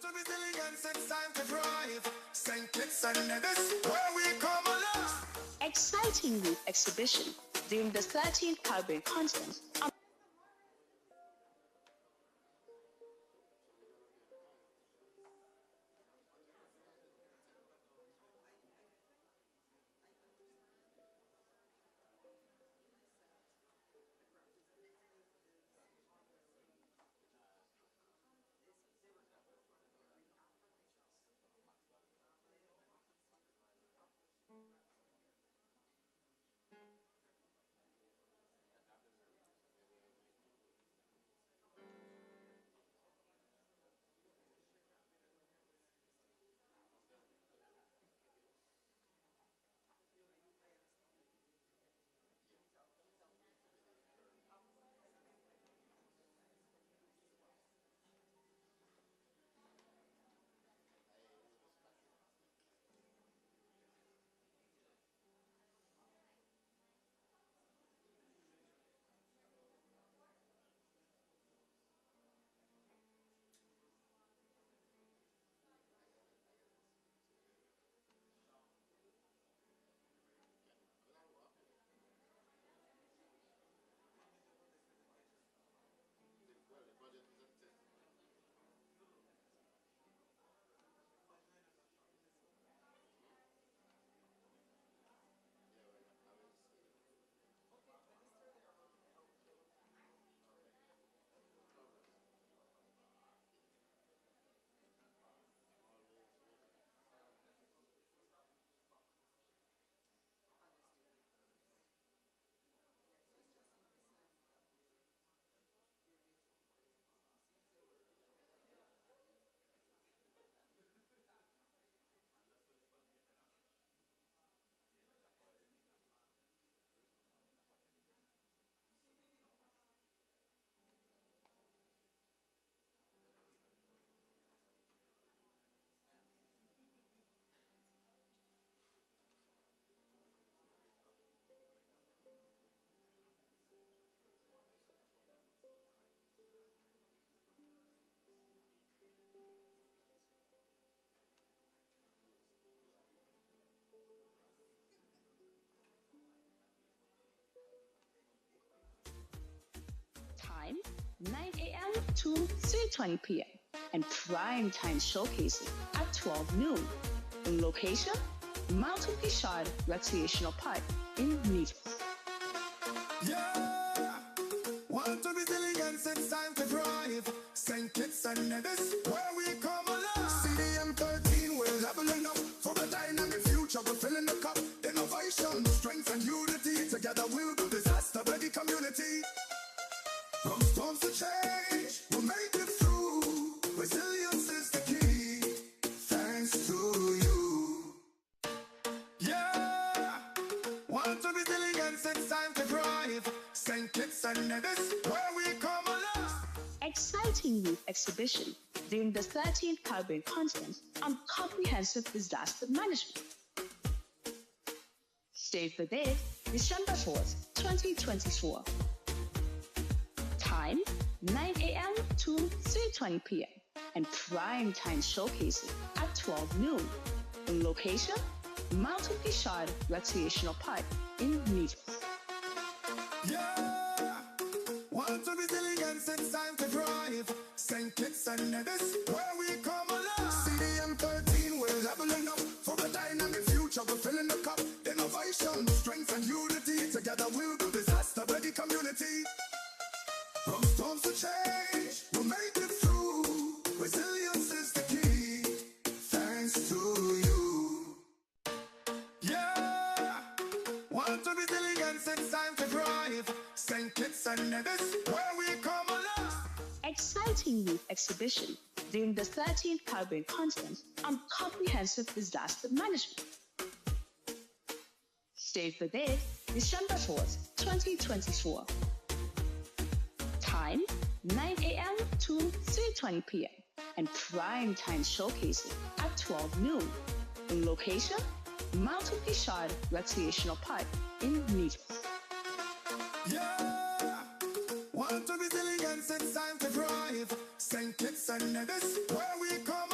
to resilience, it's time to thrive. St. Kitts and Nevis, where we come alive. Exciting youth exhibition during the 13th Caribbean Conference. Time 9 a.m. to 3:20 p.m. and prime time showcasing at 12 noon. Location: Mountain Pishard Recreational Park in Nevis. Yeah, want to resilience, it's time to thrive. St. Kitts and Nevis, where we come alive. CDM 13, we're leveling up for a dynamic future. We're filling the cup, innovation, strength and unity. Together we'll do disaster-ready community. From storms to change, we'll make it through. Resilience is the key, thanks to you. Yeah, want to resilience, it's time to thrive. St. Kitts and Nevis, where we come alive. Exciting youth exhibition during the 13th Caribbean Conference on Comprehensive Disaster Management. Save the date, December 4th, 2024. Time 9 a.m. to 3:20 p.m. and prime time showcasing at 12 noon. Location: Mountain Pishard Recreational Park in Nevis. Yeah, want to resilience, it's time to thrive. St. Kitts and Nevis, where we come alive. CDM 13, we're leveling up for a dynamic future. We're filling the cup, innovation, strength and unity. Together we'll do disaster-ready community. From storms to change, we'll make it through. Resilience is the key, thanks to you. Yeah, want to resilience, it's time to thrive. St. Kitts and Nevis, where we come alive. Exciting youth exhibition during the 13th Caribbean Conference on Comprehensive Disaster Management. Save the date, December 4th, 2024. Time 9 a.m. to 3:20 p.m. and prime time showcasing at 12 noon. Location: Mountain Pishard Recreational Park in Nevis. Yeah, want to resilience, it's time to thrive. St. Kitts and Nevis, where we come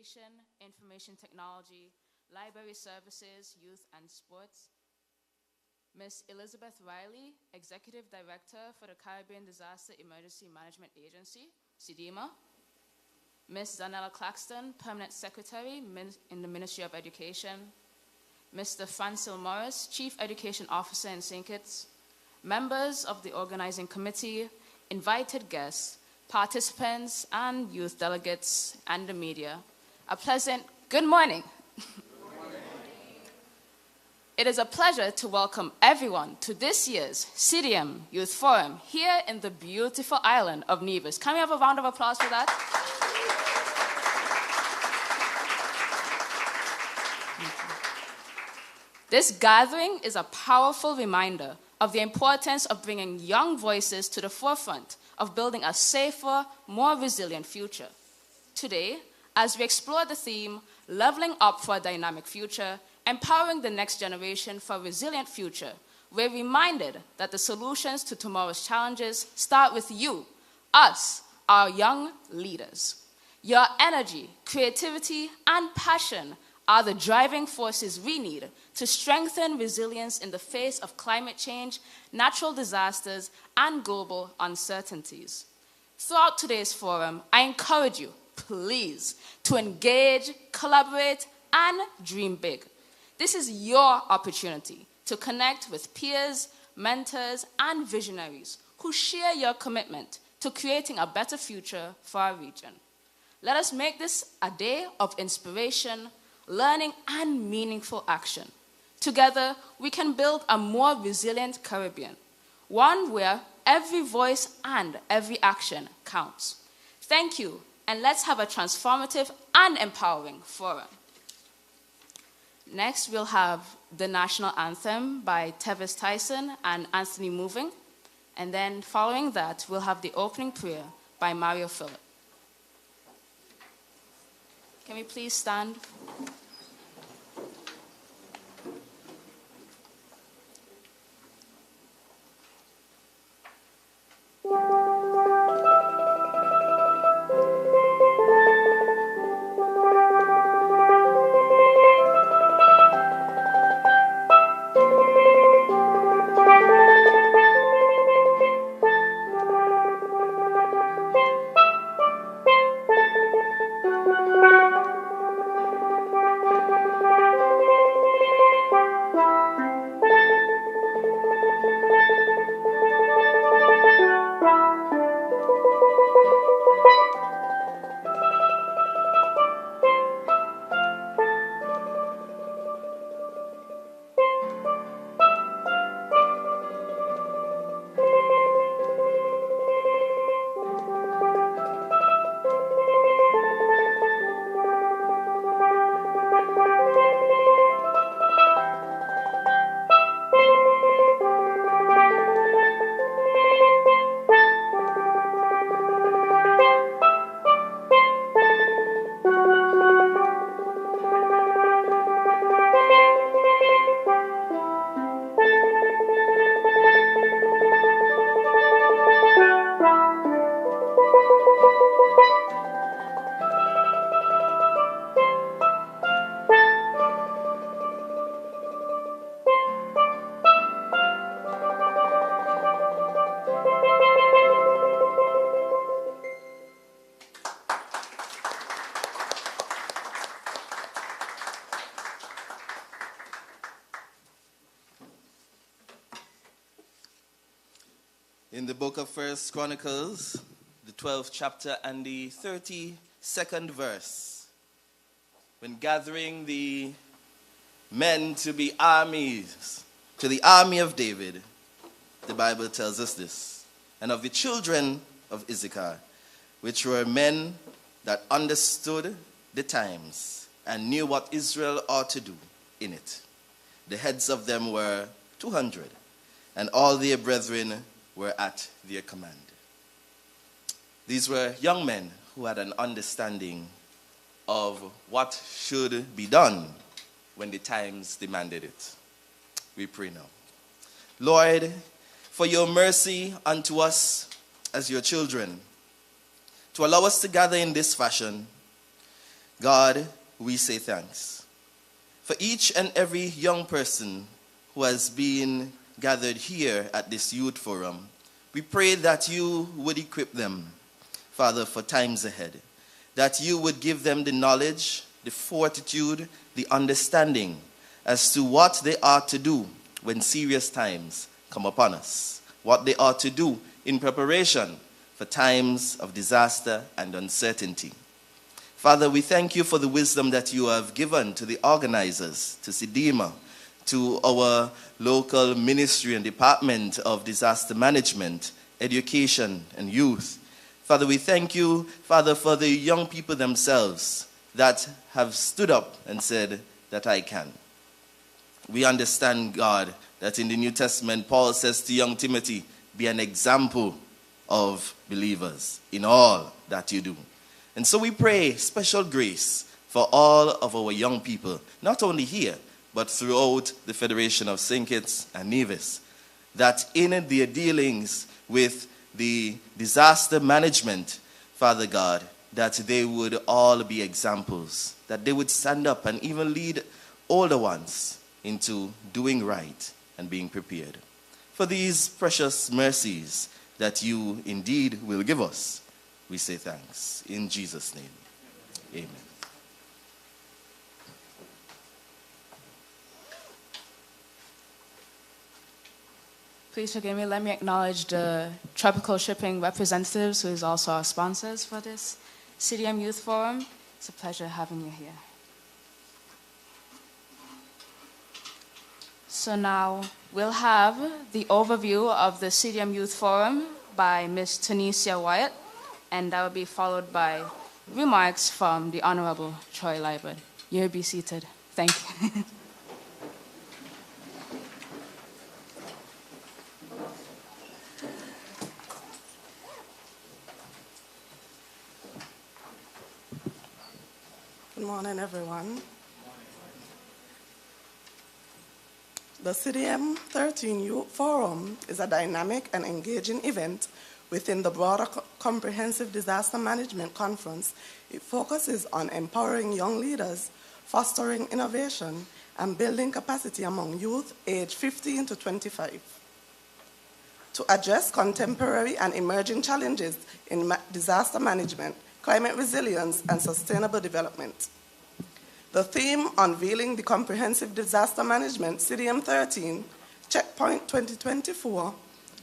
Education, Information Technology, Library Services, Youth and Sports. Ms. Elizabeth Riley, Executive Director for the Caribbean Disaster Emergency Management Agency, CDM. Ms. Zanella Claxton, Permanent Secretary in the Ministry of Education. Mr. Francil Morris, Chief Education Officer in St. Kitts. Members of the Organizing Committee, invited guests, participants, and youth delegates, and the media, a pleasant good morning. It is a pleasure to welcome everyone to this year's CDM Youth Forum here in the beautiful island of Nevis. Can we have a round of applause for that? This gathering is a powerful reminder of the importance of bringing young voices to the forefront of building a safer, more resilient future. Today, as we explore the theme, Leveling Up for a Dynamic Future, Empowering the Next Generation for a Resilient Future, we're reminded that the solutions to tomorrow's challenges start with you, us, our young leaders. Your energy, creativity, and passion are the driving forces we need to strengthen resilience in the face of climate change, natural disasters, and global uncertainties. Throughout today's forum, I encourage you, please, to engage, collaborate, and dream big. This is your opportunity to connect with peers, mentors, and visionaries who share your commitment to creating a better future for our region. Let us make this a day of inspiration, learning, and meaningful action. Together, we can build a more resilient Caribbean, one where every voice and every action counts. Thank you, and let's have a transformative and empowering forum. Next, we'll have the national anthem by Tevis Tyson and Anthony Moving, and then following that, we'll have the opening prayer by Mario Phillip. Can we please stand? In the book of 1 Chronicles, the 12th chapter and the 32nd verse, when gathering the men to be armies, to the army of David, the Bible tells us this, and of the children of Issachar, which were men that understood the times and knew what Israel ought to do in it. The heads of them were 200, and all their brethren were at their command. These were young men who had an understanding of what should be done when the times demanded it. We pray now. Lord, for your mercy unto us as your children, to allow us to gather in this fashion, God, we say thanks for each and every young person who has been gathered here at this youth forum. We pray that you would equip them, Father, for times ahead, that you would give them the knowledge, the fortitude, the understanding as to what they are to do when serious times come upon us, what they are to do in preparation for times of disaster and uncertainty. Father, we thank you for the wisdom that you have given to the organizers, to CDM, to our local ministry and department of disaster management, education, and youth. Father, we thank you, Father, for the young people themselves that have stood up and said that I can. We understand, God, that in the New Testament, Paul says to young Timothy, be an example of believers in all that you do. And so we pray special grace for all of our young people, not only here, but throughout the Federation of St. Kitts and Nevis, that in their dealings with the disaster management, Father God, that they would all be examples, that they would stand up and even lead older ones into doing right and being prepared. For these precious mercies that you indeed will give us, we say thanks. In Jesus' name, amen. Please forgive me. Let me acknowledge the Tropical Shipping representatives, who is also our sponsors for this CDM Youth Forum. It's a pleasure having you here. So now we'll have the overview of the CDM Youth Forum by Ms. Tanisha Wyatt, and that will be followed by remarks from the Honorable Troy Liebert. You may be seated. Thank you. Good morning, everyone. The CDM 13 Youth Forum is a dynamic and engaging event within the broader Comprehensive Disaster Management Conference. It focuses on empowering young leaders, fostering innovation, and building capacity among youth aged 15 to 25 to address contemporary and emerging challenges in disaster management, climate resilience, and sustainable development. The theme, Unveiling the Comprehensive Disaster Management, CDM 13, Checkpoint 2024,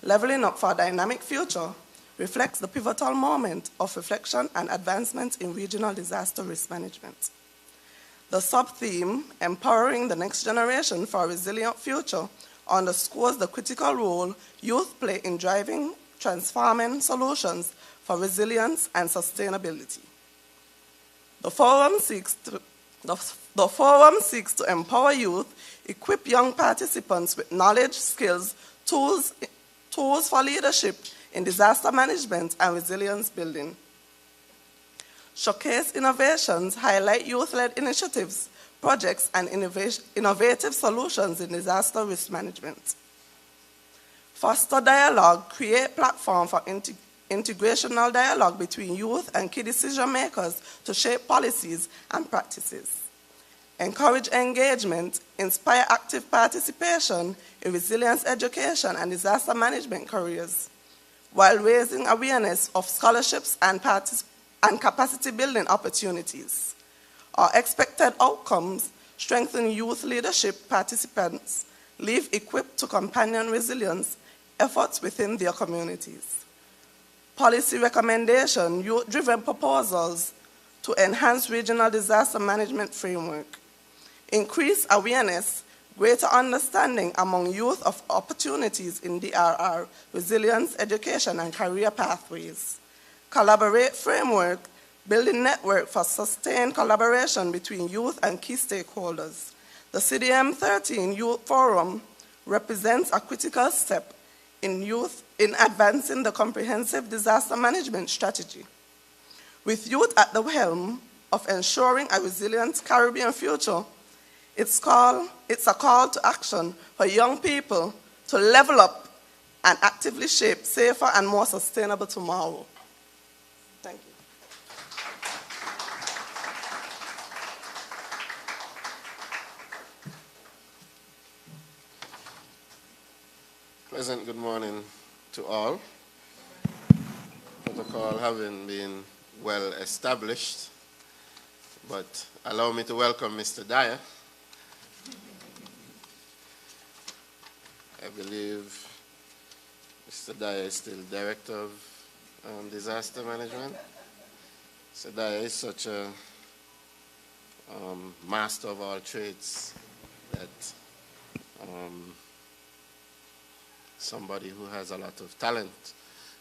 Leveling Up for a Dynamic Future, reflects the pivotal moment of reflection and advancement in regional disaster risk management. The sub-theme, Empowering the Next Generation for a Resilient Future, underscores the critical role youth play in driving, transforming solutions for resilience and sustainability. The forum seeks to empower youth, equip young participants with knowledge, skills, tools for leadership in disaster management and resilience building. Showcase innovations, highlight youth-led initiatives, projects, and innovative solutions in disaster risk management. Foster dialogue, create platform for integrational dialogue between youth and key decision makers to shape policies and practices. Encourage engagement, inspire active participation in resilience education and disaster management careers, while raising awareness of scholarships and capacity building opportunities. Our expected outcomes strengthen youth leadership participants, live equipped to companion resilience efforts within their communities. Policy recommendation, youth-driven proposals to enhance regional disaster management framework. Increase awareness, greater understanding among youth of opportunities in DRR, resilience, education, and career pathways. Collaborate framework, building network for sustained collaboration between youth and key stakeholders. The CDM 13 Youth Forum represents a critical step in advancing the comprehensive disaster management strategy. With youth at the helm of ensuring a resilient Caribbean future, it's a call to action for young people to level up and actively shape safer and more sustainable tomorrow. Thank you. Pleasant good morning to all. Protocol having been well established, but allow me to welcome Mr. Dyer. I believe Mr. Dyer is still Director of Disaster Management. Mr. Dyer is such a master of all trades that somebody who has a lot of talent.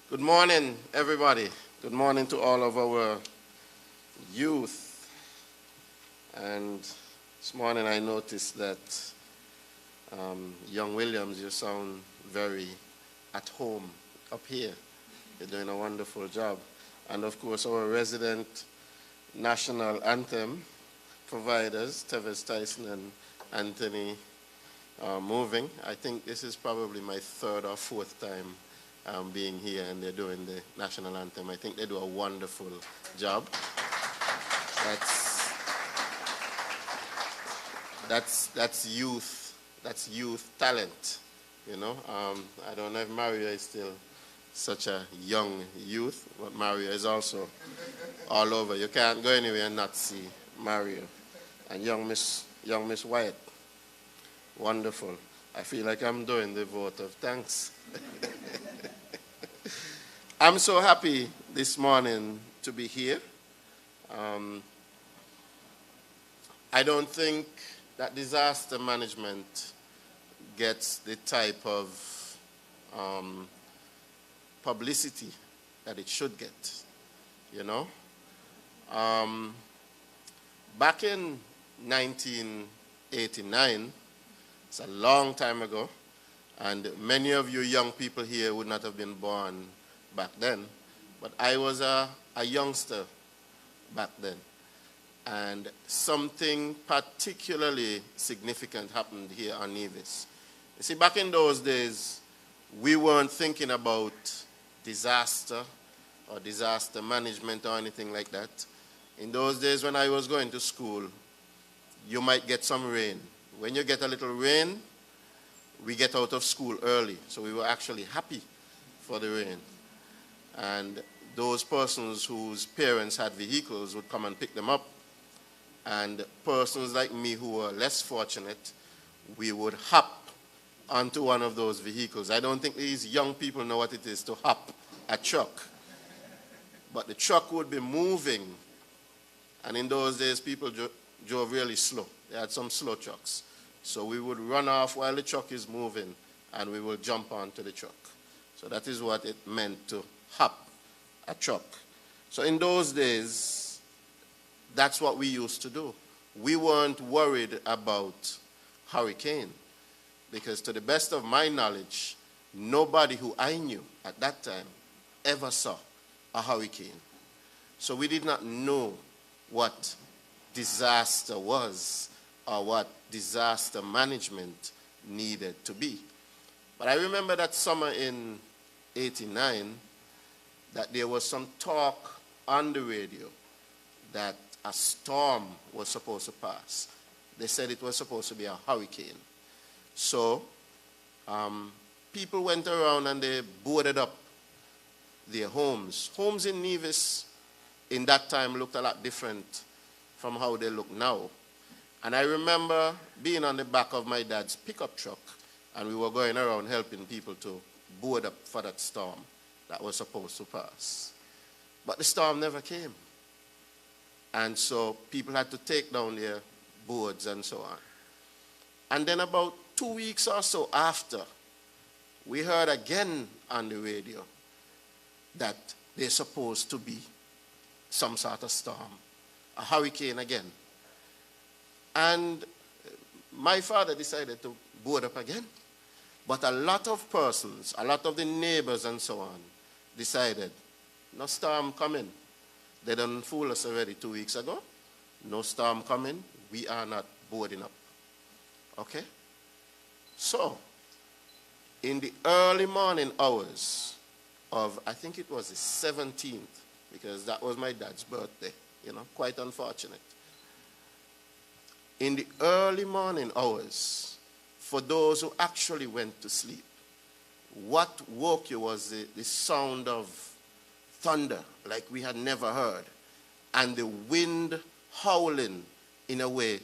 Good morning, everybody. Good morning to all of our youth. And this morning I noticed that, young Williams, you sound very at home up here. You're doing a wonderful job. And of course, our resident national anthem providers, Tevis, Tyson, and Anthony, moving. I think this is probably my third or fourth time being here, and they're doing the national anthem. I think they do a wonderful job. That's youth. That's youth talent. You know, I don't know if Mario is still such a young youth, but Mario is also all over. You can't go anywhere and not see Mario. And young Miss Wyatt. Wonderful. I feel like I'm doing the vote of thanks. I'm so happy this morning to be here. I don't think that disaster management gets the type of publicity that it should get, you know. Back in 1989, it's a long time ago, and many of you young people here would not have been born back then, but I was a youngster back then, and something particularly significant happened here on Nevis. You see, back in those days, we weren't thinking about disaster or disaster management or anything like that. In those days when I was going to school, you might get some rain. When you get a little rain, we get out of school early. So we were actually happy for the rain. And those persons whose parents had vehicles would come and pick them up. And persons like me who were less fortunate, we would hop onto one of those vehicles. I don't think these young people know what it is to hop a truck. But the truck would be moving. And in those days, people drove really slow. They had some slow trucks. So we would run off while the truck is moving, and we will jump onto the truck. So that is what it meant to hop a truck. So in those days, that's what we used to do. We weren't worried about hurricane, because to the best of my knowledge, nobody who I knew at that time ever saw a hurricane. So we did not know what disaster was or what disaster management needed to be. But I remember that summer in '89 that there was some talk on the radio that a storm was supposed to pass. They said it was supposed to be a hurricane. So people went around and they boarded up their homes. Homes in Nevis in that time looked a lot different from how they look now. And I remember being on the back of my dad's pickup truck, and we were going around helping people to board up for that storm that was supposed to pass. But the storm never came. And so people had to take down their boards and so on. And then about 2 weeks or so after, we heard again on the radio that there's supposed to be some sort of storm, a hurricane again. And my father decided to board up again. But a lot of persons, a lot of the neighbors and so on, decided, no storm coming. They done fool us already 2 weeks ago. No storm coming. We are not boarding up. Okay? So, in the early morning hours of, I think it was the 17th, because that was my dad's birthday, you know, quite unfortunate. In the early morning hours, for those who actually went to sleep, what woke you was the sound of thunder, like we had never heard, and the wind howling in a way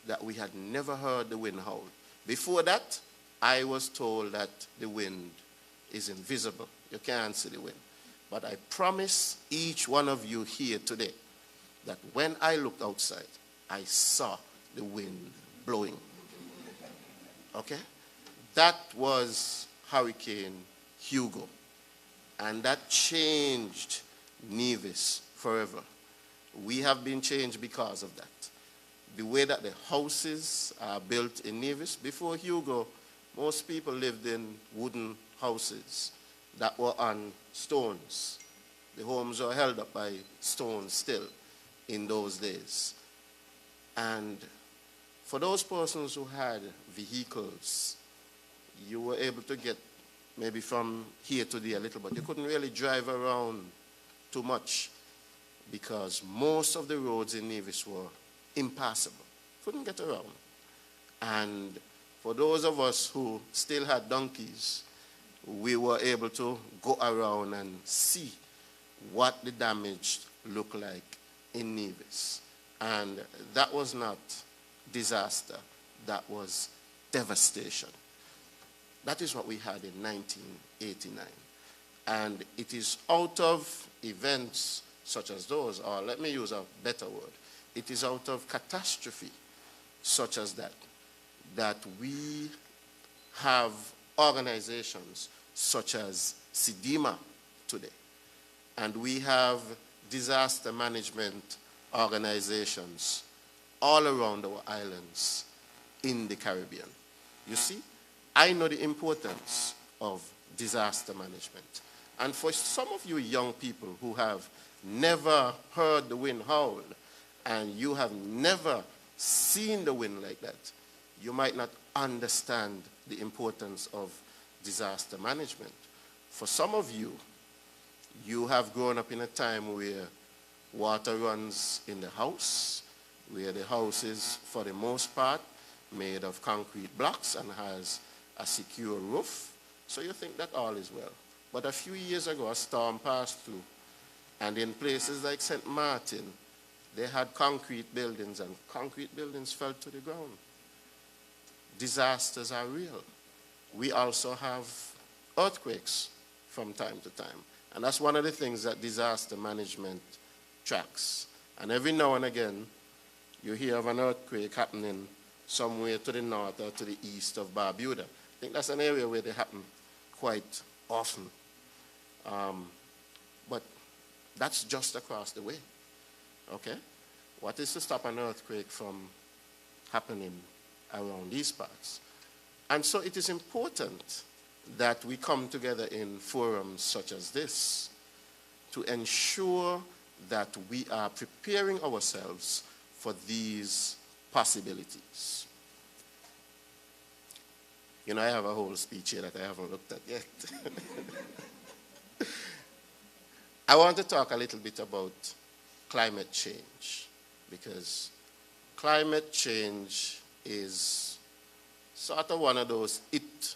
that we had never heard the wind howl. Before that, I was told that the wind is invisible. You can't see the wind. But I promise each one of you here today that when I looked outside, I saw the wind blowing. Okay? That was Hurricane Hugo. And that changed Nevis forever. We have been changed because of that. The way that the houses are built in Nevis, before Hugo, most people lived in wooden houses that were on stones. The homes were held up by stones still in those days. And for those persons who had vehicles, you were able to get maybe from here to there a little, but you couldn't really drive around too much because most of the roads in Nevis were impassable. Couldn't get around. And for those of us who still had donkeys, we were able to go around and see what the damage looked like in Nevis. And that was not disaster, that was devastation. That is what we had in 1989. And it is out of events such as those, or let me use a better word, it is out of catastrophe such as that, that we have organizations such as CDM today. And we have disaster management organizations all around our islands in the Caribbean. You see, I know the importance of disaster management. And for some of you young people who have never heard the wind howl and you have never seen the wind like that, you might not understand the importance of disaster management. For some of you, you have grown up in a time where water runs in the house, where the house is, for the most part, made of concrete blocks and has a secure roof. So you think that all is well. But a few years ago, a storm passed through, and in places like St. Martin, they had concrete buildings, and concrete buildings fell to the ground. Disasters are real. We also have earthquakes from time to time. And that's one of the things that disaster management tracks. And every now and again, you hear of an earthquake happening somewhere to the north or to the east of Barbuda. I think that's an area where they happen quite often. But that's just across the way. Okay? What is to stop an earthquake from happening around these parts? And so it is important that we come together in forums such as this to ensure that we are preparing ourselves for these possibilities. You know, I have a whole speech here that I haven't looked at yet. I want to talk a little bit about climate change, because climate change is sort of one of those it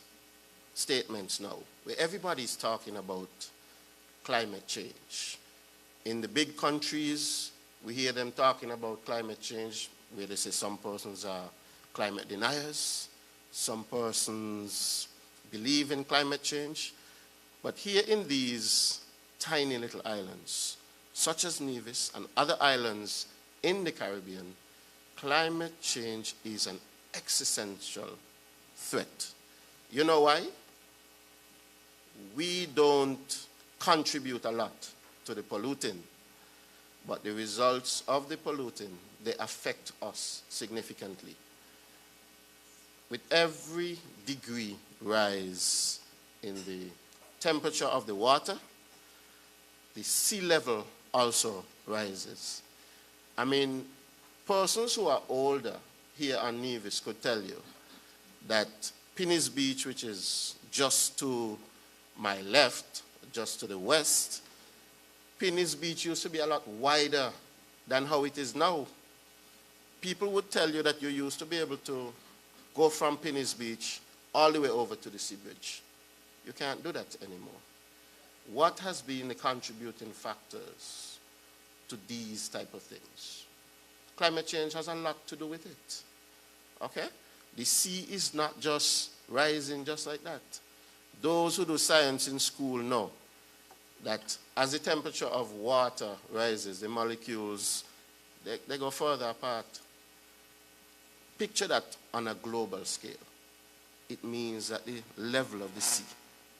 statements now, where everybody's talking about climate change. In the big countries, we hear them talking about climate change, where they say some persons are climate deniers, some persons believe in climate change. But here in these tiny little islands, such as Nevis and other islands in the Caribbean, climate change is an existential threat. You know why? We don't contribute a lot to the polluting, but the results of the polluting, they affect us significantly. With every degree rise in the temperature of the water, the sea level also rises. I mean, persons who are older here on Nevis could tell you that Pinny's Beach, which is just to my left, just to the west, Pinny's Beach used to be a lot wider than how it is now. People would tell you that you used to be able to go from Pinny's Beach all the way over to the sea bridge. You can't do that anymore. What has been the contributing factors to these type of things? Climate change has a lot to do with it. Okay? The sea is not just rising just like that. Those who do science in school know that as the temperature of water rises, the molecules, they go further apart. Picture that on a global scale. It means that the level of the sea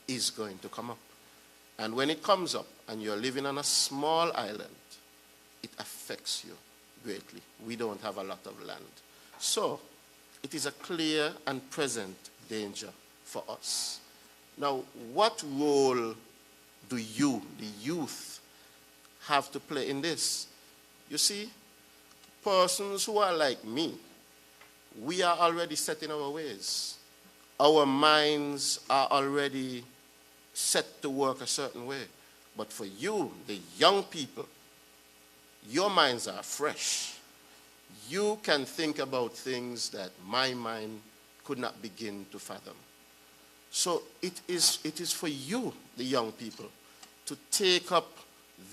is going to come up. And when it comes up and you're living on a small island, it affects you greatly. We don't have a lot of land. So, it is a clear and present danger for us. Now, what role do you, the youth, have to play in this? You see, persons who are like me, we are already set in our ways. Our minds are already set to work a certain way. But for you, the young people, your minds are fresh. You can think about things that my mind could not begin to fathom. So it is for you, the young people, to take up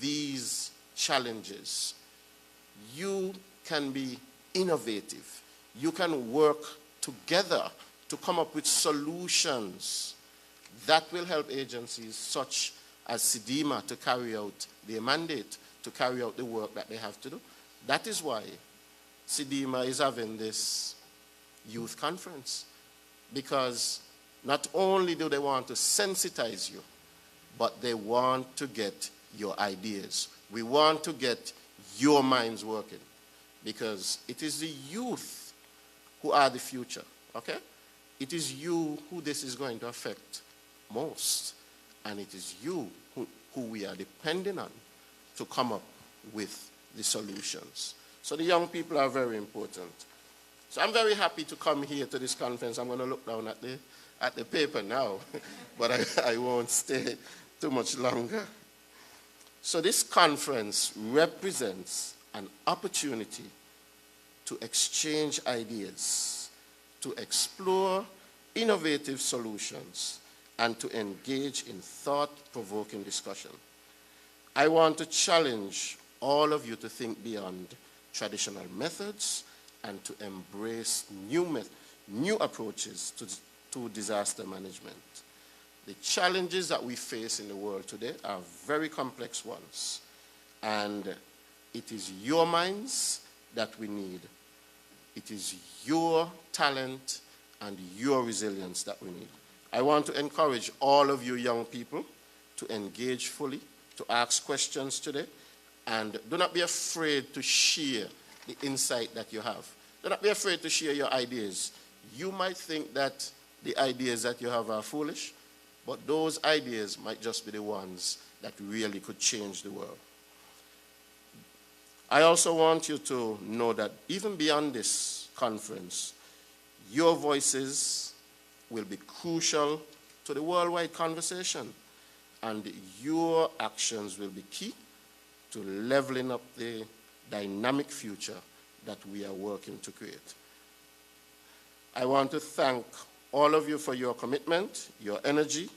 these challenges. You can be innovative. You can work together to come up with solutions that will help agencies such as CDM to carry out their mandate, to carry out the work that they have to do. That is why CDM is having this youth conference, because not only do they want to sensitize you, but they want to get your ideas. We want to get your minds working, because it is the youth who are the future, okay? It is you who this is going to affect most, and it is you who we are depending on to come up with the solutions. So the young people are very important. So I'm very happy to come here to this conference. I'm going to look down at the paper now, but I won't stay too much longer. So this conference represents an opportunity to exchange ideas, to explore innovative solutions, and to engage in thought-provoking discussion. I want to challenge all of you to think beyond traditional methods and to embrace new approaches to disaster management. The challenges that we face in the world today are very complex ones, and it is your minds that we need. It is your talent and your resilience that we need. I want to encourage all of you young people to engage fully, to ask questions today, and do not be afraid to share the insight that you have. Do not be afraid to share your ideas. You might think that the ideas that you have are foolish, but those ideas might just be the ones that really could change the world. I also want you to know that even beyond this conference, your voices will be crucial to the worldwide conversation, and your actions will be key to leveling up the dynamic future that we are working to create. I want to thank all of you for your commitment, your energy,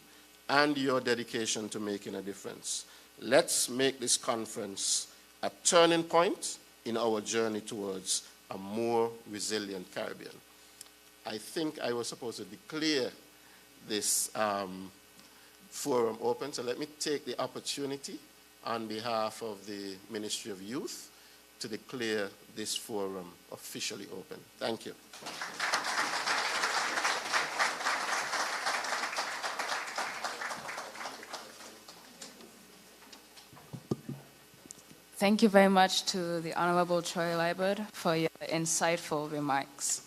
and your dedication to making a difference. Let's make this conference a turning point in our journey towards a more resilient Caribbean. I think I was supposed to declare this forum open, so let me take the opportunity on behalf of the Ministry of Youth to declare this forum officially open. Thank you. Thank you very much to the Honorable Troy Liburd for your insightful remarks.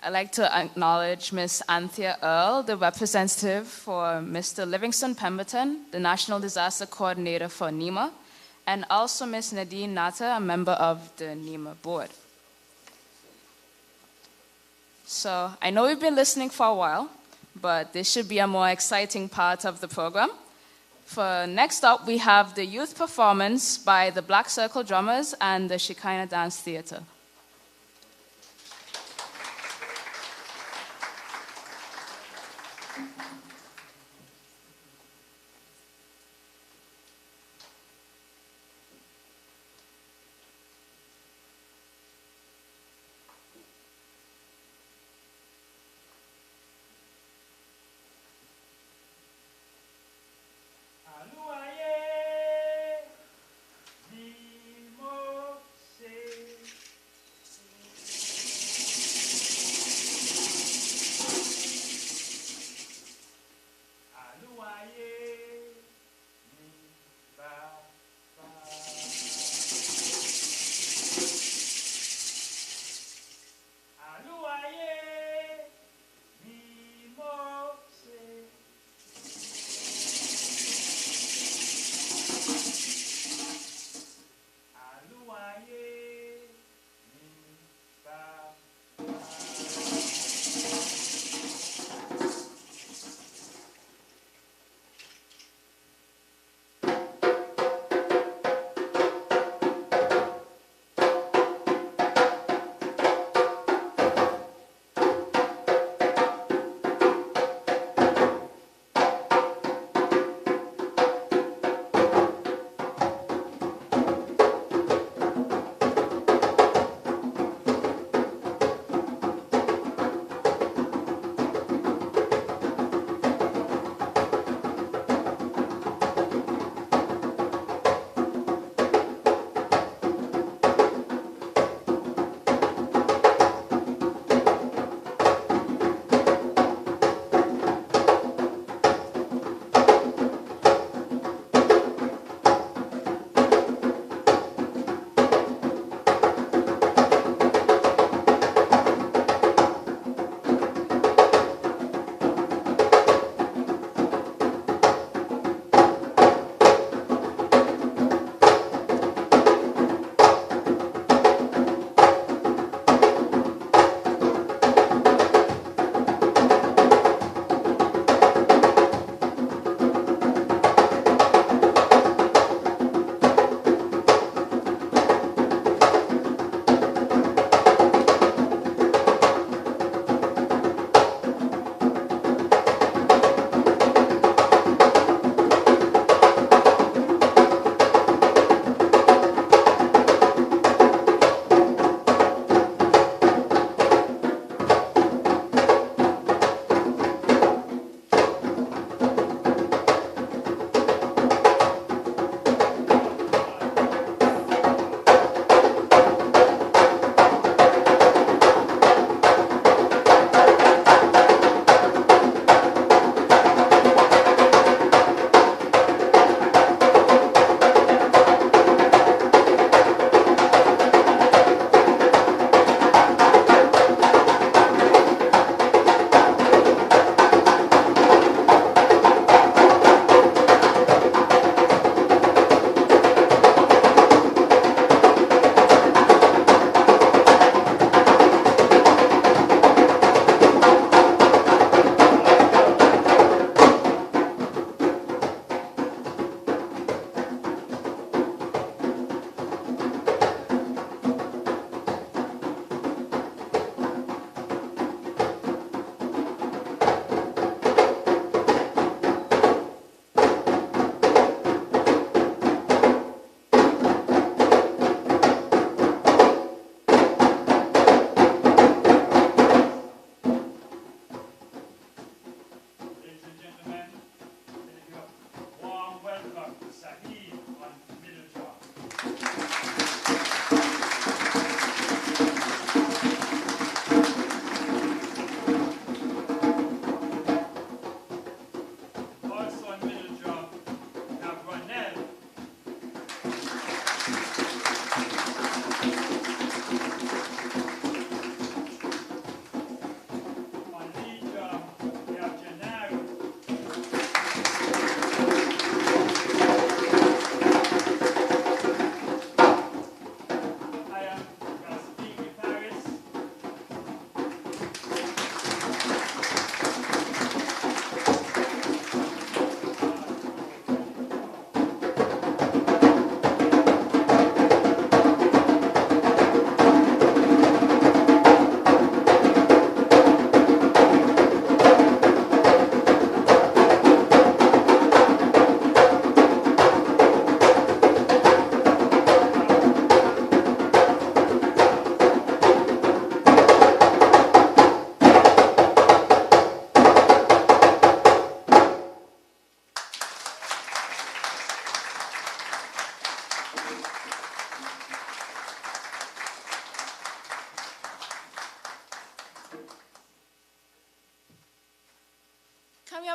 I'd like to acknowledge Ms. Anthea Earle, the representative for Mr. Livingston Pemberton, the National Disaster Coordinator for NEMA, and also Ms. Nadine Nata, a member of the NEMA board. So I know we've been listening for a while, but this should be a more exciting part of the program. For next up, we have the youth performance by the Black Circle Drummers and the Shekinah Dance Theater.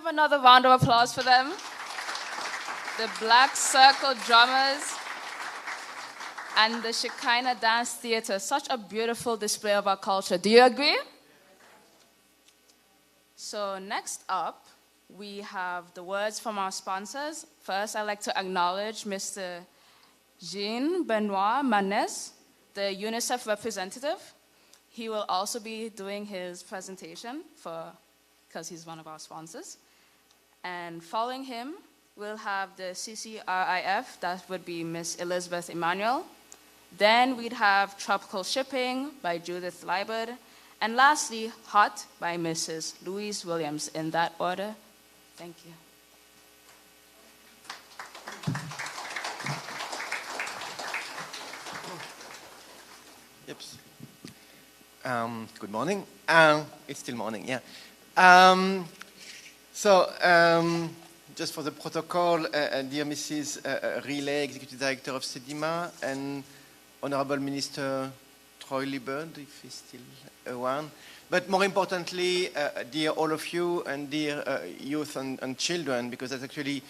have another round of applause for them? The Black Circle Drummers and the Shekinah Dance Theater. Such a beautiful display of our culture. Do you agree? So next up, we have the words from our sponsors. First, I'd like to acknowledge Mr. Jean-Benoit Manès, the UNICEF representative. He will also be doing his presentation because he's one of our sponsors. And following him, we'll have the CCRIF, that would be Miss Elizabeth Emmanuel. Then we'd have Tropical Shipping by Judith Liebert. And lastly, Hot by Mrs. Louise Williams, in that order. Thank you. Yep. Good morning. It's still morning, yeah. Just for the protocol, dear Mrs. Riley, Executive Director of CDM, and Honorable Minister Troy Liebert, if he's still around. But more importantly, dear all of you and dear youth and children, because that's actually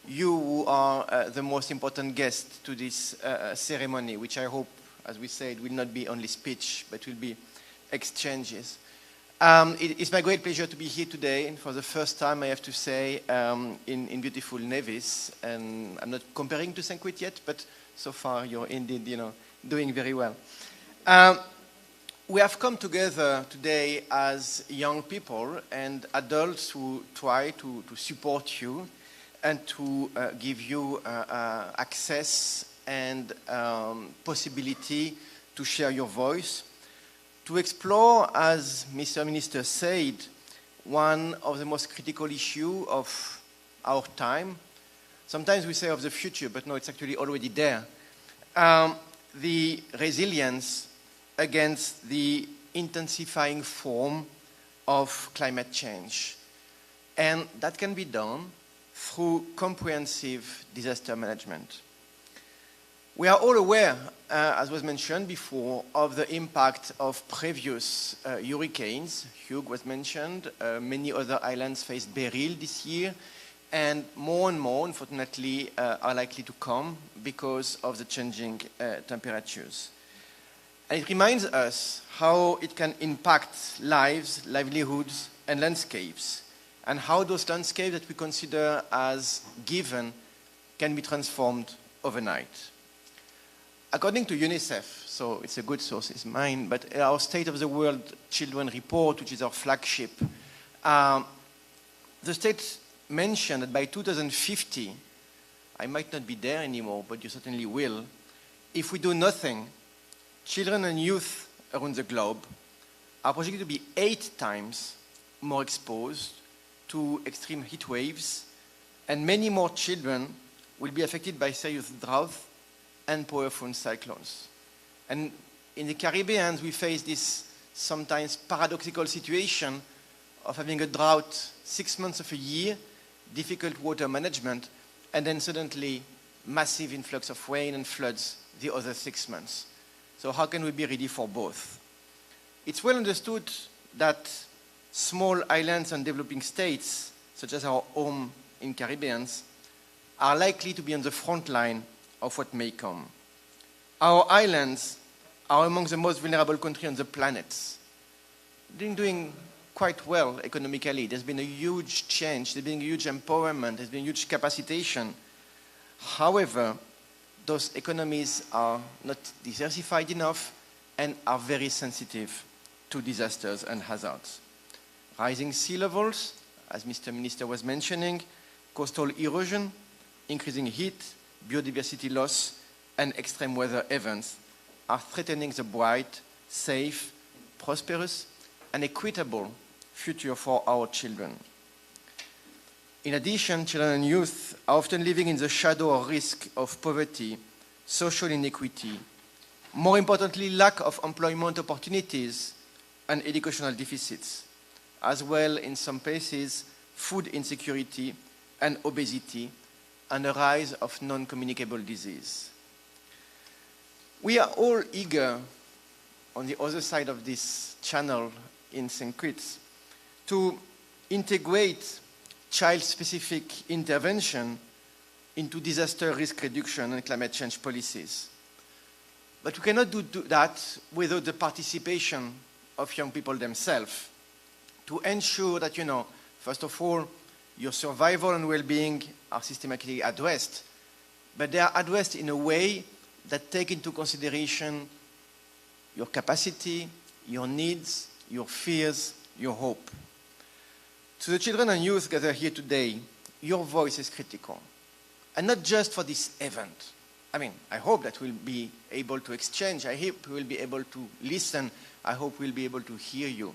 you who are the most important guests to this ceremony, which I hope, as we said, will not be only speech, but will be exchanges. It's my great pleasure to be here today, and for the first time, I have to say, in beautiful Nevis. And I'm not comparing to St. Kitts yet, but so far you're indeed, doing very well. We have come together today as young people and adults who try to support you and to give you access and possibility to share your voice, to explore, as Mr. Minister said, one of the most critical issues of our time. Sometimes we say of the future, but no, it's actually already there. The resilience against the intensifying form of climate change. And that can be done through comprehensive disaster management. We are all aware, as was mentioned before, of the impact of previous hurricanes. Hugh was mentioned. Many other islands faced Beryl this year, and more, unfortunately, are likely to come because of the changing temperatures. And it reminds us how it can impact lives, livelihoods, and landscapes, and how those landscapes that we consider as given can be transformed overnight. According to UNICEF, so it's a good source, it's mine, but our State of the World Children Report, which is our flagship, the state mentioned that by 2050, I might not be there anymore, but you certainly will, if we do nothing, children and youth around the globe are projected to be 8 times more exposed to extreme heat waves, and many more children will be affected by serious drought and powerful cyclones. And in the Caribbean, we face this sometimes paradoxical situation of having a drought 6 months of a year, difficult water management, and then suddenly massive influx of rain and floods the other 6 months. So how can we be ready for both? It's well understood that small islands and developing states, such as our home in Caribbean, are likely to be on the front line of what may come. Our islands are among the most vulnerable countries on the planet. They're doing quite well economically. There's been a huge change, there's been a huge empowerment, there's been huge capacitation. However, those economies are not diversified enough and are very sensitive to disasters and hazards. Rising sea levels, as Mr. Minister was mentioning, coastal erosion, increasing heat, biodiversity loss, and extreme weather events are threatening the bright, safe, prosperous, and equitable future for our children. In addition, children and youth are often living in the shadow or risk of poverty, social inequity, more importantly, lack of employment opportunities and educational deficits, as well in some places, food insecurity and obesity, and a rise of non-communicable disease. We are all eager, on the other side of this channel in St. Kitts, to integrate child-specific intervention into disaster risk reduction and climate change policies. But we cannot do that without the participation of young people themselves to ensure that, first of all, your survival and well-being are systematically addressed, but they are addressed in a way that take into consideration your capacity, your needs, your fears, your hope. To the children and youth gathered here today, your voice is critical. And not just for this event. I hope that we'll be able to exchange. I hope we'll be able to listen. I hope we'll be able to hear you.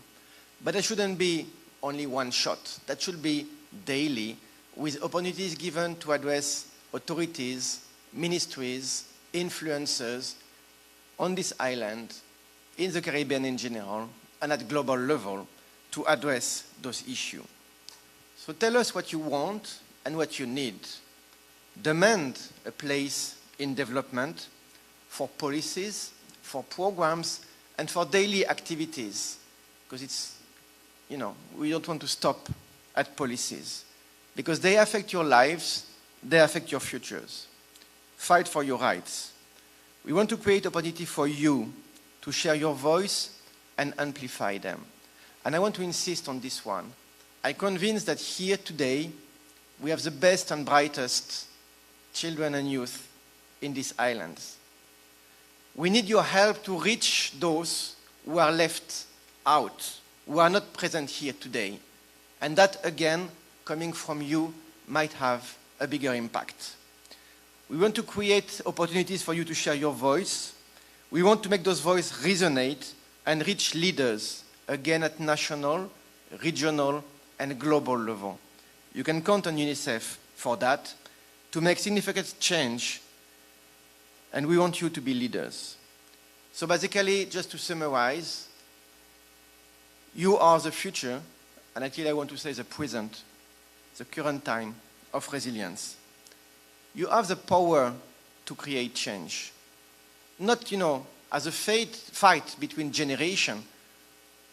But there shouldn't be only one shot. That should be daily, with opportunities given to address authorities, ministries, influencers on this island, in the Caribbean in general, and at global level to address those issues. So tell us what you want and what you need. Demand a place in development for policies, for programs, and for daily activities. Because it's, we don't want to stop at policies. Because they affect your lives, they affect your futures. Fight for your rights. We want to create opportunity for you to share your voice and amplify them. And I want to insist on this one. I'm convinced that here today, we have the best and brightest children and youth in these islands. We need your help to reach those who are left out, who are not present here today. And that, again, coming from you, might have a bigger impact. We want to create opportunities for you to share your voice. We want to make those voices resonate and reach leaders, again at national, regional, and global level. You can count on UNICEF for that, to make significant change, and we want you to be leaders. So basically, just to summarize, you are the future, and actually I want to say the present, the current time of resilience. You have the power to create change. Not, as a fight between generations,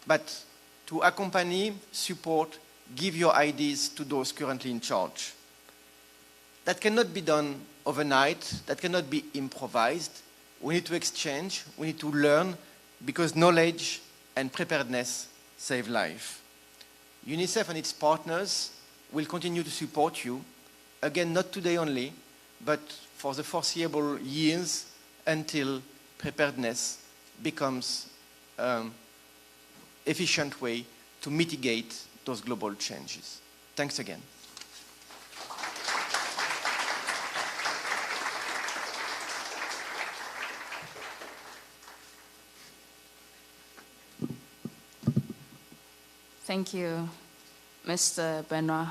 but to accompany, support, give your ideas to those currently in charge. That cannot be done overnight. That cannot be improvised. We need to exchange. We need to learn, because knowledge and preparedness save life. UNICEF and its partners will continue to support you, again, not today only, but for the foreseeable years until preparedness becomes an efficient way to mitigate those global changes. Thanks again. Thank you, Mr. Benoit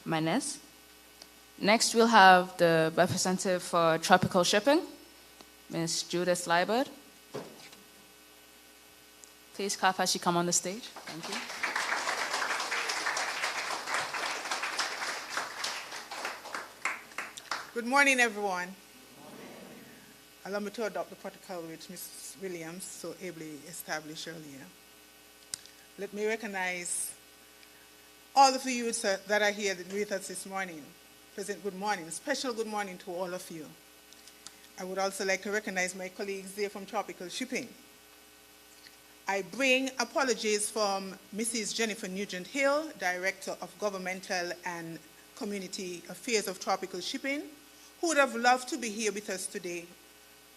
Manes. Next, we'll have the representative for tropical shipping, Ms. Judith Liebert. Please clap as she come on the stage. Thank you. Good morning, everyone. Allow me to adopt the protocol which Ms. Williams so ably established earlier. Let me recognize all of the youths that are here with us this morning. Present good morning, special good morning to all of you. I would also like to recognize my colleagues there from Tropical Shipping. I bring apologies from Mrs. Jennifer Nugent-Hill, Director of Governmental and Community Affairs of Tropical Shipping, who would have loved to be here with us today,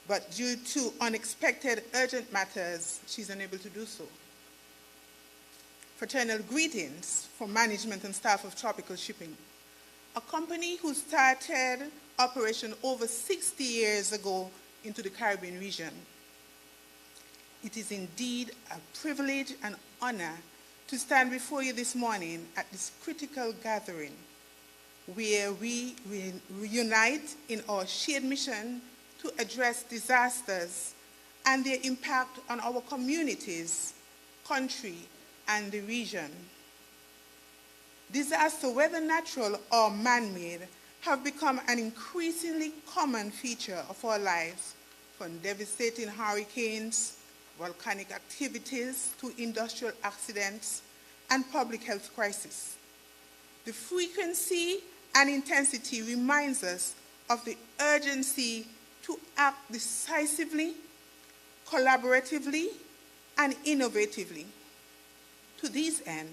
but due to unexpected urgent matters, she's unable to do so. Fraternal greetings from management and staff of Tropical Shipping, a company who started operation over 60 years ago into the Caribbean region. It is indeed a privilege and honor to stand before you this morning at this critical gathering where we reunite in our shared mission to address disasters and their impact on our communities, country, and the region. Disasters, whether natural or man-made, have become an increasingly common feature of our lives, from devastating hurricanes, volcanic activities, to industrial accidents and public health crises. The frequency and intensity reminds us of the urgency to act decisively, collaboratively, and innovatively. To this end,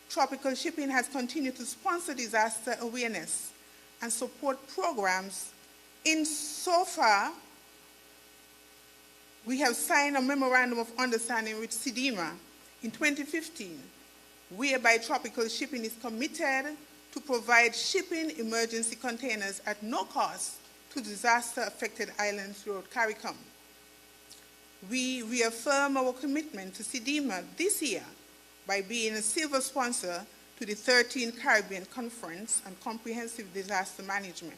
Tropical Shipping has continued to sponsor disaster awareness and support programs. Insofar, we have signed a memorandum of understanding with CDM in 2015, whereby Tropical Shipping is committed to provide shipping emergency containers at no cost to disaster-affected islands throughout CARICOM. We reaffirm our commitment to CDM this year by being a silver sponsor to the 13th Caribbean Conference on Comprehensive Disaster Management.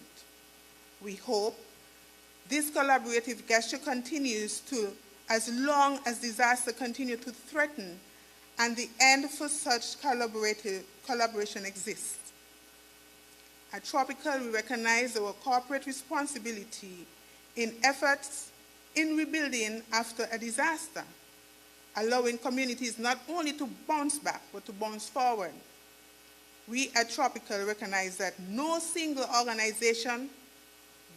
We hope this collaborative gesture continues to, as long as disaster continue to threaten and the end for such collaboration exists. At Tropical, we recognize our corporate responsibility in efforts in rebuilding after a disaster, allowing communities not only to bounce back, but to bounce forward. We at Tropical recognize that no single organization,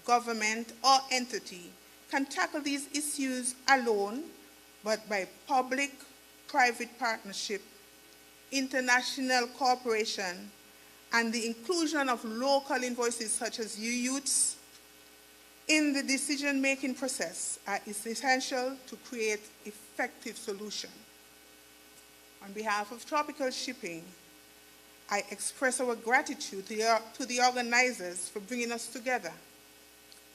government, or entity can tackle these issues alone, but by public-private partnership, international cooperation, and the inclusion of local voices such as you youths in the decision-making process is essential to create effective solutions. On behalf of Tropical Shipping, I express our gratitude to the organizers for bringing us together.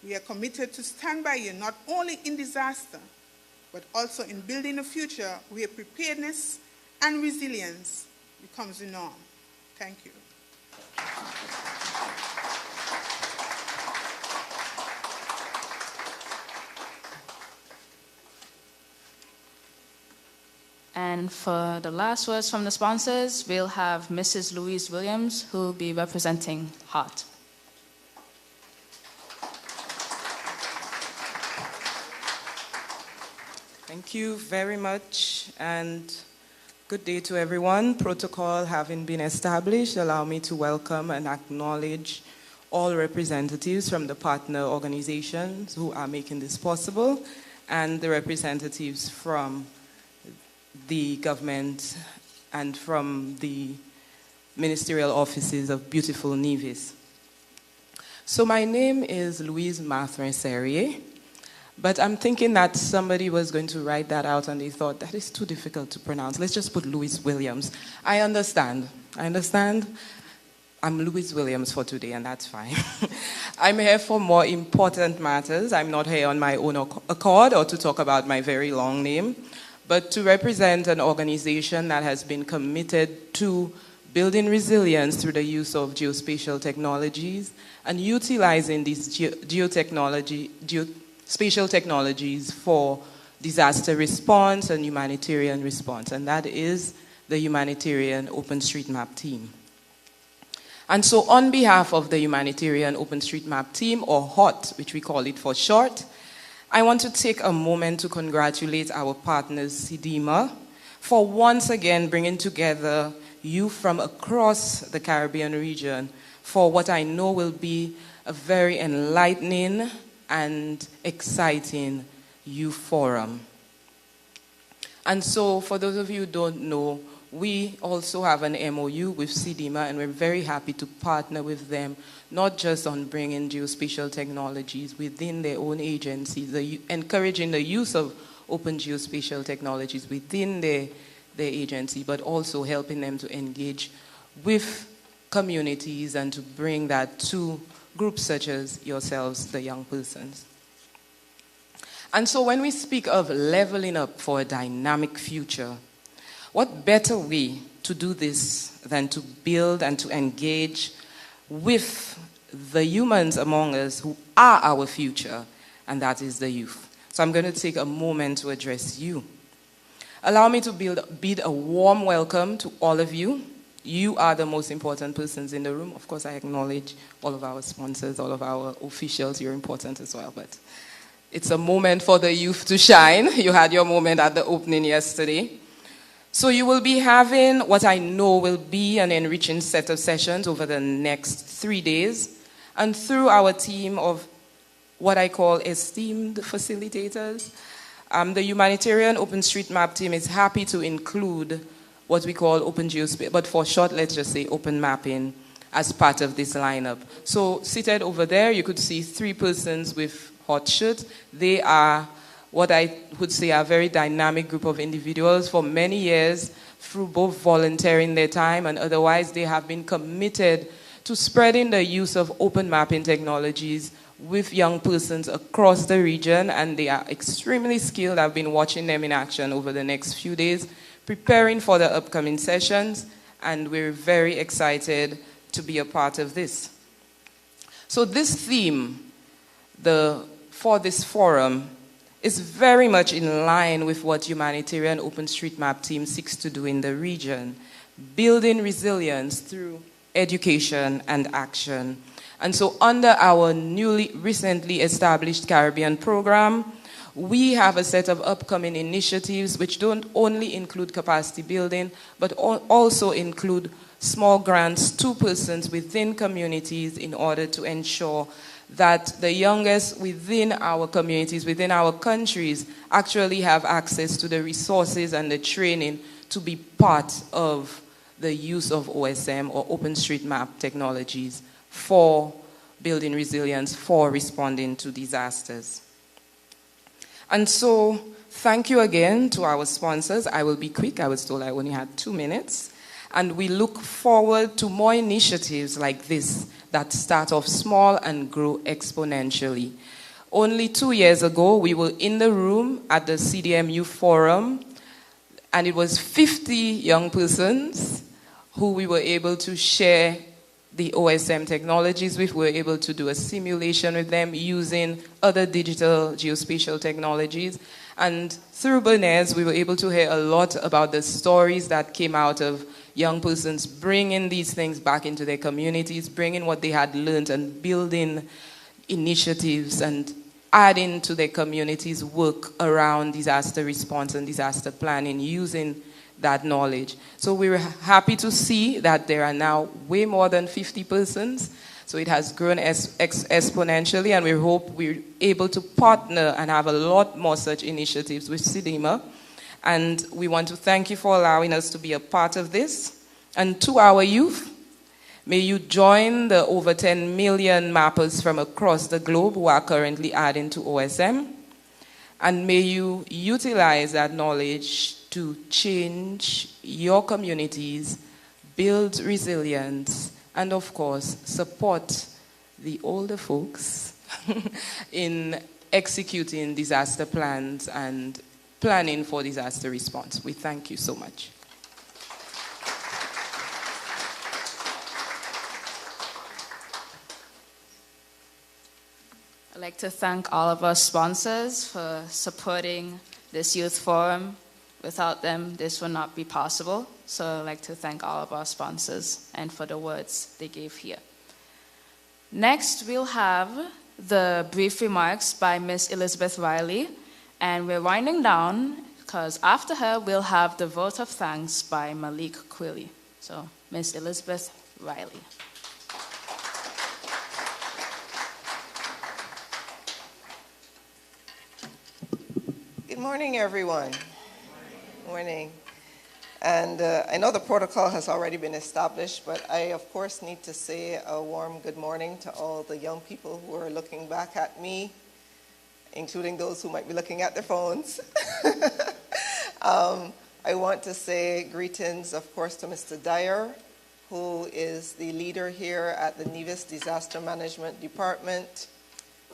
We are committed to stand by you not only in disaster, but also in building a future where preparedness and resilience becomes the norm. Thank you. And for the last words from the sponsors, we'll have Mrs. Louise Williams, who will be representing HEART. Thank you very much, and good day to everyone. Protocol having been established, allow me to welcome and acknowledge all representatives from the partner organizations who are making this possible, and the representatives from the government and from the ministerial offices of beautiful Nevis. So my name is Louise Marthin-Serrier, but I'm thinking that somebody was going to write that out and they thought that is too difficult to pronounce. Let's just put Louise Williams. I understand. I'm Louise Williams for today, and that's fine. I'm here for more important matters. I'm not here on my own accord or to talk about my very long name, but to represent an organization that has been committed to building resilience through the use of geospatial technologies and utilizing these spatial technologies for disaster response and humanitarian response, and that is the Humanitarian OpenStreetMap team. And so on behalf of the Humanitarian OpenStreetMap team, or HOT, which we call it for short, I want to take a moment to congratulate our partners, CDM, for once again bringing together youth from across the Caribbean region for what I know will be a very enlightening and exciting youth forum. And so, for those of you who don't know, we also have an MOU with CDM, and we're very happy to partner with them, not just on bringing geospatial technologies within their own agencies, encouraging the use of open geospatial technologies within their agency, but also helping them to engage with communities and to bring that to groups such as yourselves, the young persons. And so when we speak of leveling up for a dynamic future, what better way to do this than to build and to engage with the humans among us who are our future, and that is the youth. So I'm going to take a moment to address you. Allow me to bid a warm welcome to all of you. You are the most important persons in the room. Of course, I acknowledge all of our sponsors, all of our officials. You're important as well, but it's a moment for the youth to shine. You had your moment at the opening yesterday. So you will be having what I know will be an enriching set of sessions over the next 3 days. And through our team of what I call esteemed facilitators, the Humanitarian OpenStreetMap team is happy to include what we call Open Geospatial, but for short, let's just say Open Mapping as part of this lineup. So seated over there, you could see 3 persons with hot shirts. They are what I would say are a very dynamic group of individuals. For many years, through both volunteering their time and otherwise, they have been committed to spreading the use of open mapping technologies with young persons across the region, and they are extremely skilled. I've been watching them in action over the next few days, preparing for the upcoming sessions, and we're very excited to be a part of this. So this theme for this forum is very much in line with what Humanitarian OpenStreetMap team seeks to do in the region, building resilience through education and action. And so under our recently established Caribbean program, we have a set of upcoming initiatives which don't only include capacity building, but also include small grants to persons within communities in order to ensure that the youngest within our communities, within our countries, actually have access to the resources and the training to be part of the use of OSM or OpenStreetMap technologies for building resilience, for responding to disasters. And so, thank you again to our sponsors. I will be quick. I was told I only had 2 minutes. And we look forward to more initiatives like this that start off small and grow exponentially. Only 2 years ago, we were in the room at the CDM Youth Forum, and it was 50 young persons who we were able to share the OSM technologies with. We were able to do a simulation with them using other digital geospatial technologies. And through Bernays, we were able to hear a lot about the stories that came out of young persons bringing these things back into their communities, bringing what they had learned and building initiatives and adding to their communities' work around disaster response and disaster planning using that knowledge. So we were happy to see that there are now way more than 50 persons. So it has grown exponentially, and we hope we're able to partner and have a lot more such initiatives with CDM. And we want to thank you for allowing us to be a part of this. And to our youth, may you join the over 10 million mappers from across the globe who are currently adding to OSM. And may you utilize that knowledge to change your communities, build resilience, and of course, support the older folks in executing disaster plans and planning for disaster response. We thank you so much. I'd like to thank all of our sponsors for supporting this youth forum. Without them, this would not be possible. So I'd like to thank all of our sponsors and for the words they gave here. Next, we'll have the brief remarks by Ms. Elizabeth Riley. And we're winding down because after her, we'll have the vote of thanks by Malik Quilly. So, Ms. Elizabeth Riley. Good morning, everyone. Good morning. And I know the protocol has already been established, but I, of course, need to say a warm good morning to all the young people who are looking back at me, including those who might be looking at their phones. I want to say greetings, of course, to Mr. Dyer, who is the leader here at the Nevis Disaster Management Department,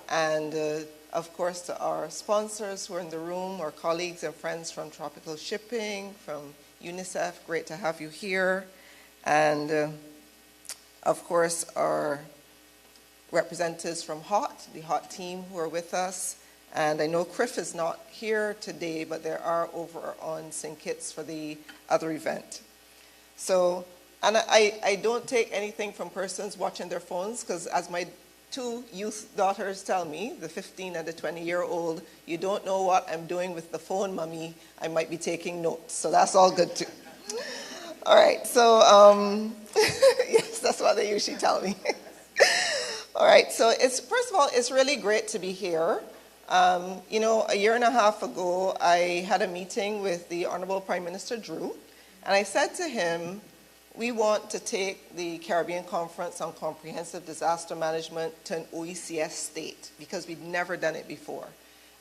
and of course to our sponsors who are in the room, our colleagues and friends from Tropical Shipping, from UNICEF, great to have you here, and of course our representatives from HOT, the HOT team who are with us. And I know Criff is not here today, but there are over on St. Kitts for the other event. So, and I don't take anything from persons watching their phones, because as my two youth daughters tell me, the 15 and the 20-year-old, you don't know what I'm doing with the phone, Mommy. I might be taking notes. So that's all good too. All right, so yes, that's what they usually tell me. All right, so first of all, it's really great to be here. You know, a year and a half ago, I had a meeting with the Honorable Prime Minister Drew, and I said to him, we want to take the Caribbean Conference on Comprehensive Disaster Management to an OECS state, because we'd never done it before.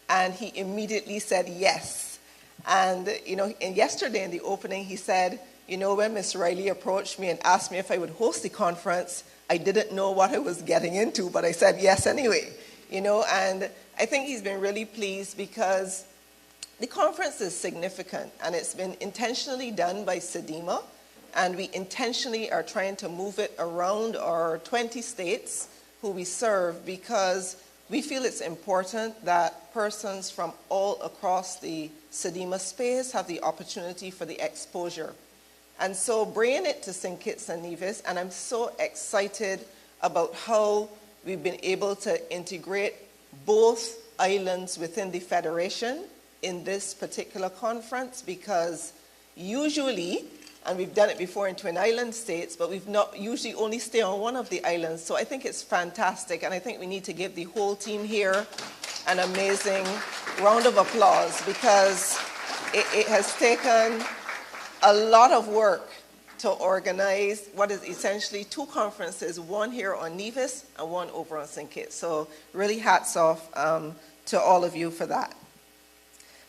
And he immediately said yes. And, you know, and yesterday in the opening, he said, you know, when Ms. Riley approached me and asked me if I would host the conference, I didn't know what I was getting into, but I said yes anyway. You know, and I think he's been really pleased because the conference is significant, and it's been intentionally done by CDM, and we intentionally are trying to move it around our 20 states who we serve, because we feel it's important that persons from all across the CDM space have the opportunity for the exposure. And so bringing it to St. Kitts and Nevis, and I'm so excited about how we've been able to integrate both islands within the Federation in this particular conference, because usually, and we've done it before in Twin Island states, but we've not usually only stay on one of the islands. So I think it's fantastic, and I think we need to give the whole team here an amazing round of applause, because it has taken a lot of work to organize what is essentially two conferences, one here on Nevis and one over on St. Kitts. So really hats off to all of you for that.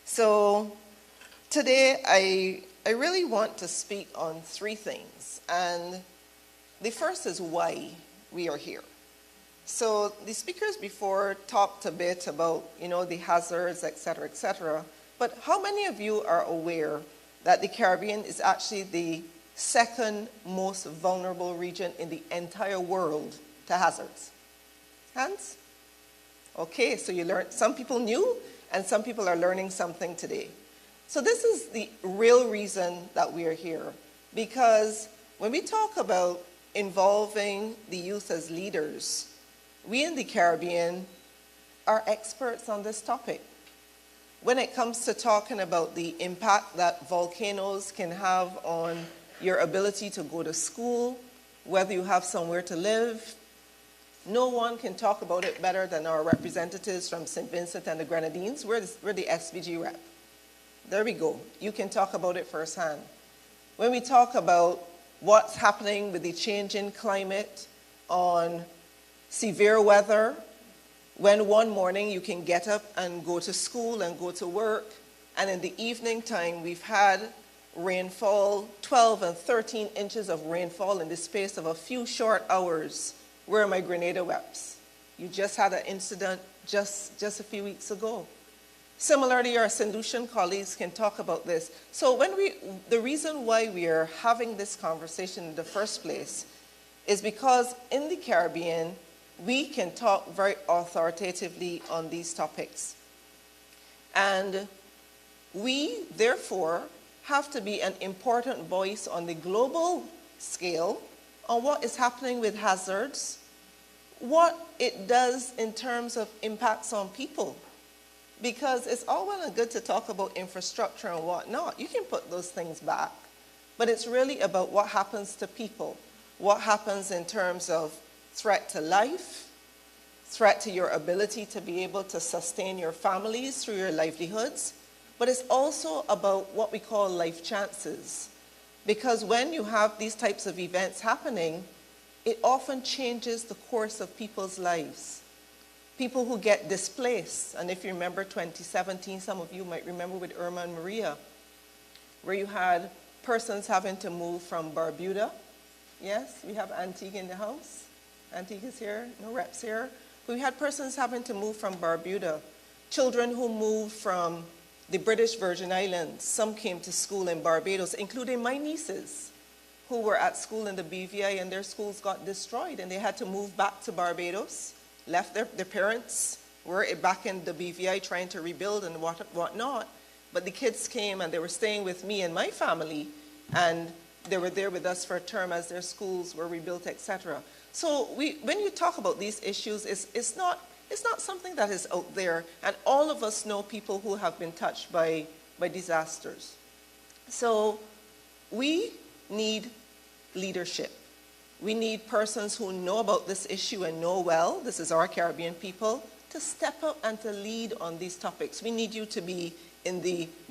So today I really want to speak on three things. And the first is why we are here. So the speakers before talked a bit about, you know, the hazards, et cetera, et cetera. But how many of you are aware that the Caribbean is actually the second most vulnerable region in the entire world to hazards? Hands? Okay, so you learned, some people knew, and some people are learning something today. So this is the real reason that we are here, because when we talk about involving the youth as leaders, we in the Caribbean are experts on this topic. When it comes to talking about the impact that volcanoes can have on your ability to go to school, whether you have somewhere to live, no one can talk about it better than our representatives from St. Vincent and the Grenadines. We're the SVG rep. There we go. You can talk about it firsthand. When we talk about what's happening with the change in climate, on severe weather, when one morning you can get up and go to school and go to work, and in the evening time we've had rainfall, 12 and 13 inches of rainfall in the space of a few short hours. Where are my Grenada reps? You just had an incident just a few weeks ago. Similarly, our St. Lucian colleagues can talk about this. So the reason why we are having this conversation in the first place is because in the Caribbean, we can talk very authoritatively on these topics. And we, therefore, have to be an important voice on the global scale on what is happening with hazards, what it does in terms of impacts on people. Because it's all well and good to talk about infrastructure and whatnot. You can put those things back. But it's really about what happens to people, what happens in terms of threat to life, threat to your ability to be able to sustain your families through your livelihoods. But it's also about what we call life chances. Because when you have these types of events happening, it often changes the course of people's lives. People who get displaced, and if you remember 2017, some of you might remember with Irma and Maria, where you had persons having to move from Barbuda. Yes, we have Antigua in the house. Antigua's here, no reps here. But we had persons having to move from Barbuda. Children who moved from the British Virgin Islands. Some came to school in Barbados, including my nieces, who were at school in the BVI, and their schools got destroyed, and they had to move back to Barbados. Left their parents were back in the BVI trying to rebuild and whatnot. But the kids came and they were staying with me and my family, and they were there with us for a term as their schools were rebuilt, etc. So when you talk about these issues, it's not something that is out there, and all of us know people who have been touched by disasters. So we need leadership. We need persons who know about this issue and know well, this is our Caribbean people, to step up and to lead on these topics. We need you to be in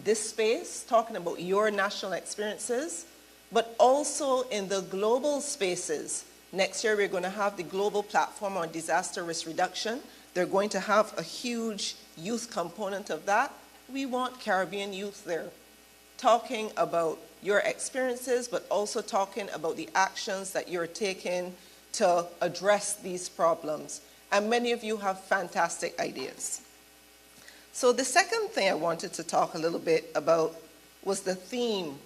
this space, talking about your national experiences, but also in the global spaces. Next year, we're going to have the global platform on disaster risk reduction. They're going to have a huge youth component of that. We want Caribbean youth there, talking about your experiences, but also talking about the actions that you're taking to address these problems. And many of you have fantastic ideas. So the second thing I wanted to talk a little bit about was the theme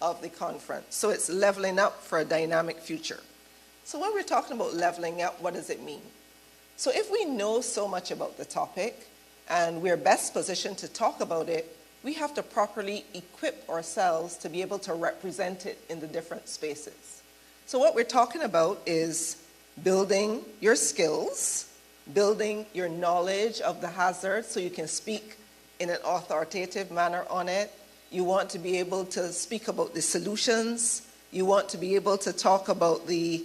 of the conference. So it's leveling up for a dynamic future. So when we're talking about leveling up, what does it mean? So if we know so much about the topic and we're best positioned to talk about it, we have to properly equip ourselves to be able to represent it in the different spaces. So what we're talking about is building your skills, building your knowledge of the hazard so you can speak in an authoritative manner on it. You want to be able to speak about the solutions. You want to be able to talk about the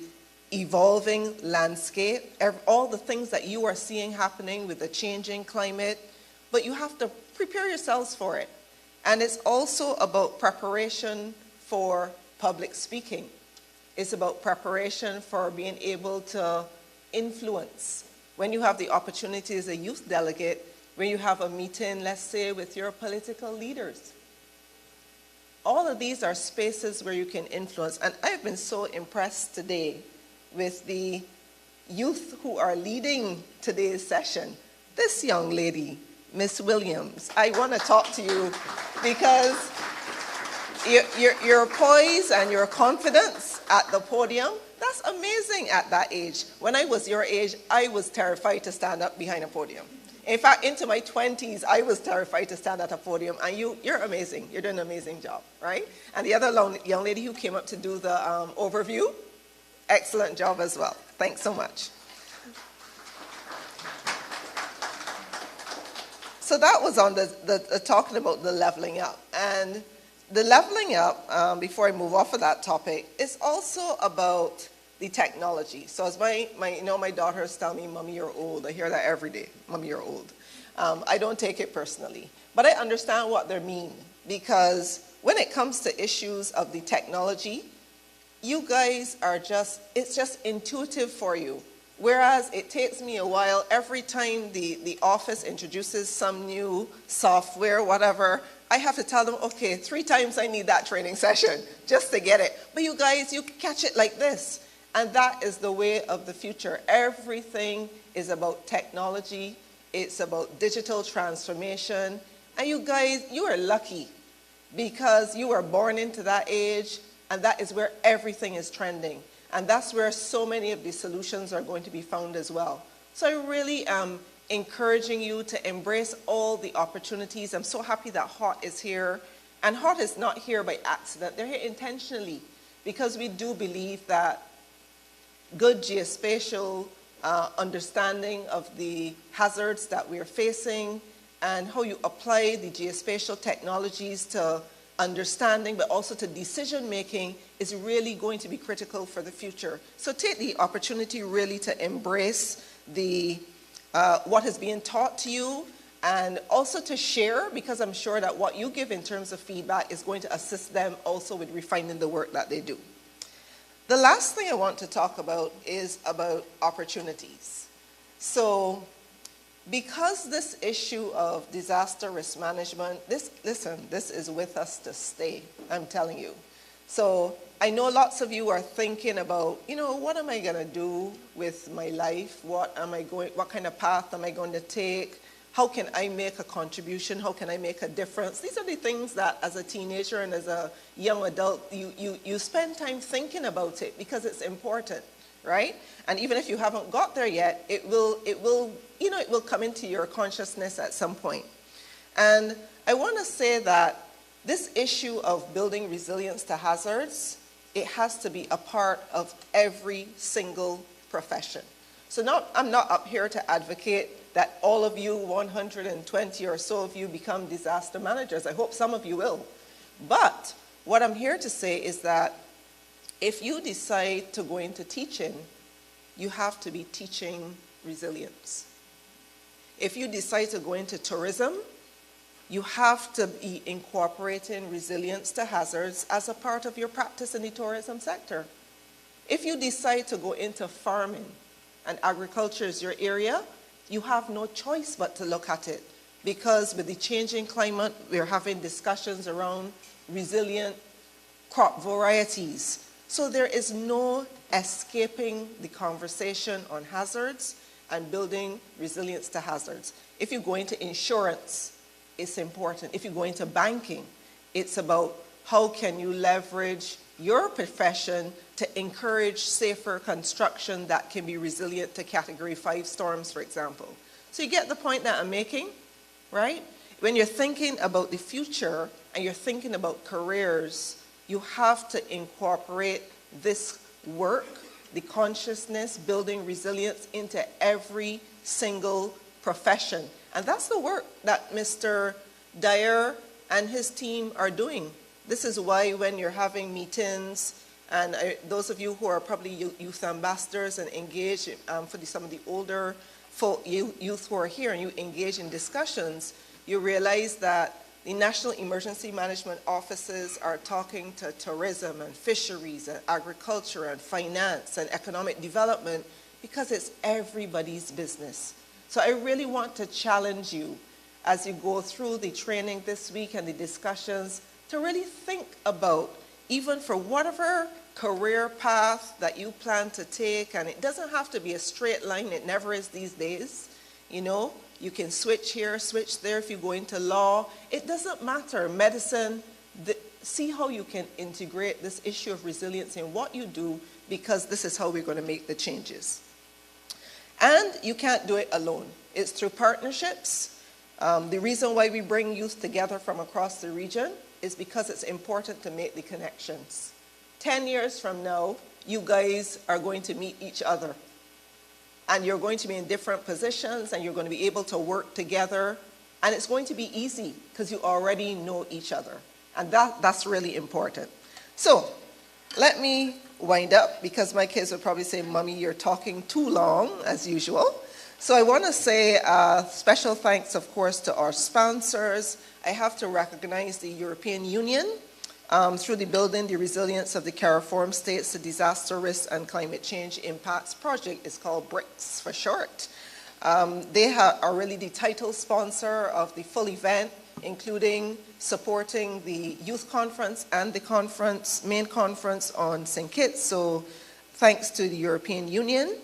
evolving landscape, all the things that you are seeing happening with the changing climate, but you have to prepare yourselves for it. And it's also about preparation for public speaking. It's about preparation for being able to influence. When you have the opportunity as a youth delegate, when you have a meeting, let's say, with your political leaders. All of these are spaces where you can influence. And I've been so impressed today with the youth who are leading today's session. This young lady, Miss Williams, I want to talk to you because your poise and your confidence at the podium, that's amazing at that age. When I was your age, I was terrified to stand up behind a podium. In fact, into my 20s, I was terrified to stand at a podium, and you're amazing. You're doing an amazing job, right? And the other young lady who came up to do the overview, excellent job as well. Thanks so much. So that was on the talking about the leveling up. And the leveling up, before I move off of that topic, is also about the technology. So as my daughters tell me, "Mommy, you're old." I hear that every day, "Mommy, you're old." I don't take it personally. But I understand what they mean, because when it comes to issues of the technology, you guys are it's just intuitive for you. Whereas it takes me a while every time the office introduces some new software, whatever, I have to tell them, okay, 3 times I need that training session just to get it. But you guys, you catch it like this. And that is the way of the future. Everything is about technology. It's about digital transformation. And you guys, you are lucky because you were born into that age, and that is where everything is trending. And that's where so many of the solutions are going to be found as well. So I really am encouraging you to embrace all the opportunities. I'm so happy that HOT is here. And HOT is not here by accident. They're here intentionally because we do believe that good geospatial understanding of the hazards that we're facing and how you apply the geospatial technologies to understanding, but also to decision making, is really going to be critical for the future. So take the opportunity really to embrace what is being taught to you, and also to share, because I'm sure that what you give in terms of feedback is going to assist them also with refining the work that they do. The last thing I want to talk about is about opportunities. So because this issue of disaster risk management, this is with us to stay, I'm telling you. So I know lots of you are thinking about, what am I going to do with my life? What kind of path am I going to take? How can I make a contribution? How can I make a difference? These are the things that as a teenager and as a young adult, you spend time thinking about it because it's important, right? And even if you haven't got there yet, it will come into your consciousness at some point. And I want to say that this issue of building resilience to hazards, it has to be a part of every single profession. So I'm not up here to advocate that all of you, 120 or so of you, become disaster managers. I hope some of you will. But what I'm here to say is that if you decide to go into teaching, you have to be teaching resilience. If you decide to go into tourism, you have to be incorporating resilience to hazards as a part of your practice in the tourism sector. If you decide to go into farming and agriculture is your area, you have no choice but to look at it, because with the changing climate, we're having discussions around resilient crop varieties. So there is no escaping the conversation on hazards and building resilience to hazards. If you go into insurance, it's important. If you go into banking, it's about how can you leverage your profession to encourage safer construction that can be resilient to Category 5 storms, for example. So you get the point that I'm making, right? When you're thinking about the future and you're thinking about careers, you have to incorporate this work, the consciousness, building resilience into every single profession. And that's the work that Mr. Dyer and his team are doing. This is why when you're having meetings, and those of you who are probably youth ambassadors and engage for some of the older youth who are here and you engage in discussions, you realize that the National Emergency Management Offices are talking to tourism and fisheries and agriculture and finance and economic development because it's everybody's business. So I really want to challenge you as you go through the training this week and the discussions to really think about, even for whatever career path that you plan to take, and it doesn't have to be a straight line, it never is these days, you know, you can switch here, switch there if you go into law. It doesn't matter. Medicine, see how you can integrate this issue of resilience in what you do, because this is how we're going to make the changes. And you can't do it alone. It's through partnerships. The reason why we bring youth together from across the region is because it's important to make the connections. 10 years from now, you guys are going to meet each other. And you're going to be in different positions, and you're going to be able to work together. And it's going to be easy because you already know each other. And that's really important. So let me wind up, because my kids would probably say, Mommy, you're talking too long, as usual. So I want to say special thanks, of course, to our sponsors. I have to recognize the European Union through the Building the Resilience of the CARIFORUM States to Disaster Risk and Climate Change Impacts Project. It's called BRICS for short. They are really the title sponsor of the full event, including supporting the youth conference and the main conference on St. Kitts. So thanks to the European Union.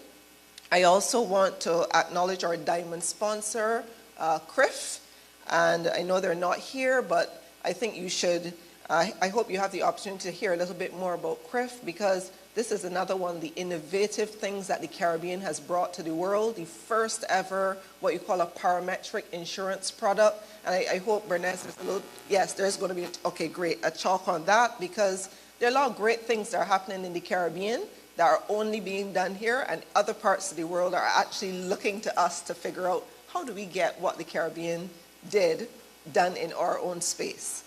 I also want to acknowledge our diamond sponsor, CRIF. And I know they're not here, but I think you should, I hope you have the opportunity to hear a little bit more about CRIF, because this is another one of the innovative things that the Caribbean has brought to the world, the first ever, what you call a parametric insurance product. And I hope Bernice is a little, yes, there's going to be, okay, great, a chalk on that, because there are a lot of great things that are happening in the Caribbean that are only being done here, and other parts of the world are actually looking to us to figure out how do we get what the Caribbean did done in our own space.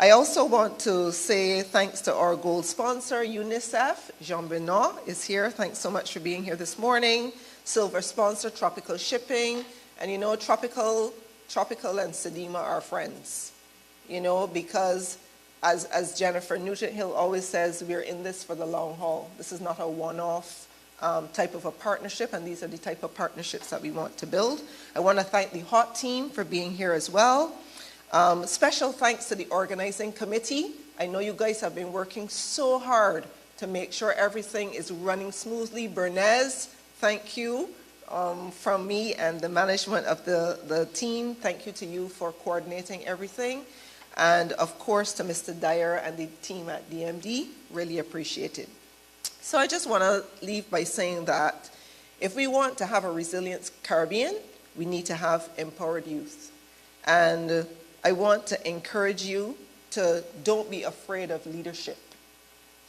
I also want to say thanks to our gold sponsor, UNICEF. Jean-Benoit is here. Thanks so much for being here this morning. Silver sponsor, Tropical Shipping. And you know, Tropical and CDM are friends. You know, because as Jennifer Nugent-Hill always says, we're in this for the long haul. This is not a one-off type of a partnership, and these are the type of partnerships that we want to build. I want to thank the HOT team for being here as well. Special thanks to the organizing committee. I know you guys have been working so hard to make sure everything is running smoothly. Bernays, thank you from me and the management of the team. Thank you to you for coordinating everything. And of course to Mr. Dyer and the team at DMD, really appreciate it. So I just want to leave by saying that if we want to have a resilient Caribbean, we need to have empowered youth. And I want to encourage you to don't be afraid of leadership.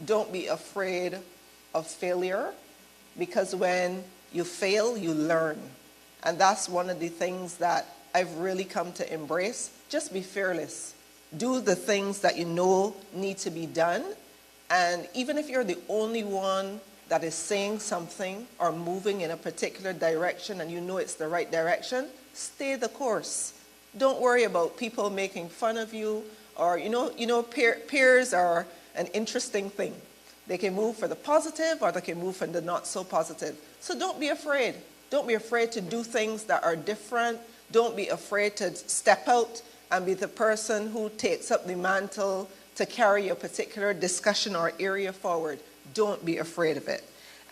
Don't be afraid of failure. because when you fail, you learn. And that's one of the things that I've really come to embrace. Just be fearless. Do the things that you know need to be done. And even if you're the only one that is saying something or moving in a particular direction and you know it's the right direction, stay the course. Don't worry about people making fun of you, or peers are an interesting thing. They can move for the positive or they can move for the not so positive. So don't be afraid. Don't be afraid to do things that are different. Don't be afraid to step out and be the person who takes up the mantle to carry a particular discussion or area forward. Don't be afraid of it.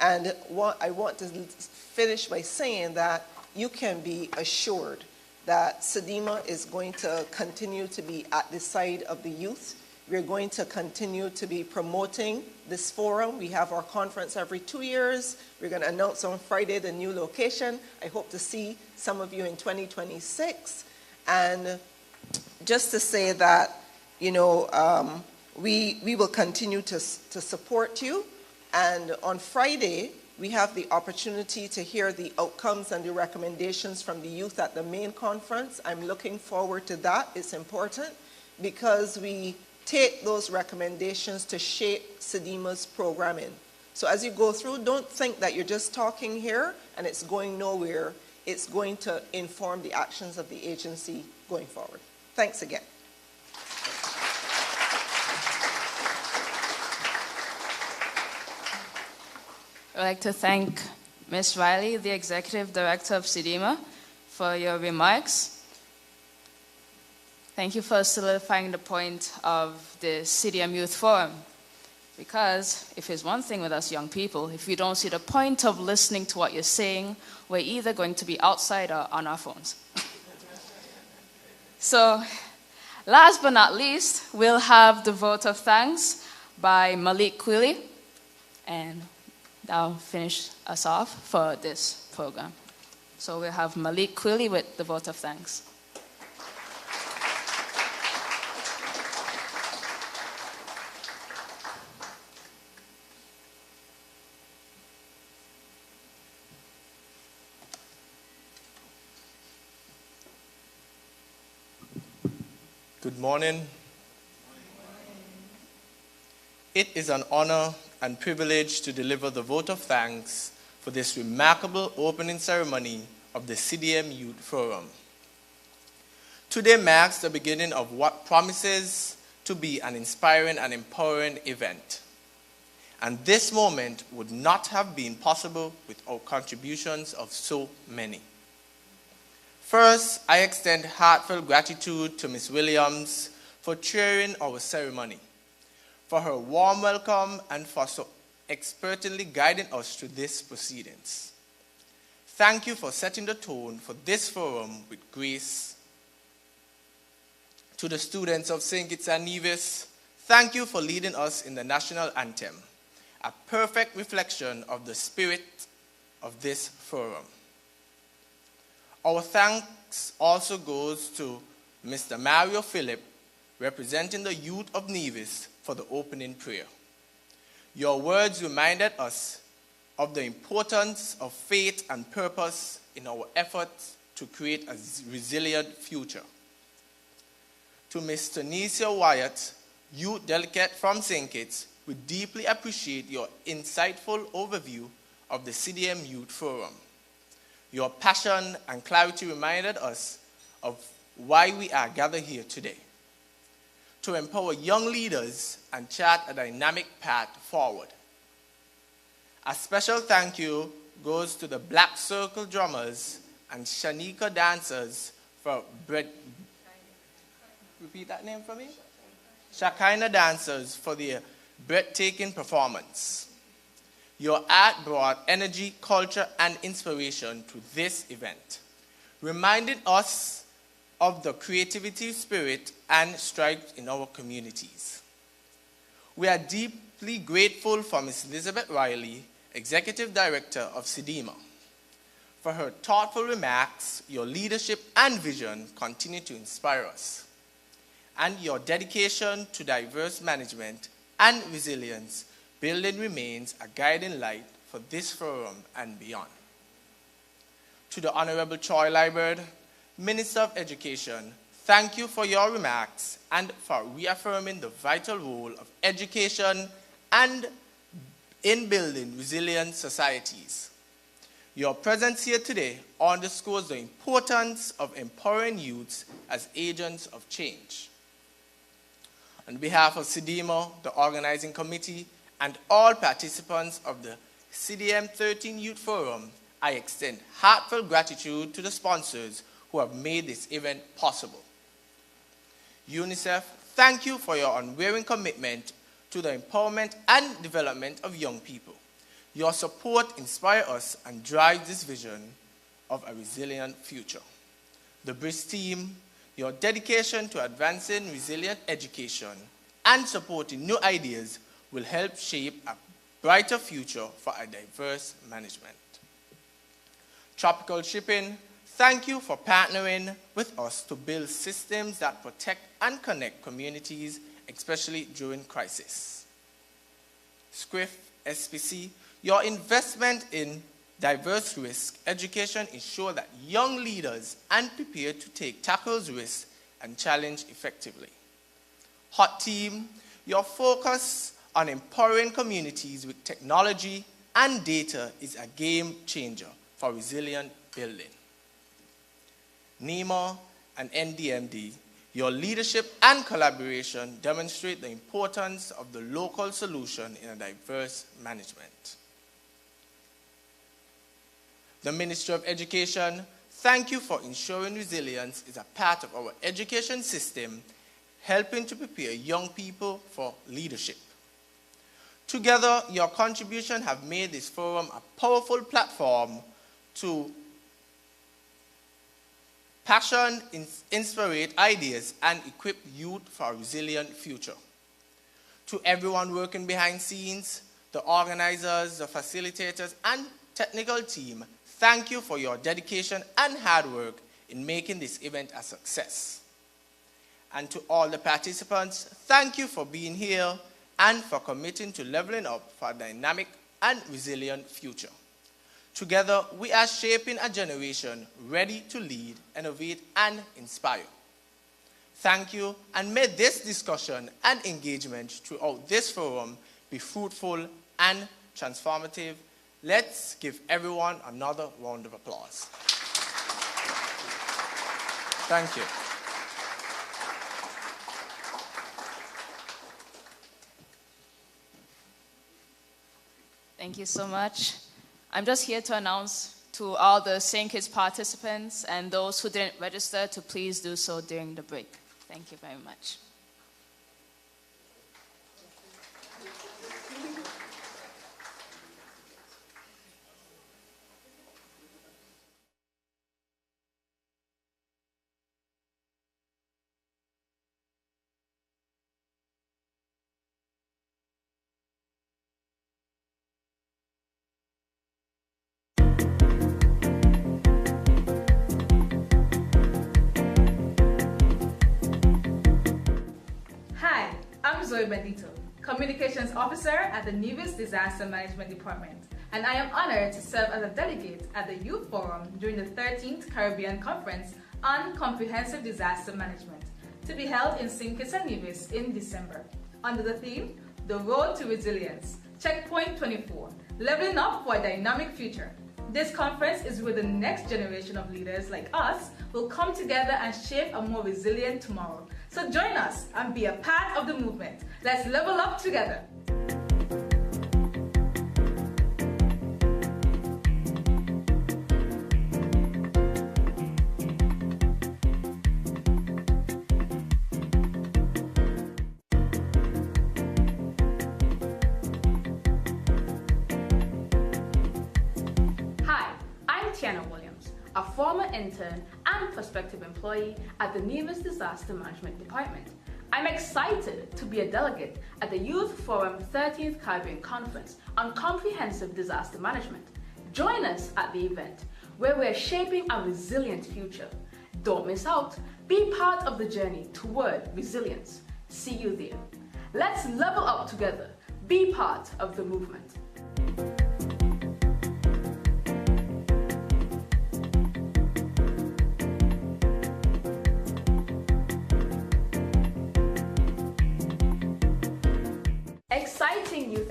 And I want to finish by saying that you can be assured that CDM is going to continue to be at the side of the youth. We're going to continue to be promoting this forum. We have our conference every 2 years. We're going to announce on Friday the new location. I hope to see some of you in 2026. And just to say that, we will continue to support you. And on Friday, we have the opportunity to hear the outcomes and the recommendations from the youth at the main conference. I'm looking forward to that. It's important because we take those recommendations to shape CDM's programming. So as you go through, don't think that you're just talking here and it's going nowhere. It's going to inform the actions of the agency going forward. Thanks again. I'd like to thank Ms. Riley, the Executive Director of CDM, for your remarks. Thank you for solidifying the point of the CDM Youth Forum. Because if there's one thing with us young people, if we don't see the point of listening to what you're saying, we're either going to be outside or on our phones. So, last but not least, we'll have the vote of thanks by Malik Quilly, and that'll finish us off for this program. So we'll have Malik Quilly with the vote of thanks. Good morning. It is an honor and privilege to deliver the vote of thanks for this remarkable opening ceremony of the CDM Youth Forum. Today marks the beginning of what promises to be an inspiring and empowering event. And this moment would not have been possible without contributions of so many. First, I extend heartfelt gratitude to Ms. Williams for chairing our ceremony, for her warm welcome, and for so expertly guiding us through these proceedings. Thank you for setting the tone for this forum with grace. To the students of St. Kitts and Nevis, thank you for leading us in the national anthem, a perfect reflection of the spirit of this forum. Our thanks also goes to Mr. Mario Phillip, representing the youth of Nevis, for the opening prayer. Your words reminded us of the importance of faith and purpose in our efforts to create a resilient future. To Mr. Tanisha Wyatt, Youth Delegate from St. Kitts, we deeply appreciate your insightful overview of the CDM Youth Forum. Your passion and clarity reminded us of why we are gathered here today: to empower young leaders and chart a dynamic path forward. A special thank you goes to the Black Circle drummers and Shanika dancers for repeat that name for me? Shakina dancers for their breathtaking performance. Your art brought energy, culture, and inspiration to this event, reminding us of the creativity, spirit, and strife in our communities. We are deeply grateful for Ms. Elizabeth Riley, Executive Director of CDM. For her thoughtful remarks, your leadership and vision continue to inspire us. And your dedication to diverse management and resilience building remains a guiding light for this forum and beyond. To the Honorable Troy Liburd, Minister of Education, thank you for your remarks and for reaffirming the vital role of education and in building resilient societies. Your presence here today underscores the importance of empowering youths as agents of change. On behalf of CDM, the organizing committee, and all participants of the CDM 13 Youth Forum, I extend heartfelt gratitude to the sponsors who have made this event possible. UNICEF, thank you for your unwavering commitment to the empowerment and development of young people. Your support inspires us and drives this vision of a resilient future. The BRIS team, your dedication to advancing resilient education and supporting new ideas will help shape a brighter future for a diverse management. Tropical Shipping, thank you for partnering with us to build systems that protect and connect communities, especially during crisis. SCRIF, SPC, your investment in diverse risk education ensures that young leaders are prepared to tackle risks and challenge effectively. Hot Team, your focus on empowering communities with technology and data is a game changer for resilient building. NEMA and NDMD, your leadership and collaboration demonstrate the importance of the local solution in a diverse management. The Ministry of Education, thank you for ensuring resilience is a part of our education system, helping to prepare young people for leadership. Together, your contributions have made this forum a powerful platform to passion, inspire ideas, and equip youth for a resilient future. To everyone working behind scenes, the organizers, the facilitators, and technical team, thank you for your dedication and hard work in making this event a success. And to all the participants, thank you for being here and for committing to leveling up for a dynamic and resilient future. Together, we are shaping a generation ready to lead, innovate, and inspire. Thank you, and may this discussion and engagement throughout this forum be fruitful and transformative. Let's give everyone another round of applause. Thank you. Thank you so much. I'm just here to announce to all the St. Kitts participants and those who didn't register to please do so during the break. Thank you very much. Benito, Communications Officer at the Nevis Disaster Management Department, and I am honored to serve as a delegate at the Youth Forum during the 13th Caribbean Conference on Comprehensive Disaster Management, to be held in St. Kitts and Nevis in December, under the theme, The Road to Resilience, Checkpoint 24, Leveling Up for a Dynamic Future. This conference is where the next generation of leaders like us will come together and shape a more resilient tomorrow. So join us and be a part of the movement. Let's level up together. A former intern and prospective employee at the Nevis Disaster Management Department. I'm excited to be a delegate at the Youth Forum 13th Caribbean Conference on Comprehensive Disaster Management. Join us at the event, where we're shaping a resilient future. Don't miss out. Be part of the journey toward resilience. See you there. Let's level up together. Be part of the movement.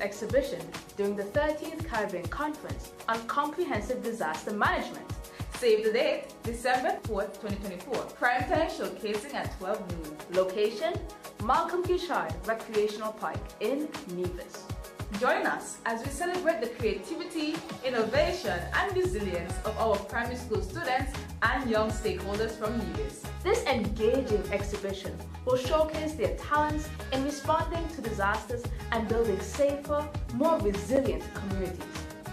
exhibition during the 13th Caribbean Conference on Comprehensive Disaster Management. Save the date, December 4th, 2024. Prime time showcasing at 12 noon. Location, Malcolm Cushard Recreational Park in Nevis. Join us as we celebrate the creativity, innovation, and resilience of our primary school students and young stakeholders from Nevis. This engaging exhibition will showcase their talents in responding to disasters and building safer, more resilient communities.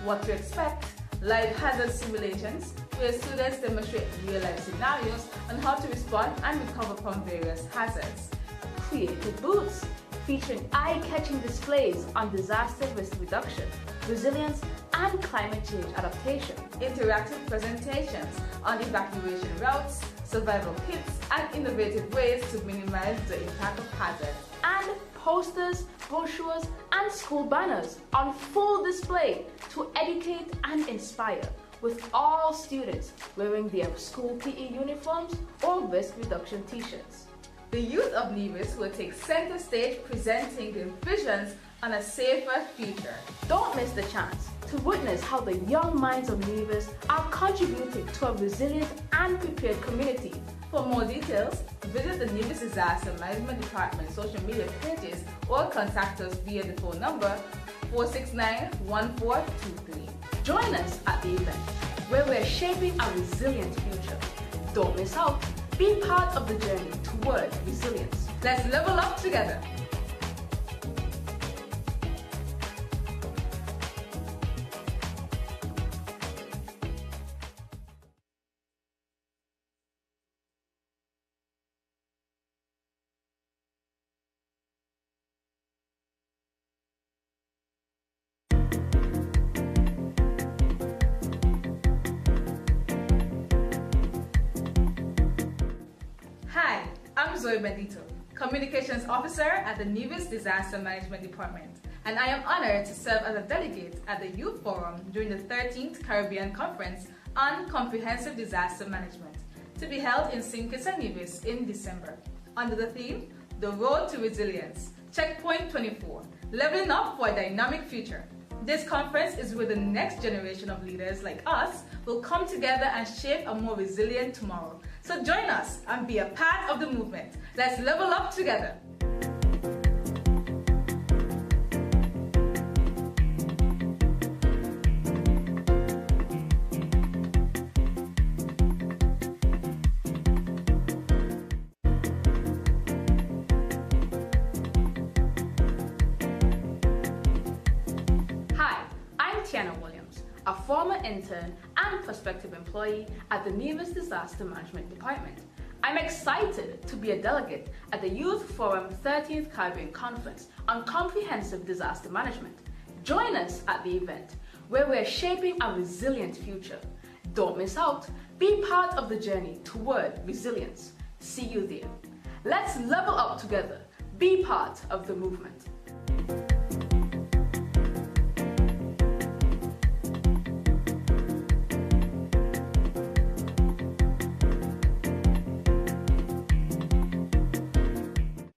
What to expect? Live hazard simulations, where students demonstrate real-life scenarios on how to respond and recover from various hazards. Creative booths, featuring eye-catching displays on disaster risk reduction, resilience, and climate change adaptation. Interactive presentations on evacuation routes, survival kits, and innovative ways to minimize the impact of hazards. And posters, brochures, and school banners on full display to educate and inspire, with all students wearing their school PE uniforms or risk reduction t-shirts. The youth of Nevis will take center stage presenting their visions on a safer future. Don't miss the chance to witness how the young minds of Nevis are contributing to a resilient and prepared community. For more details, visit the Nevis Disaster Management Department social media pages or contact us via the phone number 469-1423. Join us at the event where we're shaping a resilient future. Don't miss out. Be part of the journey toward resilience. Let's level up together. Hi, I'm Zoe Bendito, Communications Officer at the Nevis Disaster Management Department, and I am honored to serve as a delegate at the Youth Forum during the 13th Caribbean Conference on Comprehensive Disaster Management, to be held in St. Kitts and Nevis in December, under the theme, The Road to Resilience, Checkpoint 24, Leveling Up for a Dynamic Future. This conference is where the next generation of leaders like us will come together and shape a more resilient tomorrow. So join us and be a part of the movement. Let's level up together. A former intern and prospective employee at the Nevis Disaster Management Department. I'm excited to be a delegate at the Youth Forum 13th Caribbean Conference on Comprehensive Disaster Management. Join us at the event where we're shaping a resilient future. Don't miss out. Be part of the journey toward resilience. See you there. Let's level up together. Be part of the movement.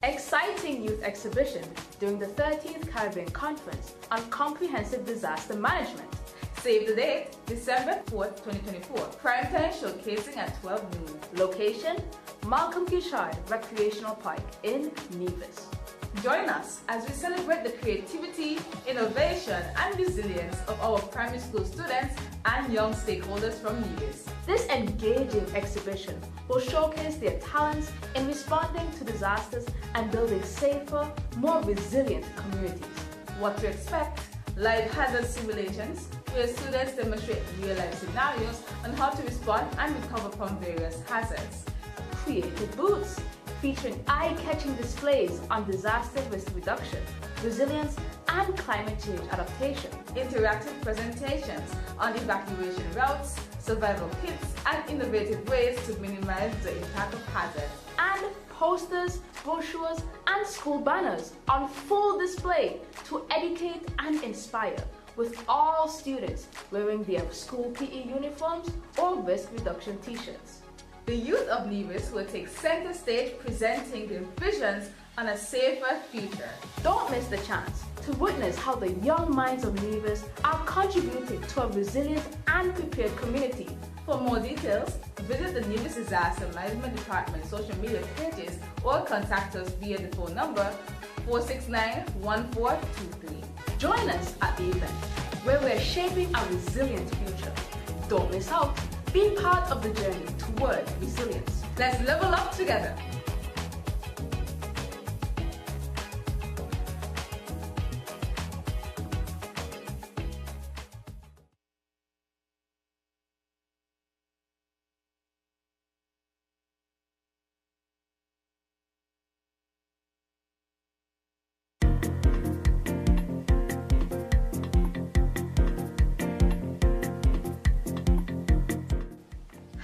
Exciting youth exhibition during the 13th Caribbean Conference on Comprehensive Disaster Management. Save the date, December 4th, 2024. Prime time showcasing at 12 noon. Location, Malcolm Cushard Recreational Park in Nevis. Join us as we celebrate the creativity, innovation, and resilience of our primary school students and young stakeholders from Nevis. This engaging exhibition will showcase their talents in responding to disasters and building safer, more resilient communities. What to expect? Live hazard simulations, where students demonstrate real-life scenarios on how to respond and recover from various hazards. Creative booths, featuring eye-catching displays on disaster risk reduction, resilience, and climate change adaptation. Interactive presentations on evacuation routes, survival kits, and innovative ways to minimize the impact of hazards. And posters, brochures, and school banners on full display to educate and inspire, with all students wearing their school PE uniforms or risk reduction t-shirts. The youth of Nevis will take center stage presenting their visions on a safer future. Don't miss the chance to witness how the young minds of Nevis are contributing to a resilient and prepared community. For more details, visit the Nevis Disaster Management Department social media pages or contact us via the phone number 469-1423. Join us at the event where we're shaping a resilient future. Don't miss out. Be part of the journey toward resilience. Let's level up together.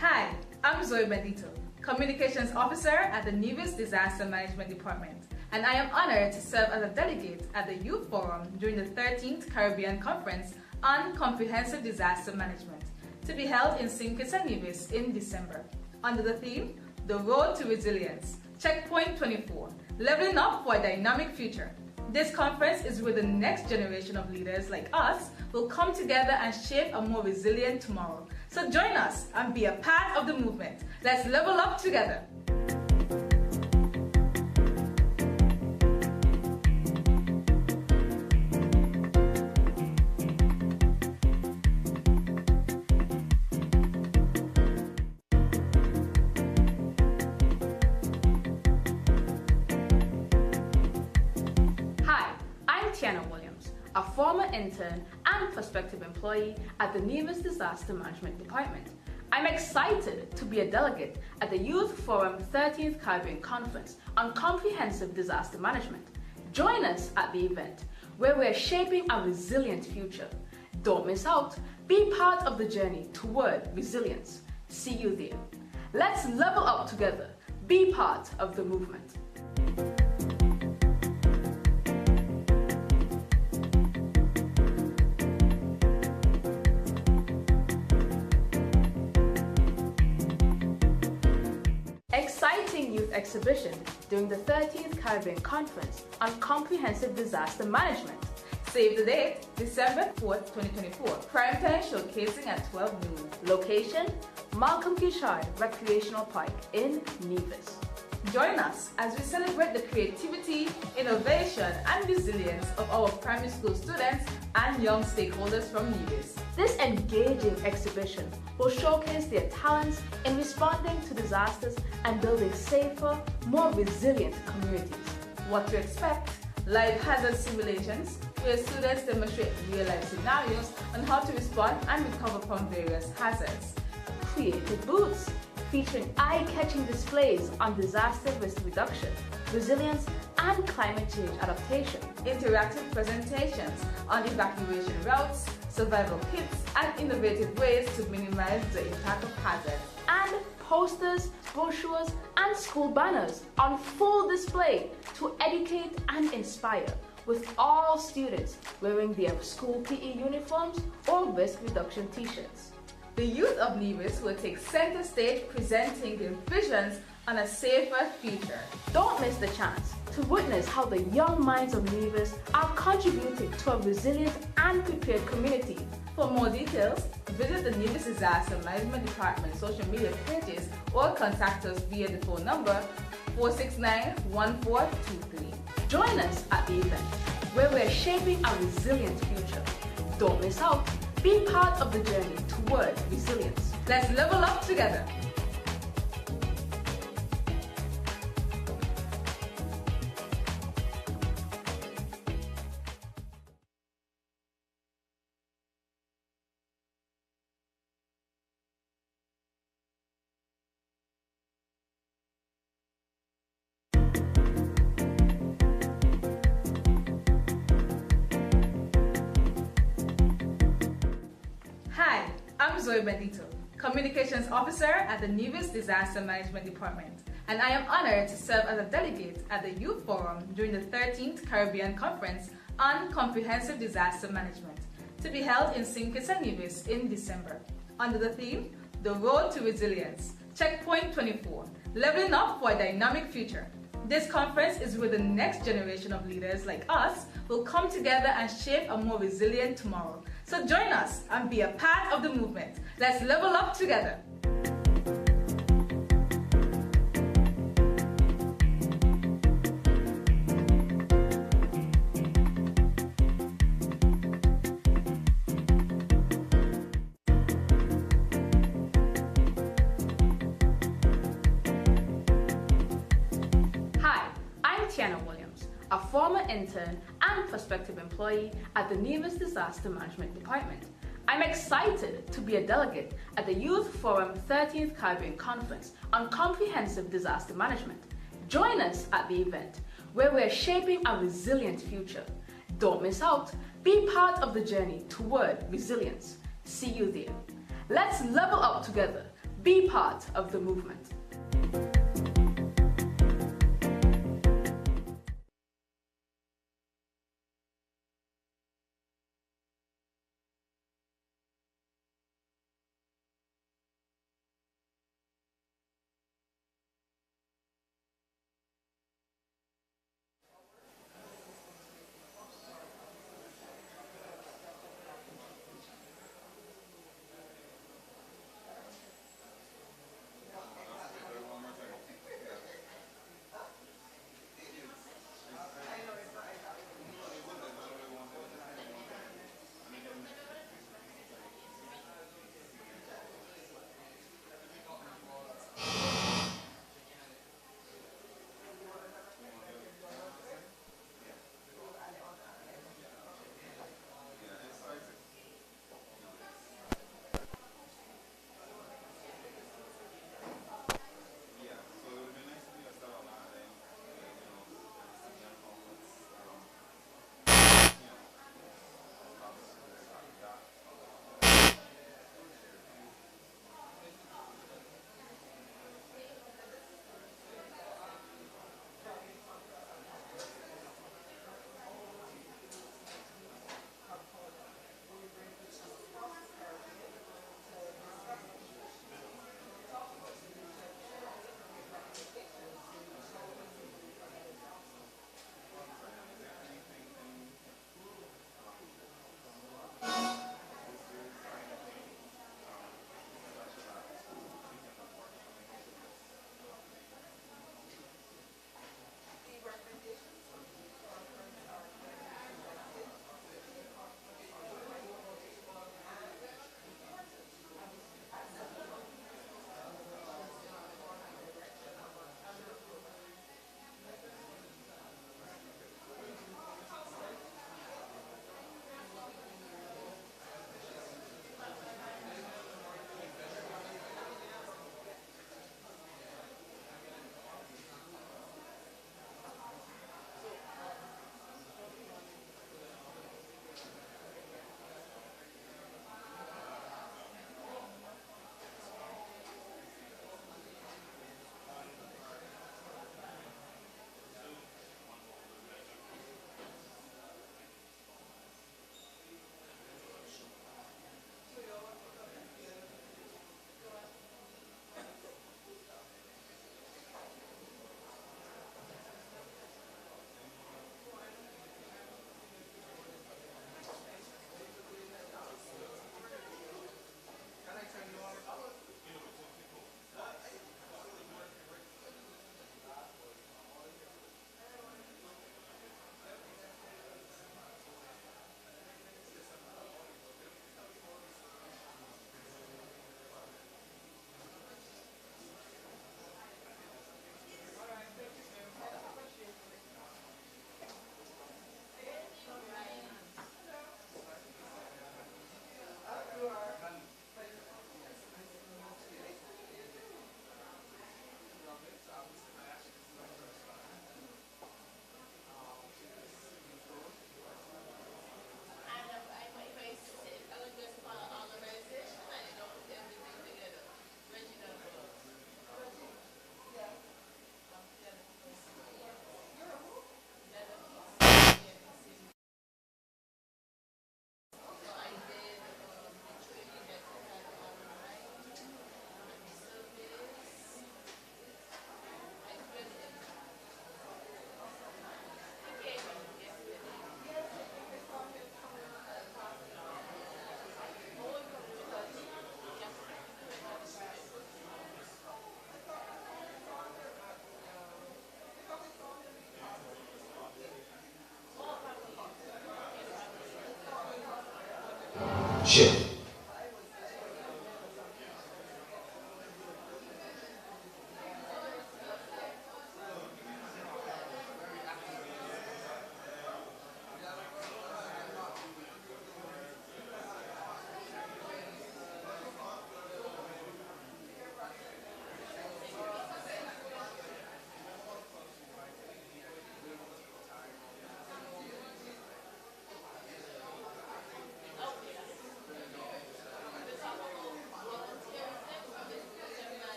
Hi, I'm Zoe Bendito, Communications Officer at the Nevis Disaster Management Department, and I am honored to serve as a delegate at the Youth Forum during the 13th Caribbean Conference on Comprehensive Disaster Management, to be held in St. Kitts and Nevis in December, under the theme, The Road to Resilience, Checkpoint 24, Leveling Up for a Dynamic Future. This conference is where the next generation of leaders like us will come together and shape a more resilient tomorrow. So join us and be a part of the movement. Let's level up together. A former intern and prospective employee at the Nevis Disaster Management Department. I'm excited to be a delegate at the Youth Forum 13th Caribbean Conference on Comprehensive Disaster Management. Join us at the event where we're shaping a resilient future. Don't miss out. Be part of the journey toward resilience. See you there. Let's level up together. Be part of the movement. Exciting youth exhibition during the 13th Caribbean Conference on Comprehensive Disaster Management. Save the date, December 4th, 2024. Prime time showcasing at 12 noon. Location, Malcolm Kishard Recreational Park in Nevis. Join us as we celebrate the creativity, innovation, and resilience of our primary school students and young stakeholders from Nevis. This engaging exhibition will showcase their talents in responding to disasters and building safer, more resilient communities. What to expect? Live hazard simulations, where students demonstrate real-life scenarios on how to respond and recover from various hazards. Creative booths, featuring eye-catching displays on disaster risk reduction, resilience, and climate change adaptation. Interactive presentations on evacuation routes, survival kits, and innovative ways to minimize the impact of hazards. And posters, brochures, and school banners on full display to educate and inspire, with all students wearing their school PE uniforms or risk reduction t-shirts. The youth of Nevis will take center stage presenting their visions on a safer future. Don't miss the chance to witness how the young minds of Nevis are contributing to a resilient and prepared community. For more details, visit the Nevis Disaster Management Department social media pages or contact us via the phone number 469-1423. Join us at the event where we're shaping a resilient future. Don't miss out. Be part of the journey toward resilience. Let's level up together. Hi, I'm Zoe Bendito, Communications Officer at the Nevis Disaster Management Department, and I am honored to serve as a delegate at the Youth Forum during the 13th Caribbean Conference on Comprehensive Disaster Management, to be held in St. Kitts and Nevis in December, under the theme, The Road to Resilience, Checkpoint 24, Leveling Up for a Dynamic Future. This conference is where the next generation of leaders like us will come together and shape a more resilient tomorrow. So join us and be a part of the movement. Let's level up together. A former intern and prospective employee at the Nevis Disaster Management Department. I'm excited to be a delegate at the Youth Forum 13th Caribbean Conference on Comprehensive Disaster Management. Join us at the event, where we're shaping a resilient future. Don't miss out. Be part of the journey toward resilience. See you there. Let's level up together. Be part of the movement. shift.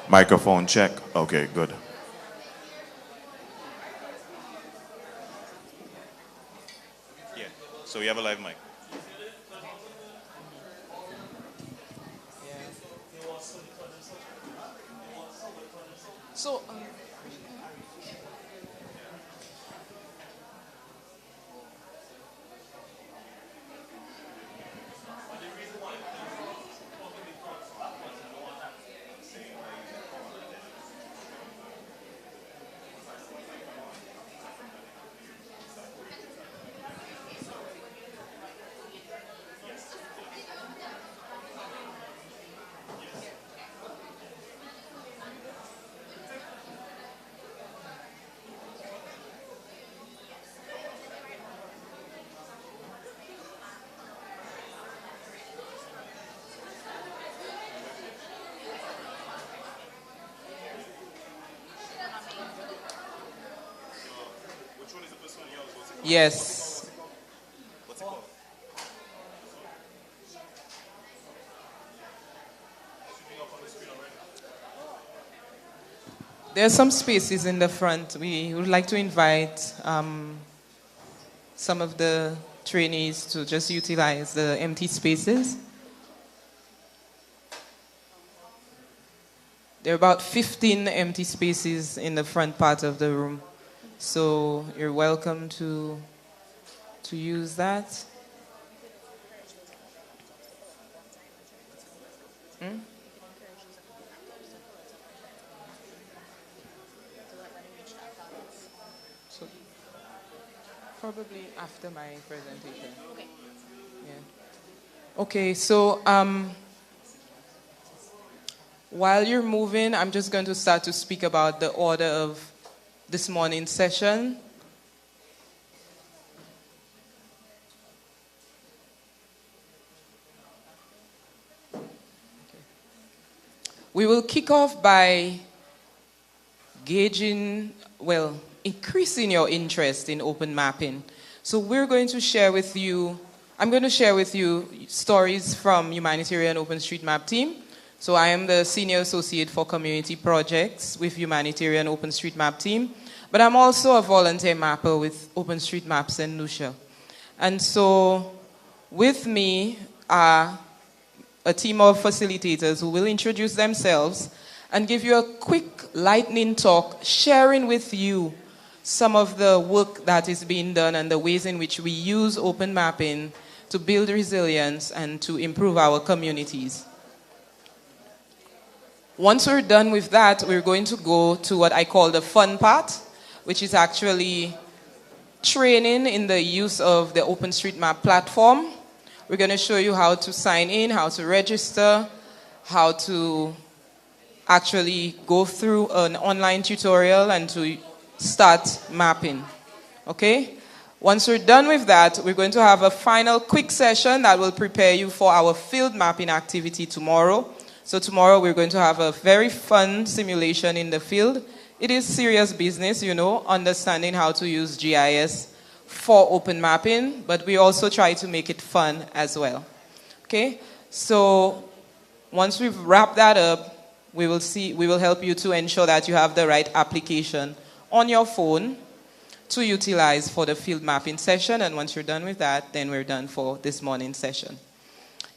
Microphone check. Okay, good. Yeah, so we have a live mic. So, yes. What's it called? There are some spaces in the front. We would like to invite some of the trainees to just utilize the empty spaces. There are about 15 empty spaces in the front part of the room. So you're welcome to use that. Hmm? So probably after my presentation. Okay. Yeah. Okay, so while you're moving, I'm just going to start to speak about the order of this morning's session. We will kick off by increasing your interest in open mapping. So we're going to share with you, I'm going to share with you stories from Humanitarian OpenStreetMap team. So I am the Senior Associate for Community Projects with Humanitarian OpenStreetMap team, but I'm also a volunteer mapper with OpenStreetMap St. Lucia. And so with me are a team of facilitators who will introduce themselves and give you a quick lightning talk, sharing with you some of the work that is being done and the ways in which we use open mapping to build resilience and to improve our communities. Once we're done with that, we're going to go to what I call the fun part, which is actually training in the use of the OpenStreetMap platform. We're going to show you how to sign in, how to register, how to actually go through an online tutorial and to start mapping. Okay? Once we're done with that, we're going to have a final quick session that will prepare you for our field mapping activity tomorrow. So tomorrow we're going to have a very fun simulation in the field. It is serious business, understanding how to use GIS for open mapping, but we also try to make it fun as well. Okay? So once we've wrapped that up, we will help you to ensure that you have the right application on your phone to utilize for the field mapping session. And once you're done with that, then we're done for this morning's session.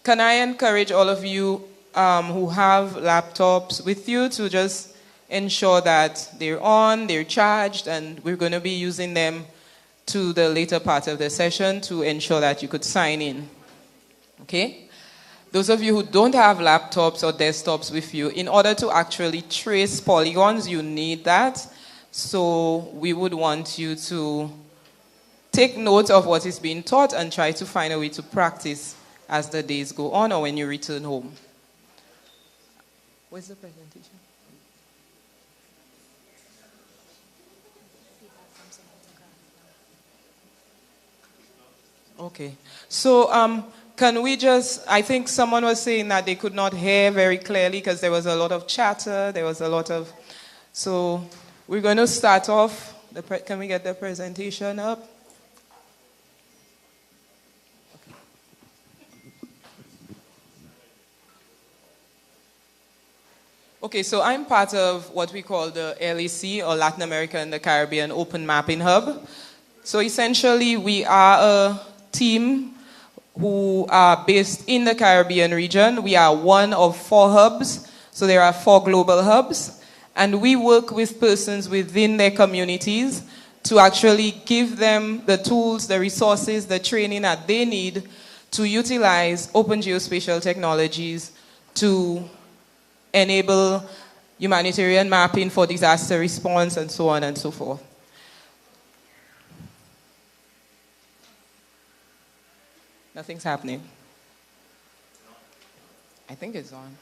Can I encourage all of you who have laptops with you to just ensure that they're on, they're charged, and we're going to be using them to the later part of the session to ensure that you could sign in. Okay? Those of you who don't have laptops or desktops with you, in order to actually trace polygons, you need that. So we would want you to take note of what is being taught and try to find a way to practice as the days go on or when you return home. Where's the presentation? Okay. So can we I think someone was saying that they could not hear very clearly because there was a lot of chatter, so we're going to start off. Can we get the presentation up? Okay, so I'm part of what we call the LAC, or Latin America and the Caribbean Open Mapping Hub. So essentially, we are a team who are based in the Caribbean region. We are one of 4 hubs, so there are 4 global hubs. And we work with persons within their communities to actually give them the tools, the resources, the training that they need to utilize open geospatial technologies to enable humanitarian mapping for disaster response and so on and so forth. Nothing's happening. I think it's on.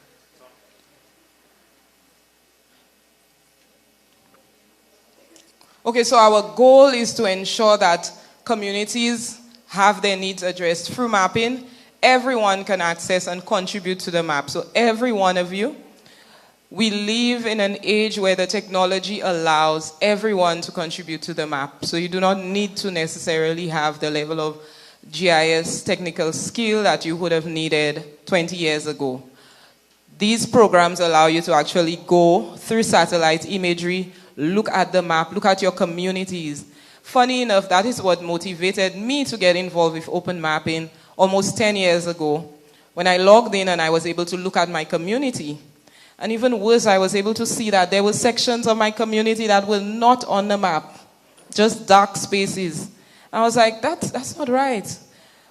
Okay, so our goal is to ensure that communities have their needs addressed through mapping. Everyone can access and contribute to the map. So every one of you, we live in an age where the technology allows everyone to contribute to the map. So you do not need to necessarily have the level of GIS technical skill that you would have needed 20 years ago. These programs allow you to actually go through satellite imagery, look at the map, look at your communities. Funny enough, that is what motivated me to get involved with open mapping almost 10 years ago, when I logged in and I was able to look at my community. And even worse, I was able to see that there were sections of my community that were not on the map, just dark spaces. I was like, that's not right.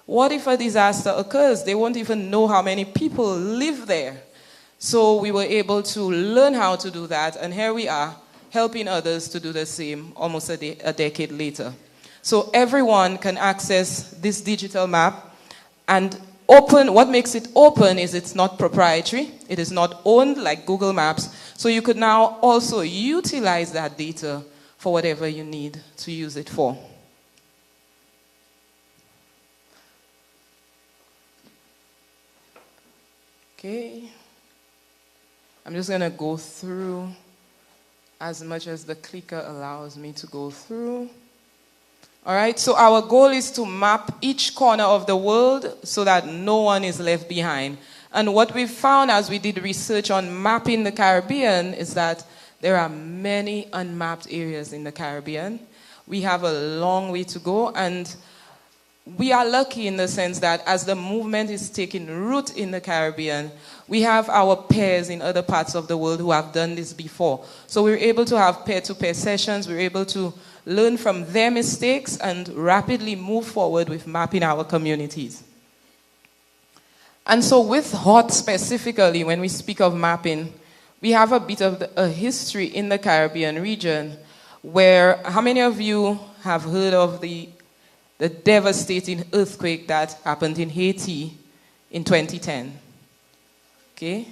What if a disaster occurs? They won't even know how many people live there. So we were able to learn how to do that, and here we are, helping others to do the same almost a decade later. So everyone can access this digital map, and open. What makes it open is it's not proprietary. It is not owned like Google Maps. So you could now also utilize that data for whatever you need to use it for. Okay. I'm just going to go through as much as the clicker allows me to go through. All right, so our goal is to map each corner of the world so that no one is left behind. And what we found as we did research on mapping the Caribbean is that there are many unmapped areas in the Caribbean. We have a long way to go, and we are lucky in the sense that as the movement is taking root in the Caribbean, we have our peers in other parts of the world who have done this before. So we're able to have peer-to-peer sessions, we're able to learn from their mistakes and rapidly move forward with mapping our communities. And so with HOT specifically, when we speak of mapping, we have a bit of a history in the Caribbean region where, how many of you have heard of the devastating earthquake that happened in Haiti in 2010? Okay,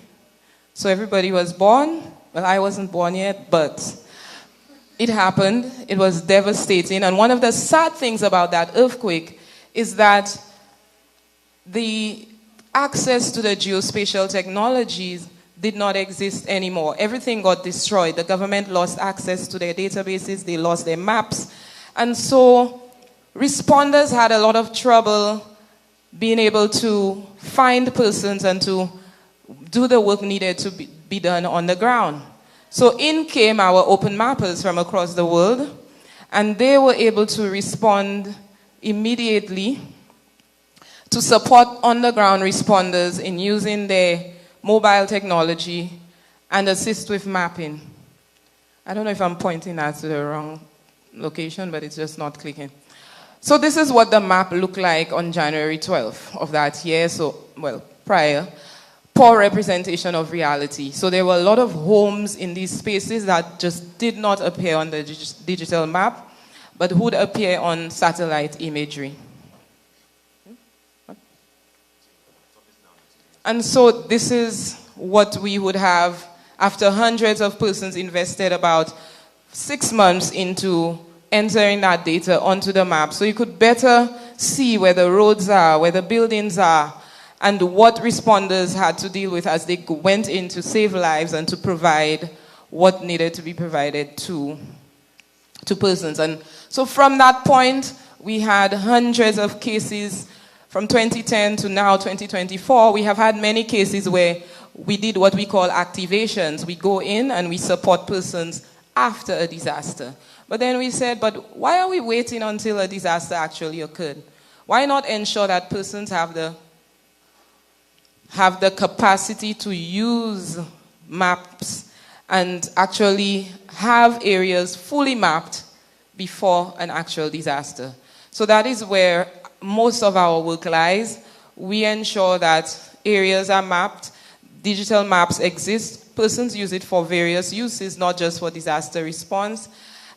so everybody was born. Well, I wasn't born yet, but it happened. It was devastating. And one of the sad things about that earthquake is that the access to the geospatial technologies did not exist anymore. Everything got destroyed. The government lost access to their databases. They lost their maps. And so responders had a lot of trouble being able to find persons and to do the work needed to be done on the ground. So in came our open mappers from across the world, and they were able to respond immediately to support on-the-ground responders in using their mobile technology and assist with mapping. I don't know if I'm pointing that to the wrong location, but it's just not clicking. So this is what the map looked like on January 12th of that year, so, well, prior. Poor representation of reality. So there were a lot of homes in these spaces that just did not appear on the digital map, but would appear on satellite imagery. And so this is what we would have after hundreds of persons invested about 6 months into entering that data onto the map. So you could better see where the roads are, where the buildings are, and what responders had to deal with as they went in to save lives and to provide what needed to be provided to persons. And so from that point, we had hundreds of cases from 2010 to now 2024. We have had many cases where we did what we call activations. We go in and we support persons after a disaster. But then we said, but why are we waiting until a disaster actually occurred? Why not ensure that persons have the capacity to use maps and actually have areas fully mapped before an actual disaster? So that is where most of our work lies. We ensure that areas are mapped, digital maps exist, persons use it for various uses, not just for disaster response.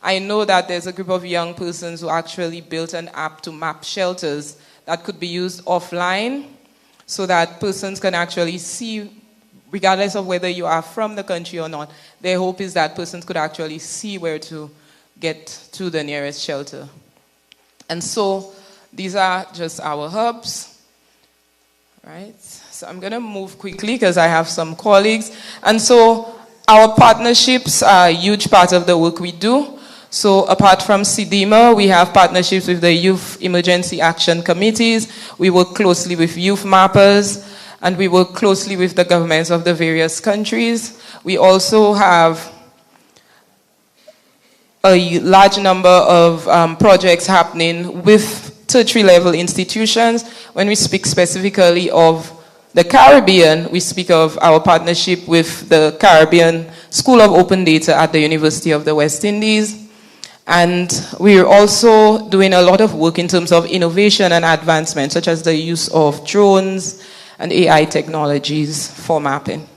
I know that there's a group of young persons who actually built an app to map shelters that could be used offline so that persons can actually see, regardless of whether you are from the country or not, their hope is that persons could actually see where to get to the nearest shelter. And so these are just our hubs, right? So I'm going to move quickly because I have some colleagues. And so our partnerships are a huge part of the work we do. So apart from CDM, we have partnerships with the Youth Emergency Action Committees. We work closely with youth mappers, and we work closely with the governments of the various countries. We also have a large number of projects happening with tertiary level institutions. When we speak specifically of the Caribbean, we speak of our partnership with the Caribbean School of Open Data at the University of the West Indies. And we're also doing a lot of work in terms of innovation and advancement, such as the use of drones and AI technologies for mapping.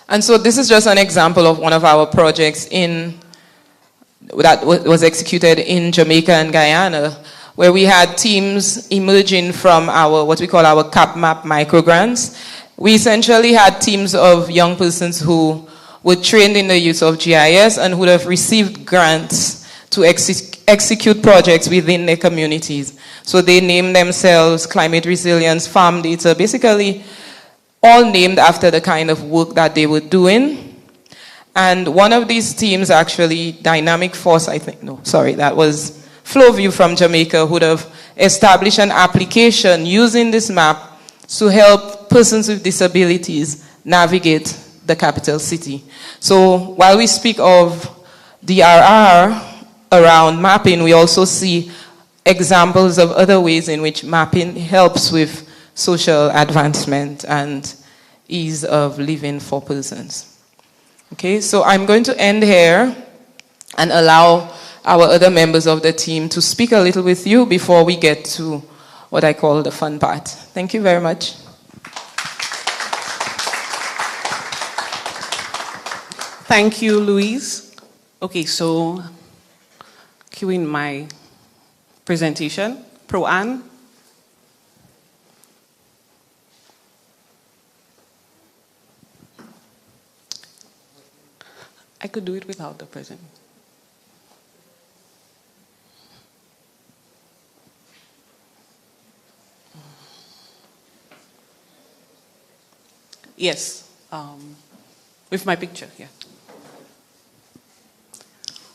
And so this is just an example of one of our projects that was executed in Jamaica and Guyana, where we had teams emerging from what we call our CapMap microgrants. We essentially had teams of young persons who were trained in the use of GIS and would have received grants to execute projects within their communities. So they named themselves climate resilience, farm data, basically all named after the kind of work that they were doing. And one of these teams actually, Dynamic Force, that was Flowview from Jamaica, would have established an application using this map to help persons with disabilities navigate the capital city. So while we speak of DRR around mapping, we also see examples of other ways in which mapping helps with social advancement and ease of living for persons. Okay, so I'm going to end here and allow our other members of the team to speak a little with you before we get to what I call the fun part. Thank you very much. Thank you, Louise. Okay, so cueing my presentation. Pro-Ann. I could do it without the present. Yes, with my picture, yeah.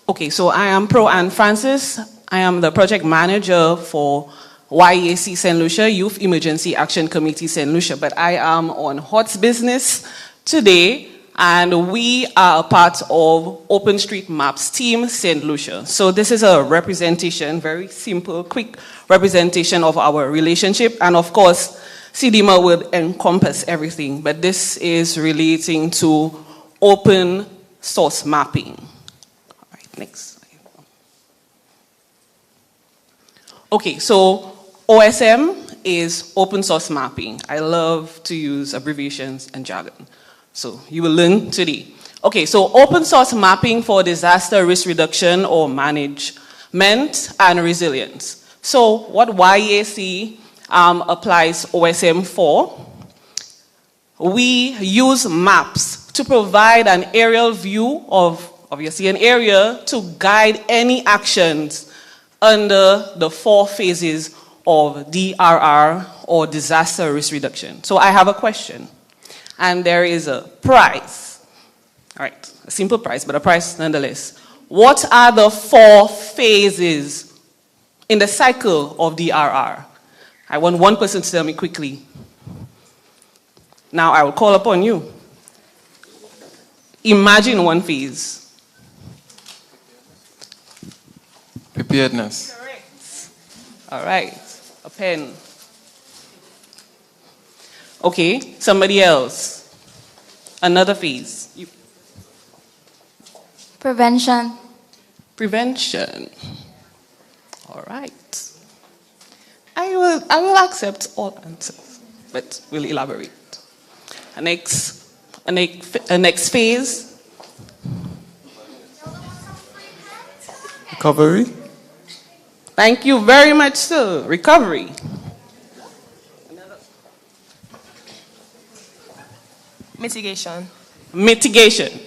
Okay, so I am Pro-Ann Francis. I am the project manager for YEAC St. Lucia, Youth Emergency Action Committee St. Lucia, but I am on HOT's business today, and we are a part of OpenStreetMap's team, St. Lucia. So this is a representation, very simple, quick representation of our relationship, and of course, CDM would encompass everything, but this is relating to open source mapping. All right, next. Okay, so OSM is open source mapping. I love to use abbreviations and jargon, so you will learn today. Okay, so open source mapping for disaster risk reduction or management and resilience. So what YEAC applies OSM for. We use maps to provide an aerial view of, obviously, an area to guide any actions under the 4 phases of DRR or disaster risk reduction. So I have a question, and there is a prize. All right, a simple prize, but a prize nonetheless. What are the 4 phases in the cycle of DRR? I want one person to tell me quickly. Now I will call upon you. Imagine one phase. Preparedness. Correct. All right. A pen. Okay, somebody else. Another phase. Prevention. Prevention. All right. I will accept all answers, but we'll elaborate. A next phase. Recovery. Thank you very much, sir. Recovery. Mitigation. Mitigation.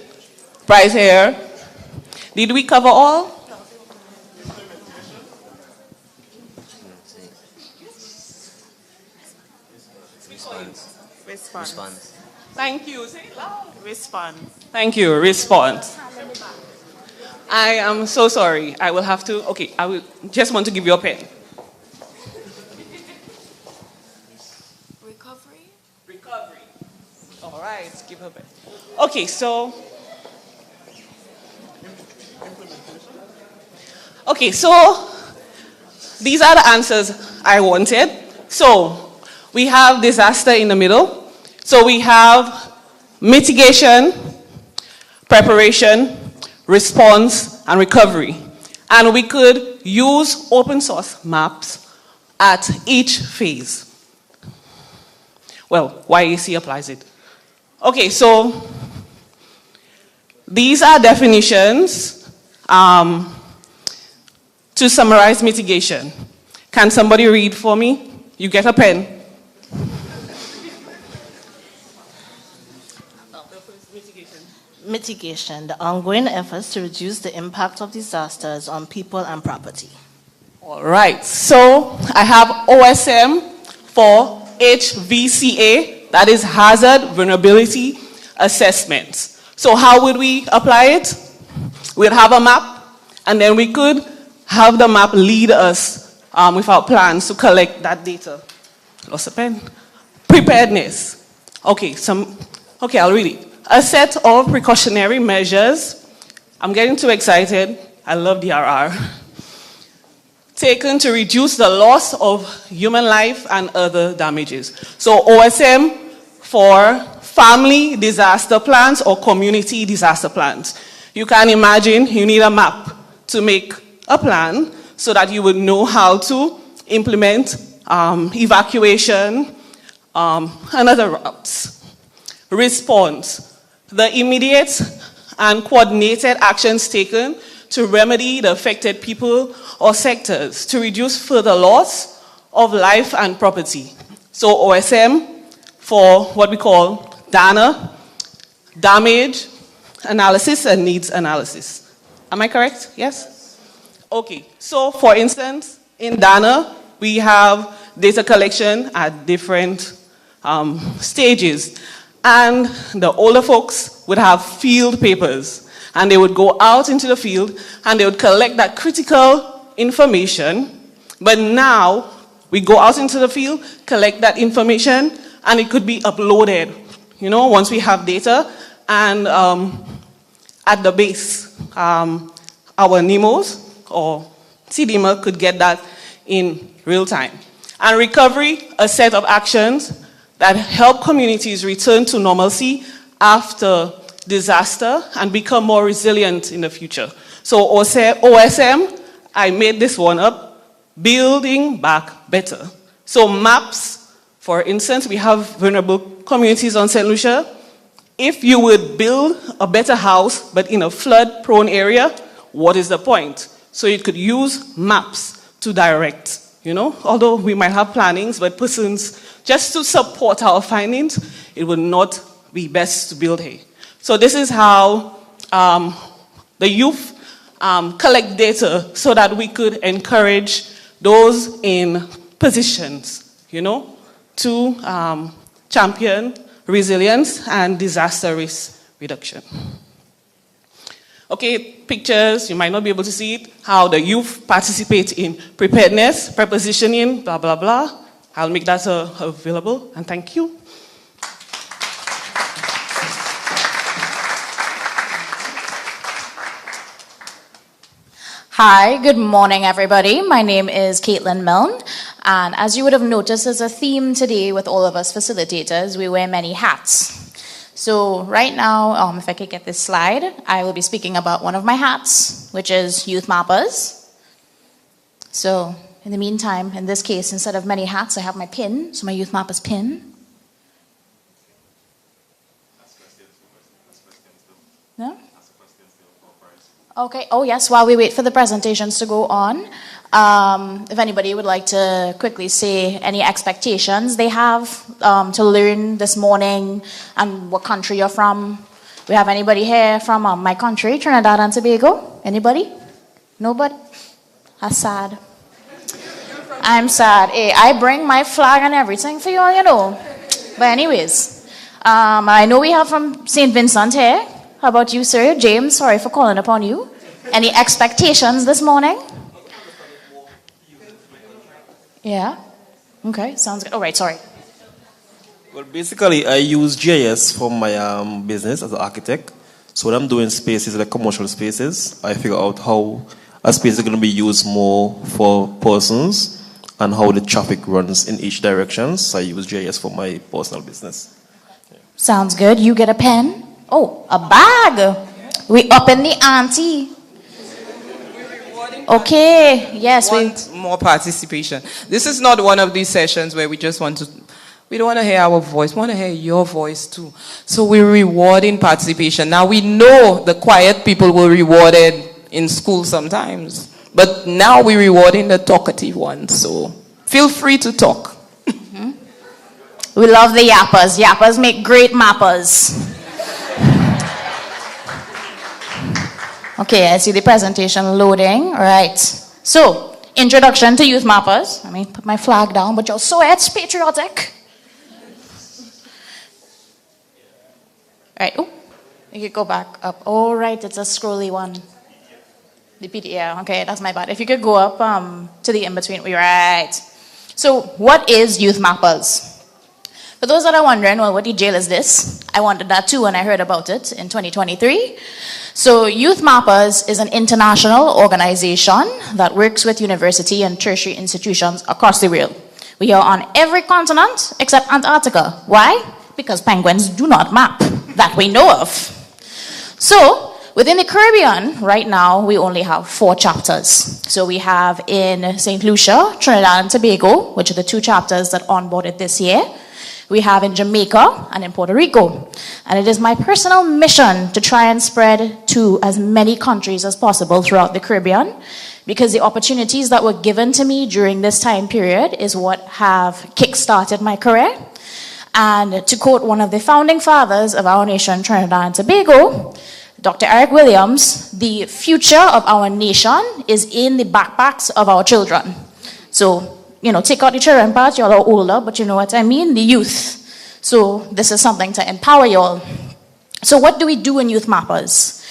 Right here. Did we cover all? Response. Thank you. Say it loud. Response. Thank you. Response. I am so sorry. I will have to. Okay, I will just want to give you a pen. Recovery. Recovery. All right, give her a pen. Okay, so. Okay, so these are the answers I wanted. So we have disaster in the middle. So we have mitigation, preparation, response, and recovery. And we could use open source maps at each phase. Well, YAC applies it. Okay, so these are definitions to summarize mitigation. Can somebody read for me? You get a pen. Mitigation, the ongoing efforts to reduce the impact of disasters on people and property. All right, so I have OSM for HVCA, that is Hazard Vulnerability Assessment. So how would we apply it? We'd have a map, and then we could have the map lead us with our plans to collect that data. Lost a pen. Preparedness. Okay, I'll read it. A set of precautionary measures. I'm getting too excited. I love DRR. Taken to reduce the loss of human life and other damages. So OSM for family disaster plans or community disaster plans. You can imagine you need a map to make a plan so that you would know how to implement evacuation and other routes. Response. The immediate and coordinated actions taken to remedy the affected people or sectors to reduce further loss of life and property. So OSM for what we call DANA, damage analysis and needs analysis. Am I correct? Yes? Okay, so for instance, in DANA, we have data collection at different stages. And the older folks would have field papers, and they would go out into the field and they would collect that critical information. But now we go out into the field, collect that information, and it could be uploaded, once we have data. And at the base, our NEMOs or CDM could get that in real time. And recovery, a set of actions that help communities return to normalcy after disaster and become more resilient in the future. So OSM, I made this one up, building back better. So maps, for instance, we have vulnerable communities on St. Lucia. If you would build a better house, but in a flood-prone area, what is the point? So you could use maps to direct, although we might have plannings, but persons, just to support our findings, it would not be best to build here. So this is how the youth collect data so that we could encourage those in positions, to champion resilience and disaster risk reduction. Okay, pictures, you might not be able to see it, how the youth participate in preparedness, prepositioning, blah, blah, blah. I'll make that available, and thank you. Hi, good morning, everybody. My name is Caitlin Milne, and as you would have noticed, there's a theme today with all of us facilitators. We wear many hats. So right now, if I could get this slide, I will be speaking about one of my hats, which is Youth Mappers. So in the meantime, in this case, instead of many hats, I have my pin, so my Youth Mappers pin. No? Okay. Oh, yes. While we wait for the presentations to go on, if anybody would like to quickly say any expectations they have to learn this morning and what country you're from. We have anybody here from my country, Trinidad and Tobago? Anybody? Nobody? That's sad. I'm sad. Hey, I bring my flag and everything for you all, you know. But anyways, I know we have from St. Vincent here. How about you, sir? James, sorry for calling upon you. Any expectations this morning? Yeah? Okay, sounds good. All right, sorry. Well, basically, I use GIS for my business as an architect. So when I'm doing spaces, like commercial spaces, I figure out how a space is going to be used more for persons and how the traffic runs in each direction. So I use GIS for my personal business. Yeah. Sounds good. You get a pen? Oh, a bag. We up in the ante. Okay, yes. We want more participation. This is not one of these sessions where we just want to, we don't want to hear our voice. We want to hear your voice too. So we're rewarding participation. Now we know the quiet people were rewarded in school sometimes, but now we're rewarding the talkative ones. So feel free to talk. We love the yappers. Yappers make great mappers. Okay, I see the presentation loading. All right. So, introduction to Youth Mappers. Let me put my flag down, but you're so patriotic. All right. Oh, you could go back up. All right, it's a scrolly one. The PDF. Yeah, okay, that's my bad. If you could go up to the in-between. Right. So, what is Youth Mappers? For those that are wondering, well, what the jail is this? I wondered that too when I heard about it in 2023. So Youth Mappers is an international organization that works with university and tertiary institutions across the world. We are on every continent except Antarctica. Why? Because penguins do not map, that we know of. So within the Caribbean, right now, we only have 4 chapters. So we have in St. Lucia, Trinidad and Tobago, which are the 2 chapters that onboarded this year. We have in Jamaica and in Puerto Rico. And it is my personal mission to try and spread to as many countries as possible throughout the Caribbean, because the opportunities that were given to me during this time period is what have kick-started my career. And to quote one of the founding fathers of our nation, Trinidad and Tobago, Dr. Eric Williams, the future of our nation is in the backpacks of our children. So, you know, take out the children part, you're all older, but you know what I mean, the youth. So this is something to empower you all. So what do we do in Youth Mappers?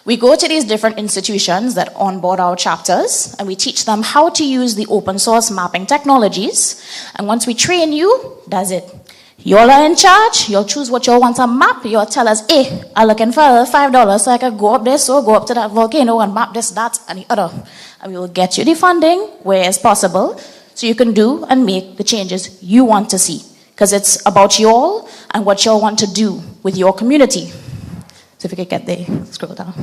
We go to these different institutions that onboard our chapters, and we teach them how to use the open source mapping technologies. And once we train you, that's it. Y'all are in charge, you'll choose what you want to map, you'll tell us, hey, I'm looking for $5 so I can go up there, so go up to that volcano and map this, that, and the other. And we will get you the funding where it's possible, so you can do and make the changes you want to see. Because it's about you all and what you all want to do with your community. So if you could get there, scroll down.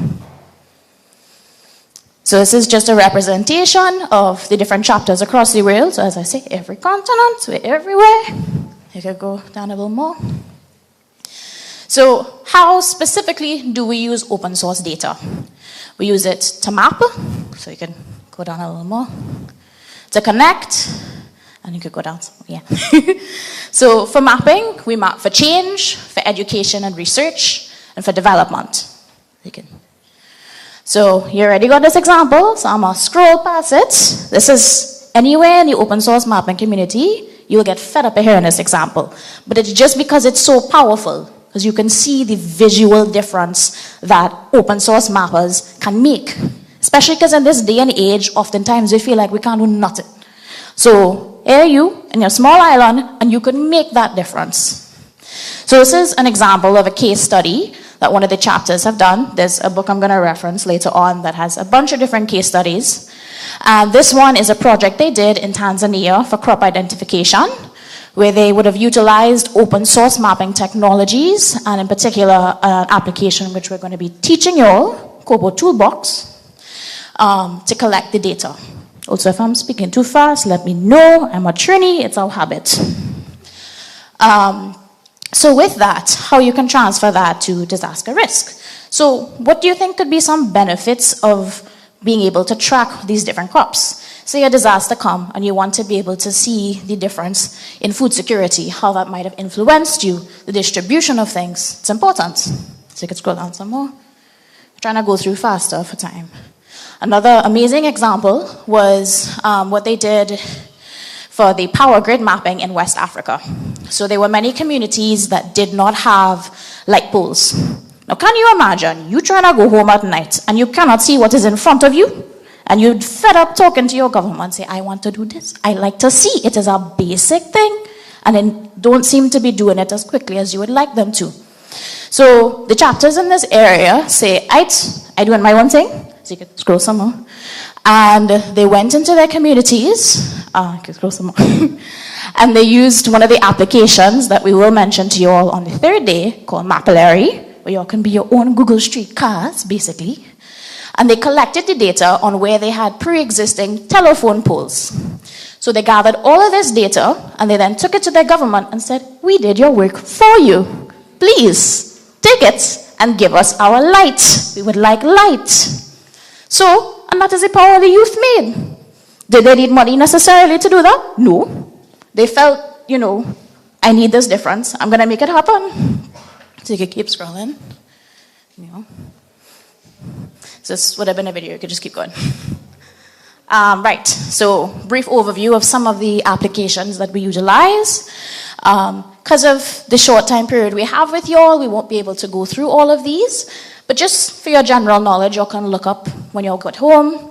So this is just a representation of the different chapters across the world. So as I say, every continent, we're everywhere. You could go down a little more. So how specifically do we use open source data? We use it to map. So you can go down a little more. To connect, and you could go down, yeah. So for mapping, we map for change, for education and research, and for development. So you already got this example, so I'm gonna scroll past it. This is anywhere in the open source mapping community, you'll get fed up hearing this example. But it's just because it's so powerful, because you can see the visual difference that open source mappers can make. Especially because in this day and age, oftentimes we feel like we can't do nothing. So here you, in your small island, and you can make that difference. So this is an example of a case study that one of the chapters have done. There's a book I'm going to reference later on that has a bunch of different case studies. And this one is a project they did in Tanzania for crop identification, where they would have utilized open source mapping technologies, and in particular, an application which we're going to be teaching you all, Kobo Toolbox, to collect the data. Also, if I'm speaking too fast, let me know. I'm a trainee, it's our habit. So with that, how you can transfer that to disaster risk. So what do you think could be some benefits of being able to track these different crops? Say a disaster come and you want to be able to see the difference in food security, how that might have influenced you, the distribution of things. It's important. So you can scroll down some more. I'm trying to go through faster for time. Another amazing example was what they did for the power grid mapping in West Africa. So there were many communities that did not have light poles. Now can you imagine, you trying to go home at night and you cannot see what is in front of you? And you're fed up talking to your government, say, I want to do this. I like to see. It is a basic thing. And then don't seem to be doing it as quickly as you would like them to. So the chapters in this area say, I doing my own thing. So you can scroll some more. And they went into their communities. You can scroll some more. And they used one of the applications that we will mention to you all on the third day called Mapillary, where you all can be your own Google Street cars, basically. And they collected the data on where they had pre-existing telephone poles. So they gathered all of this data, and they then took it to their government and said, we did your work for you. Please, take it and give us our light. We would like light. So, and that is the power the youth made. Did they need money necessarily to do that? No. They felt, I need this difference. I'm going to make it happen. So you can keep scrolling. So this would have been a video. You could just keep going. Right. So brief overview of some of the applications that we utilize. Because of the short time period we have with you all, we won't be able to go through all of these. But just for your general knowledge, you can look up when you all get home.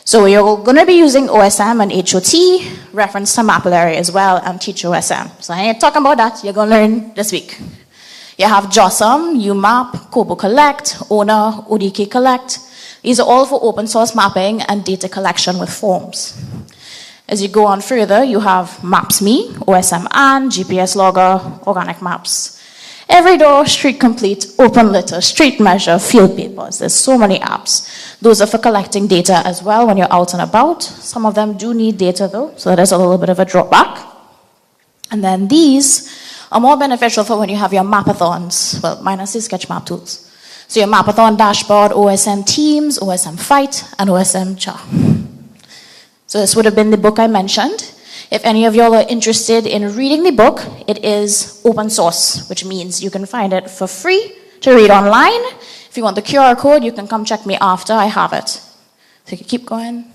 So you're going to be using OSM and HOT, reference to Mapillary as well, and Teach OSM. So I ain't talking about that. You're going to learn this week. You have JOSM, UMAP, Kobo Collect, ONA, ODK Collect. These are all for open source mapping and data collection with forms. As you go on further, you have MapsMe, OSM and GPS Logger, Organic Maps. Everydoor, Street Complete, Open Litter, Street Measure, Field Papers. There's so many apps. Those are for collecting data as well when you're out and about. Some of them do need data though, so that is a little bit of a drawback. And then these are more beneficial for when you have your mapathons, well, minus the sketch map tools. So your mapathon dashboard, OSM Teams, OSM Fight, and OSM Cha. So this would have been the book I mentioned. If any of y'all are interested in reading the book, it is open source, which means you can find it for free to read online. If you want the QR code, you can come check me after. I have it. So you can keep going.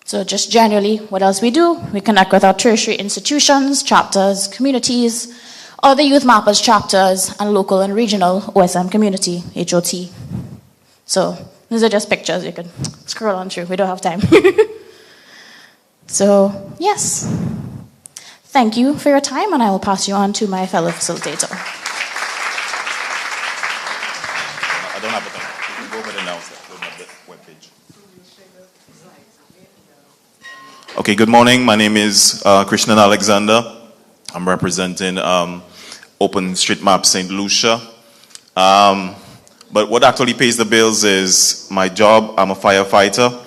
So just generally, what else we do? We connect with our tertiary institutions, chapters, communities, other youth mappers, chapters, and local and regional OSM community, HOT. So these are just pictures. You can scroll on through. We don't have time. So, yes. Thank you for your time, and I will pass you on to my fellow facilitator. I don't have a time. You can go ahead and announce that on the webpage. Okay, good morning. My name is Krishnan Alexander. I'm representing OpenStreetMap St. Lucia. But what actually pays the bills is my job. I'm a firefighter.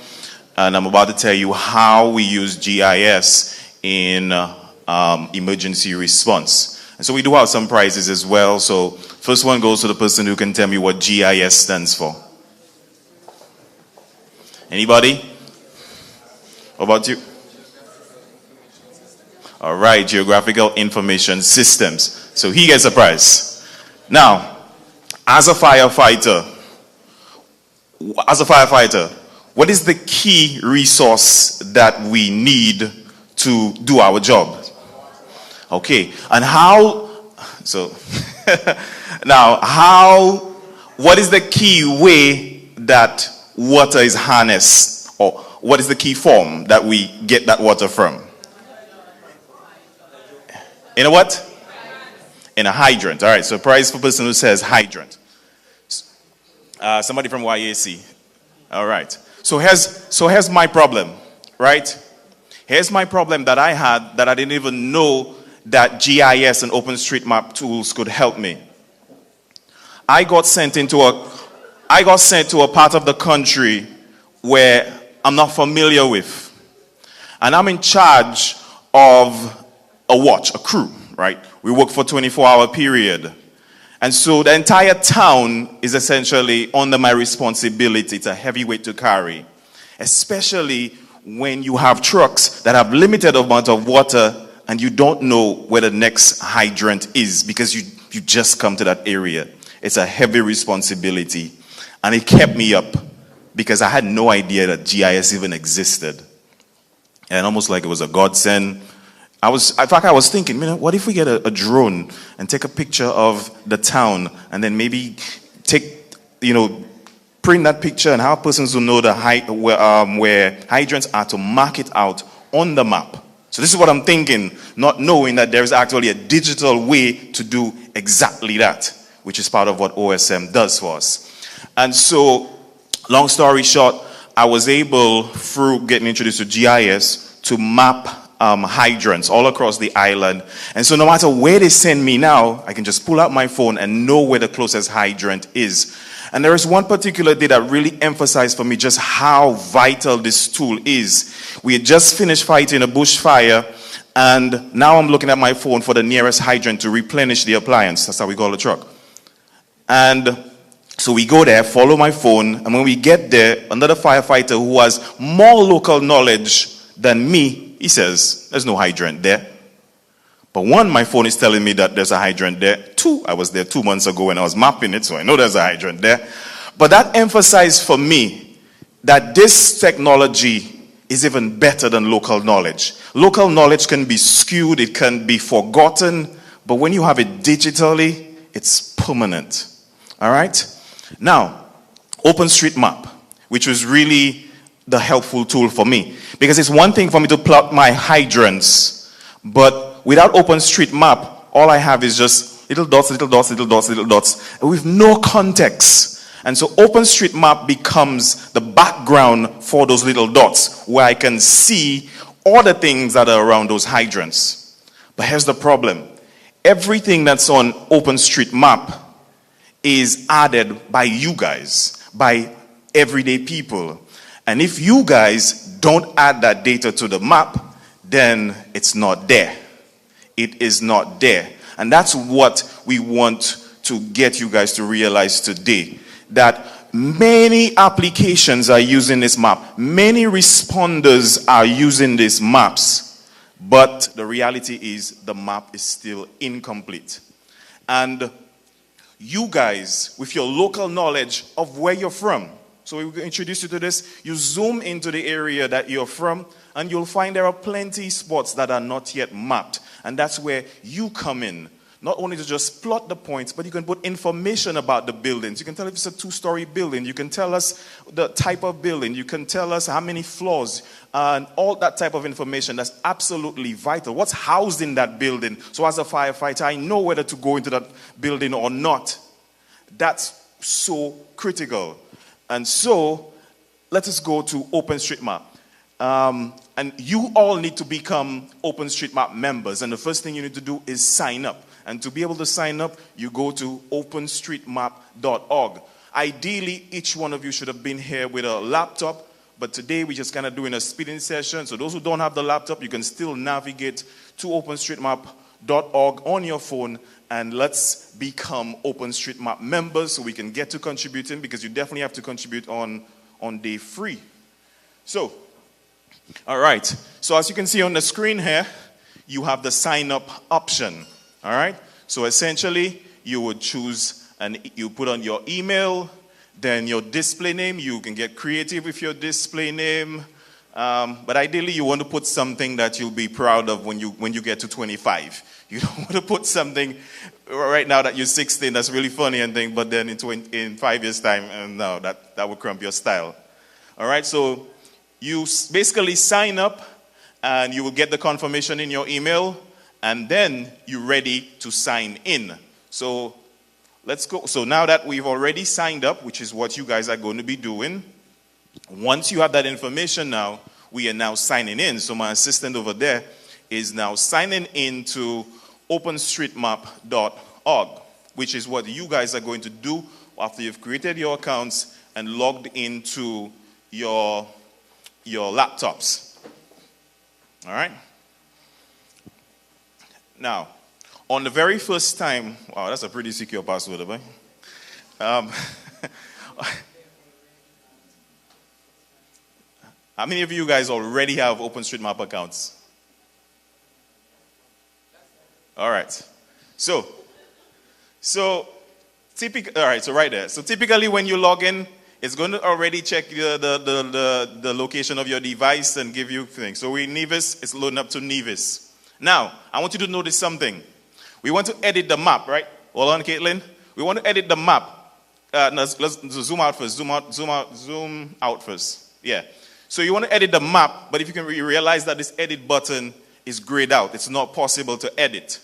And I'm about to tell you how we use GIS in emergency response. And so we do have some prizes as well. So first one goes to the person who can tell me what GIS stands for. Anybody? What about you? All right, Geographical Information Systems. So he gets a prize. Now, as a firefighter, what is the key resource that we need to do our job? Okay, and how, so, now what is the key way that water is harnessed, or what is the key form that we get that water from? In a what? in a hydrant. All right, so prize for person who says hydrant. Somebody from YAC. All right. So here's my problem, right? Here's my problem that I had that I didn't even know that GIS and OpenStreetMap tools could help me. I got sent to a part of the country where I'm not familiar with. And I'm in charge of a crew, right? We work for a 24-hour period. And so the entire town is essentially under my responsibility. It's a heavy weight to carry, especially when you have trucks that have limited amount of water and you don't know where the next hydrant is because you just come to that area. It's a heavy responsibility. And it kept me up because I had no idea that GIS even existed. And almost like it was a godsend. I was thinking, what if we get a drone and take a picture of the town and then maybe print that picture and have persons who know where hydrants are to mark it out on the map. So this is what I'm thinking, not knowing that there's actually a digital way to do exactly that, which is part of what OSM does for us. And so, long story short, I was able, through getting introduced to GIS, to map hydrants all across the island. And so no matter where they send me now, I can just pull out my phone and know where the closest hydrant is. And there is one particular day that really emphasized for me just how vital this tool is. We had just finished fighting a bushfire, and now I'm looking at my phone for the nearest hydrant to replenish the appliance. That's how we call the truck. And so we go there, follow my phone, and when we get there, another firefighter who has more local knowledge than me, he says, there's no hydrant there. But one, my phone is telling me that there's a hydrant there. Two, I was there 2 months ago and I was mapping it, so I know there's a hydrant there. But that emphasized for me that this technology is even better than local knowledge. Local knowledge can be skewed, it can be forgotten, but when you have it digitally, it's permanent. All right? Now, OpenStreetMap, which was really the helpful tool for me. Because it's one thing for me to plot my hydrants, but without OpenStreetMap, all I have is just little dots, little dots, little dots, little dots, with no context. And so OpenStreetMap becomes the background for those little dots, where I can see all the things that are around those hydrants. But here's the problem. Everything that's on OpenStreetMap is added by you guys, by everyday people. And if you guys don't add that data to the map, then it's not there. It is not there. And that's what we want to get you guys to realize today. That many applications are using this map. Many responders are using these maps. But the reality is the map is still incomplete. And you guys, with your local knowledge of where you're from, so we will introduce you to this. You zoom into the area that you're from, and you'll find there are plenty spots that are not yet mapped. And that's where you come in. Not only to just plot the points, but you can put information about the buildings. You can tell if it's a 2-story building. You can tell us the type of building. You can tell us how many floors, and all that type of information. That's absolutely vital. What's housed in that building? So as a firefighter, I know whether to go into that building or not. That's so critical. And so, let us go to OpenStreetMap. And you all need to become OpenStreetMap members. And the first thing you need to do is sign up. And to be able to sign up, you go to openstreetmap.org. Ideally, each one of you should have been here with a laptop. But today, we're just kind of doing a speeding session. So those who don't have the laptop, you can still navigate to openstreetmap.org on your phone. And let's become OpenStreetMap members so we can get to contributing, because you definitely have to contribute on day 3. So, all right. So as you can see on the screen here, you have the sign up option. All right. So essentially, you would choose and you put on your email, then your display name. You can get creative with your display name. But ideally, you want to put something that you'll be proud of when you get to 25. You don't want to put something right now that you're 16 that's really funny and thing, but then in 5 years' time, no, that would cramp your style. All right, so you basically sign up, and you will get the confirmation in your email, and then you're ready to sign in. So let's go. So now that we've already signed up, which is what you guys are going to be doing, once you have that information now, we are now signing in. So my assistant over there is now signing in to OpenStreetMap.org, which is what you guys are going to do after you've created your accounts and logged into your laptops. All right? Now, on the very first time, wow, that's a pretty secure password, right? How many of you guys already have OpenStreetMap accounts? All right. So right there. So typically when you log in, it's going to already check the location of your device and give you things. So we're in Nevis, it's loading up to Nevis. Now, I want you to notice something. We want to edit the map, right? Hold on, Caitlin. We want to edit the map. Let's zoom out first. Zoom out first. Yeah. So you want to edit the map, but if you can realize that this edit button is grayed out. It's not possible to edit.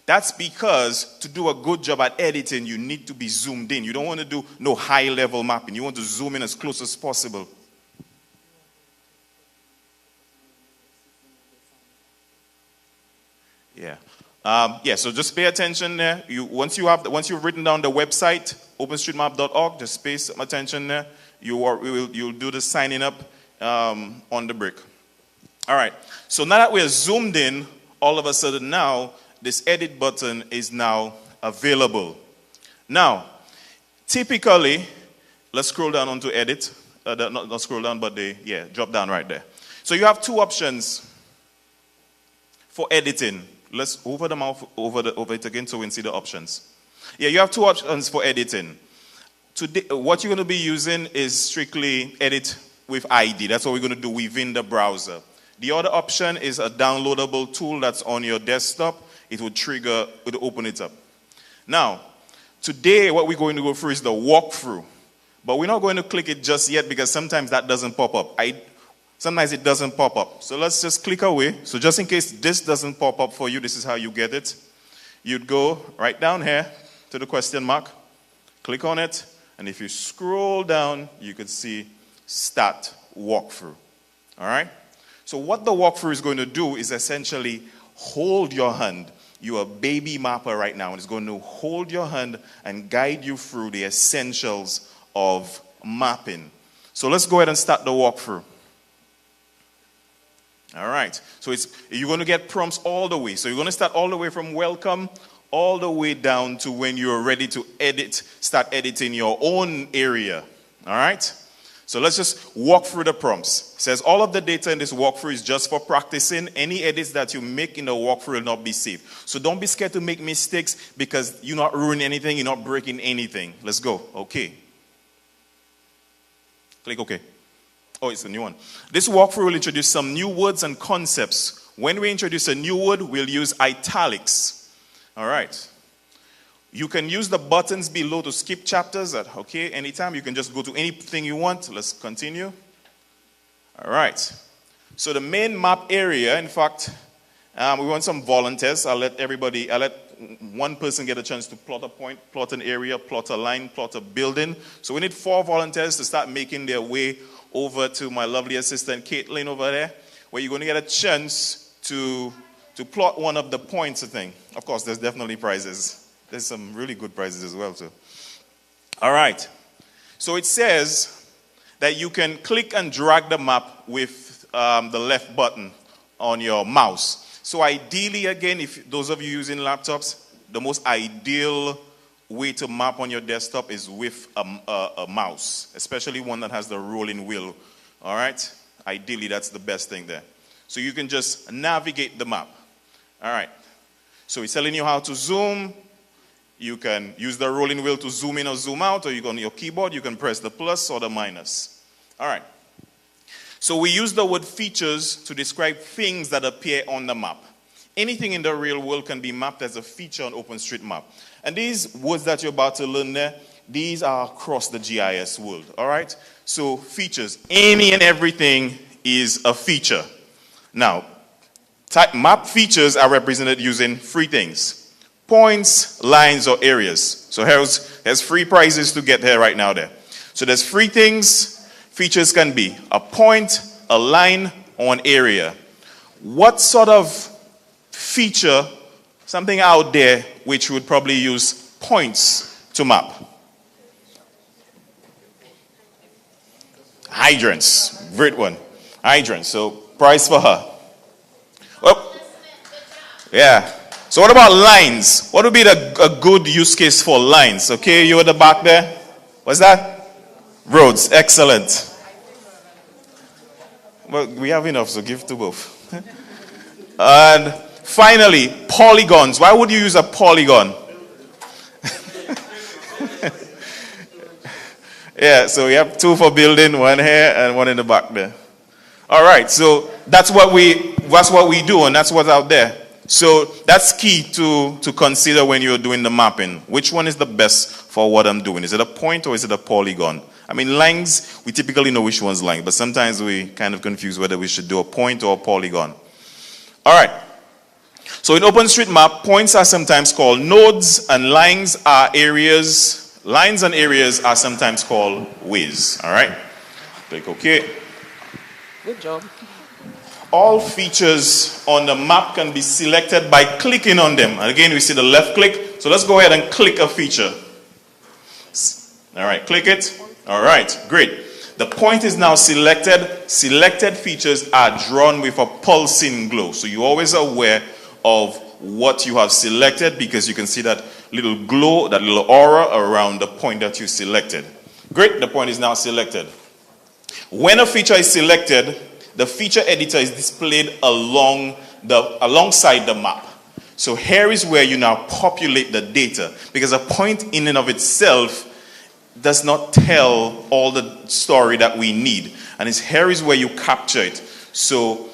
That's because to do a good job at editing, you need to be zoomed in. You don't want to do no high-level mapping. You want to zoom in as close as possible. Yeah. So just pay attention there. Once you've written down the website, OpenStreetMap.org, just pay some attention there. You'll do the signing up on the brick. All right. So now that we're zoomed in, all of a sudden now, this edit button is now available. Now, typically, let's scroll down onto edit. Not scroll down, but drop down right there. So you have two options for editing. Let's over the mouse over it again so we can see the options. Yeah, you have two options for editing. Today, what you're going to be using is strictly edit with ID. That's what we're going to do within the browser. The other option is a downloadable tool that's on your desktop. It will open it up. Now, today what we're going to go through is the walkthrough. But we're not going to click it just yet because sometimes that doesn't pop up. Sometimes it doesn't pop up. So let's just click away. So just in case this doesn't pop up for you, this is how you get it. You'd go right down here to the question mark, click on it, and if you scroll down, you could see Start Walkthrough. All right? So what the walkthrough is going to do is essentially hold your hand. You're a baby mapper right now, and it's going to hold your hand and guide you through the essentials of mapping. So let's go ahead and start the walkthrough. All right. So you're going to get prompts all the way. So you're going to start all the way from welcome all the way down to when you're ready to start editing your own area. All right? So let's just walk through the prompts. It says all of the data in this walkthrough is just for practicing. Any edits that you make in the walkthrough will not be saved. So don't be scared to make mistakes because you're not ruining anything, you're not breaking anything. Let's go. Okay. Click OK. Oh, it's a new one. This walkthrough will introduce some new words and concepts. When we introduce a new word, we'll use italics. All right. You can use the buttons below to skip chapters at anytime. You can just go to anything you want. Let's continue. All right. So the main map area, in fact, we want some volunteers. I'll let one person get a chance to plot a point, plot an area, plot a line, plot a building. So we need 4 volunteers to start making their way over to my lovely assistant Caitlin over there, where you're going to get a chance to plot one of the points, I think. Of course, there's definitely prizes. There's some really good prizes as well, too. All right. So it says that you can click and drag the map with the left button on your mouse. So ideally, again, if those of you using laptops, the most ideal way to map on your desktop is with a mouse, especially one that has the rolling wheel. All right? Ideally, that's the best thing there. So you can just navigate the map. All right. So it's telling you how to zoom. You can use the rolling wheel to zoom in or zoom out, or on your keyboard, you can press the plus or the minus. All right. So we use the word features to describe things that appear on the map. Anything in the real world can be mapped as a feature on OpenStreetMap. And these words that you're about to learn there, these are across the GIS world. All right? So features, any and everything is a feature. Now, Map features are represented using three things: points, lines, or areas. So there's three prizes to get here right now there. So there's three things features can be: a point, a line, or an area. What sort of feature, something out there which would probably use points to map? Hydrants. Great one. Hydrants. So prize for her. Well, yeah. So what about lines? What would be a good use case for lines? Okay, you at the back there. What's that? Roads. Excellent. Well, we have enough, so give to both. And finally, polygons. Why would you use a polygon? Yeah, so we have two for building, one here and one in the back there. All right, so that's what we do, and that's what's out there. So that's key to consider when you're doing the mapping. Which one is the best for what I'm doing? Is it a point or is it a polygon? I mean, lines, we typically know which one's line, but sometimes we kind of confuse whether we should do a point or a polygon. All right. So in OpenStreetMap, points are sometimes called nodes, and lines are areas. Lines and areas are sometimes called ways. All right. Click OK. Good job. All features on the map can be selected by clicking on them. And again, we see the left click. So let's go ahead and click a feature. All right, click it. All right, great. The point is now selected. Selected features are drawn with a pulsing glow. So you're always aware of what you have selected because you can see that little glow, that little aura around the point that you selected. Great, the point is now selected. When a feature is selected, the feature editor is displayed alongside the map. So here is where you now populate the data, because a point in and of itself does not tell all the story that we need. And here is where you capture it. So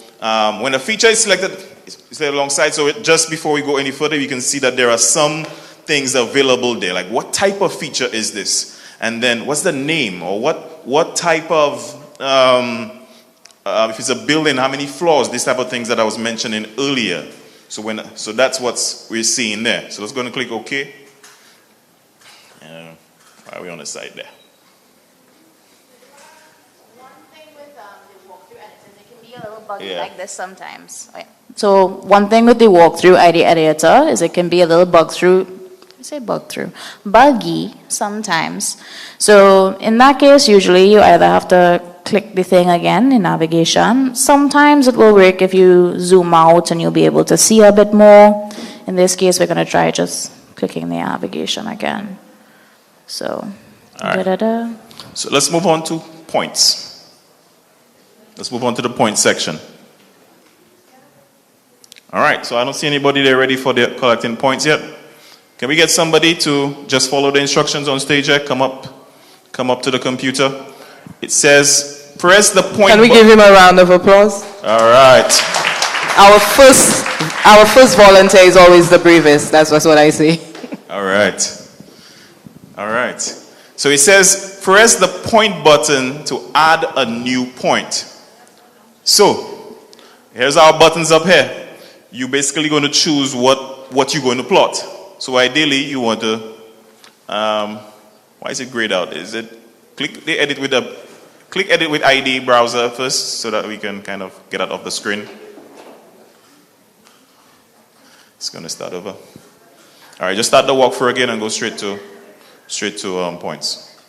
when a feature is selected, it's alongside. So just before we go any further, you can see that there are some things available there. Like, what type of feature is this? And then what's the name? Or what type of, if it's a building, how many floors? These type of things that I was mentioning earlier. So that's what we're seeing there. So let's go and click OK. Why are we on the side there? One thing with the walkthrough editors, it can be a little buggy like this sometimes. Okay. So one thing with the walkthrough ID editor is it can be a little buggy sometimes. So in that case, usually you either have to click the thing again in navigation. Sometimes it will work if you zoom out and you'll be able to see a bit more. In this case, we're going to try just clicking the navigation again. So, right. So let's move on to points. Let's move on to the point section. All right, so I don't see anybody there ready for the collecting points yet. Can we get somebody to just follow the instructions on stage here? Come up to the computer. It says, press the point. Can we give him a round of applause? All right. Our first volunteer is always the bravest. That's what I say. All right. All right. So it says, press the point button to add a new point. So, here's our buttons up here. You're basically going to choose what you're going to plot. So ideally, you want to, why is it grayed out? Is it, click edit with ID browser first so that we can kind of get out of the screen. It's going to start over. All right, just start the walkthrough again and go straight to points.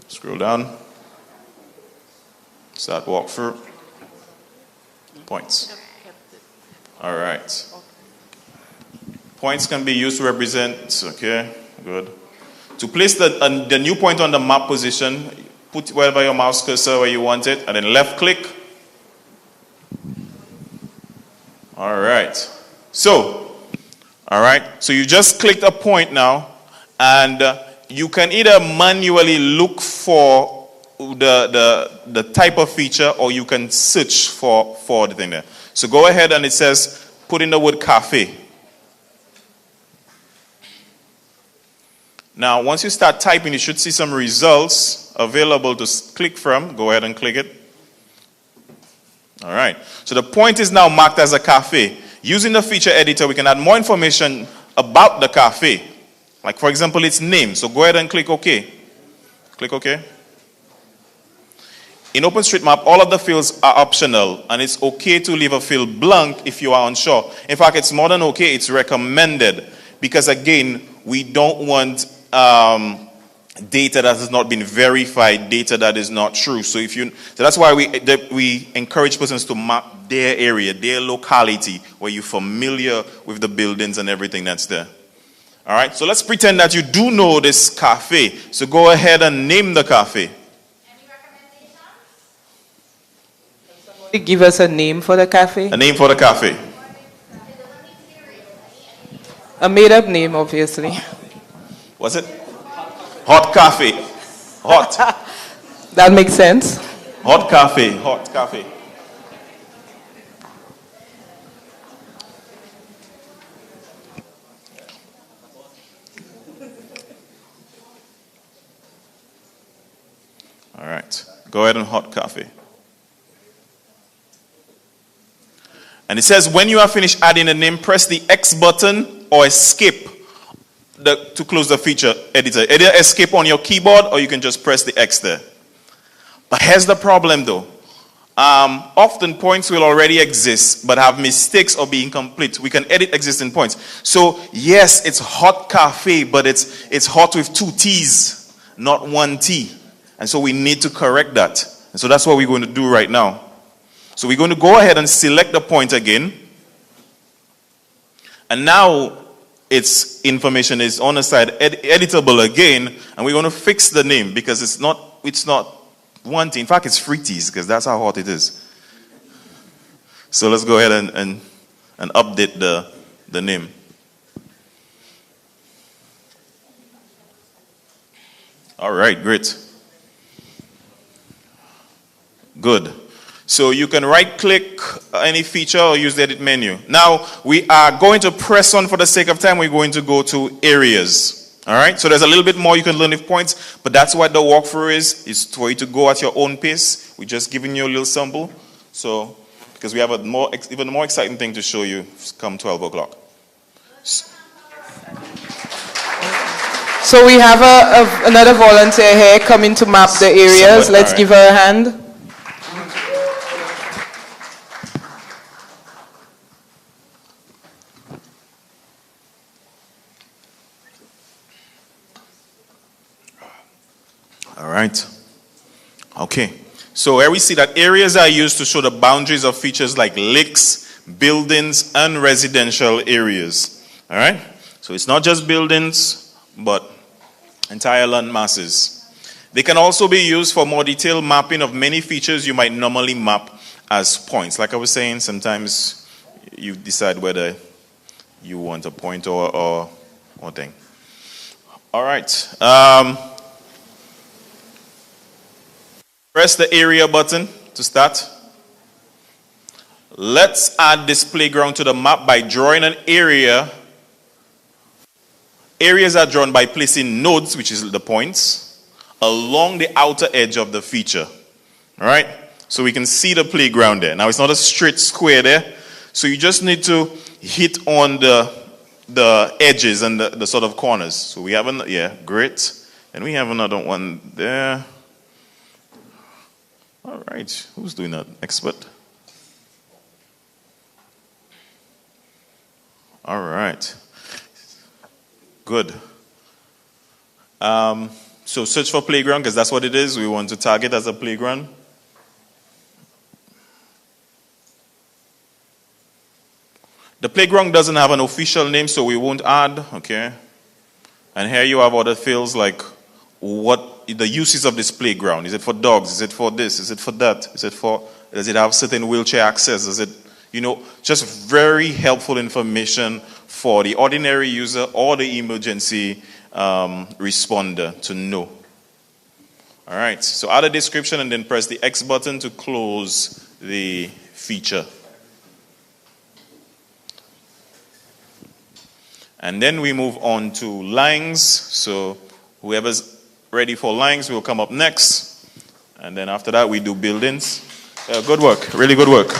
Scroll down. Start walkthrough. Points. All right. Points can be used to represent, okay, good. To place the new point on the map position, put wherever your mouse cursor where you want it, and then left click. All right. So you just clicked a point now, and you can either manually look for the type of feature, or you can search for the thing there. So go ahead, and it says put in the word cafe. Now, once you start typing, you should see some results available to click from. Go ahead and click it. All right. So the point is now marked as a cafe. Using the feature editor, we can add more information about the cafe. Like, for example, its name. So go ahead and click OK. Click OK. In OpenStreetMap, all of the fields are optional, and it's okay to leave a field blank if you are unsure. In fact, it's more than okay, it's recommended. Because again, we don't want data that has not been verified, data that is not true. So that's why we encourage persons to map their area, their locality, where you're familiar with the buildings and everything that's there. All right, so let's pretend that you do know this cafe. So go ahead and name the cafe. Give us a name for the cafe. A name for the cafe. A made-up name, obviously. What's it? Hot Cafe. Hot. That makes sense. Hot Cafe. Hot Cafe. All right. Go ahead and Hot Cafe. And it says when you are finished adding a name, press the X button or escape to close the feature editor. Either escape on your keyboard or you can just press the X there. But here's the problem though. Often points will already exist but have mistakes or be incomplete. We can edit existing points. So yes, it's Hot Cafe, but it's hot with 2 T's, not 1 T. And so we need to correct that. And so that's what we're going to do right now. So we're going to go ahead and select the point again. And now its information is on the side editable again. And we're going to fix the name because it's not 1 T. In fact, it's 3 T's because that's how hot it is. So let's go ahead and update the name. All right, great. Good. So you can right-click any feature or use the edit menu. Now, we are going to press on for the sake of time. We're going to go to areas. All right? So there's a little bit more you can learn with points, but that's what the walkthrough is for you to go at your own pace. We're just giving you a little sample. So, because we have even more exciting thing to show you come 12 o'clock. So we have another volunteer here coming to map the areas. Let's give her a hand. All right. Okay. So here we see that areas are used to show the boundaries of features like lakes, buildings, and residential areas. All right. So it's not just buildings, but entire land masses. They can also be used for more detailed mapping of many features you might normally map as points. Like I was saying, sometimes you decide whether you want a point or thing. All right. Press the area button to start. Let's add this playground to the map by drawing an area. Areas are drawn by placing nodes, which is the points, along the outer edge of the feature. All right? So we can see the playground there. Now, it's not a straight square there. So you just need to hit on the edges and the sort of corners. So we have great. And we have another one there. All right, who's doing that? Expert? All right, good. So search for playground because that's what it is. We want to target as a playground. The playground doesn't have an official name, so we won't add, okay? And here you have other fields like what the uses of this playground. Is it for dogs? Is it for this? Is it for that? Does it have certain wheelchair access? Does it, just very helpful information for the ordinary user or the emergency responder to know. All right, so add a description and then press the X button to close the feature. And then we move on to lines. So whoever's ready for lines will come up next. And then after that, we do buildings. Good work. Really good work.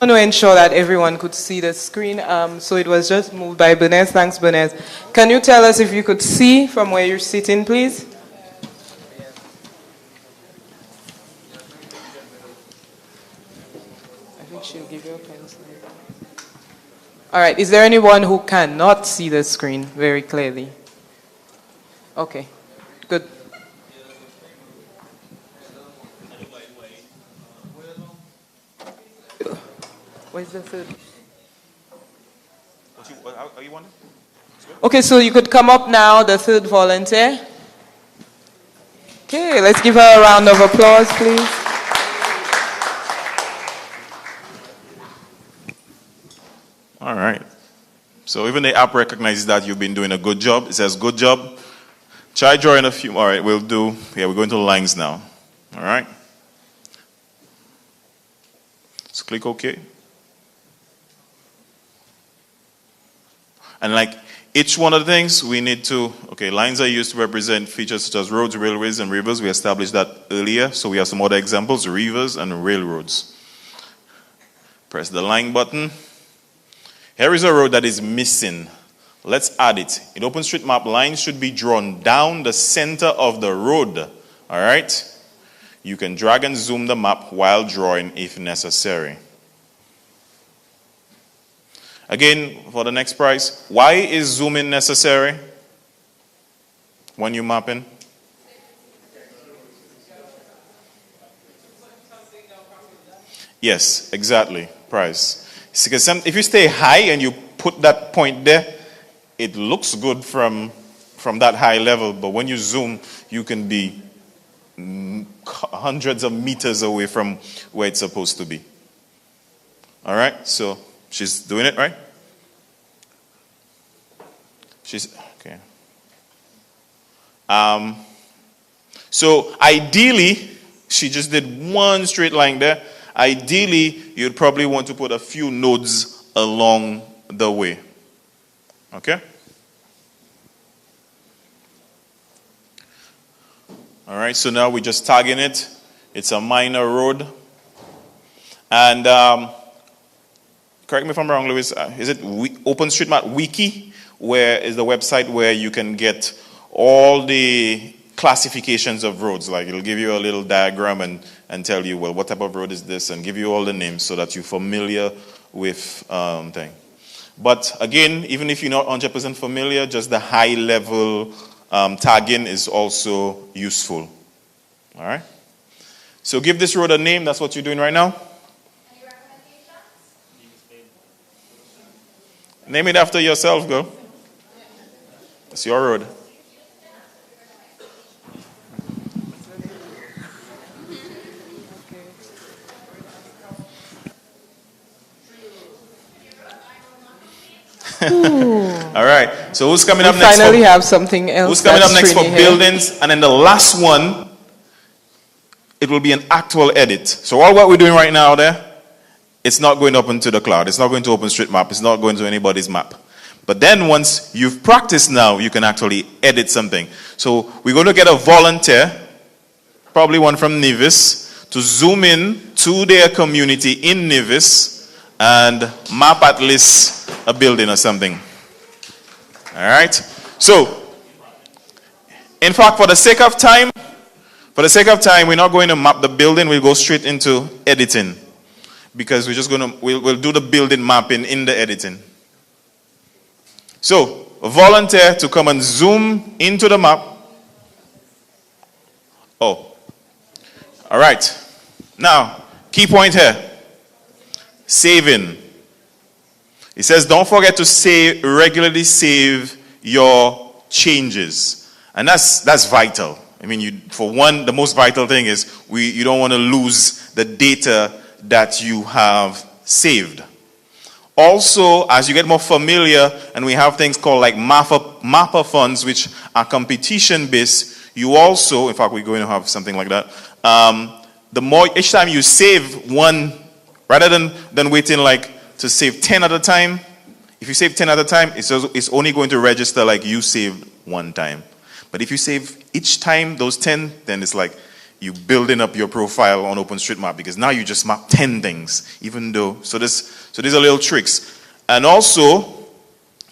I want to ensure that everyone could see the screen, so it was just moved by Bernes. Thanks, Bernes. Can you tell us if you could see from where you're sitting, please? I think she'll give you a pencil. All right, is there anyone who cannot see the screen very clearly? Okay, good. Where's the third? Are you wanting? Okay, so you could come up now, the third volunteer. Okay, let's give her a round of applause, please. All right. So even the app recognizes that you've been doing a good job. It says good job. Try drawing a few. All right, we're going to the lines now. All right. So click OK. And like each one of the things, we need to, lines are used to represent features such as roads, railways, and rivers. We established that earlier. So we have some other examples, rivers and railroads. Press the line button. Here is a road that is missing. Let's add it. In OpenStreetMap, lines should be drawn down the center of the road. All right? You can drag and zoom the map while drawing if necessary. Again, for the next prize, why is zooming necessary when you're mapping? Yes, exactly, prize. Because if you stay high and you put that point there, it looks good from that high level, but when you zoom, you can be hundreds of meters away from where it's supposed to be. All right, so she's doing it, right? She's, okay. So ideally, she just did one straight line there. Ideally, you'd probably want to put a few nodes along the way. Okay? All right, so now we're just tagging it. It's a minor road. And correct me if I'm wrong, Louis, is it OpenStreetMap Wiki? Where is the website where you can get all the classifications of roads? Like it'll give you a little diagram and tell you, well, what type of road is this? And give you all the names so that you're familiar with thing. But again, even if you're not 100% familiar, just the high level tagging is also useful. All right? So give this road a name. That's what you're doing right now. Any recommendations? Name it after yourself, girl. It's your road. All right. So who's coming up next? Finally have something else. Who's coming up next for buildings? And then the last one, it will be an actual edit. So all what we're doing right now there, it's not going up into the cloud. It's not going to OpenStreetMap. It's not going to anybody's map. But then once you've practiced now, you can actually edit something. So we're going to get a volunteer, probably one from Nevis, to zoom in to their community in Nevis and map at least a building or something. All right? So, in fact, for the sake of time, we're not going to map the building. We'll go straight into editing. Because we're just going to, we'll do the building mapping in the editing. So, a volunteer to come and zoom into the map. Oh. All right. Now, key point here. Saving. It says don't forget to regularly save your changes. And that's vital. I mean, for one, the most vital thing is you don't want to lose the data that you have saved. Also, as you get more familiar, and we have things called like mapper funds, which are competition-based, you also, in fact, we're going to have something like that. The more, each time you save one, rather than waiting like to save 10 at a time, if you save 10 at a time, it's only going to register like you saved one time. But if you save each time those 10, then it's like you building up your profile on OpenStreetMap, because now you just map 10 things, even though, so these are little tricks. And also,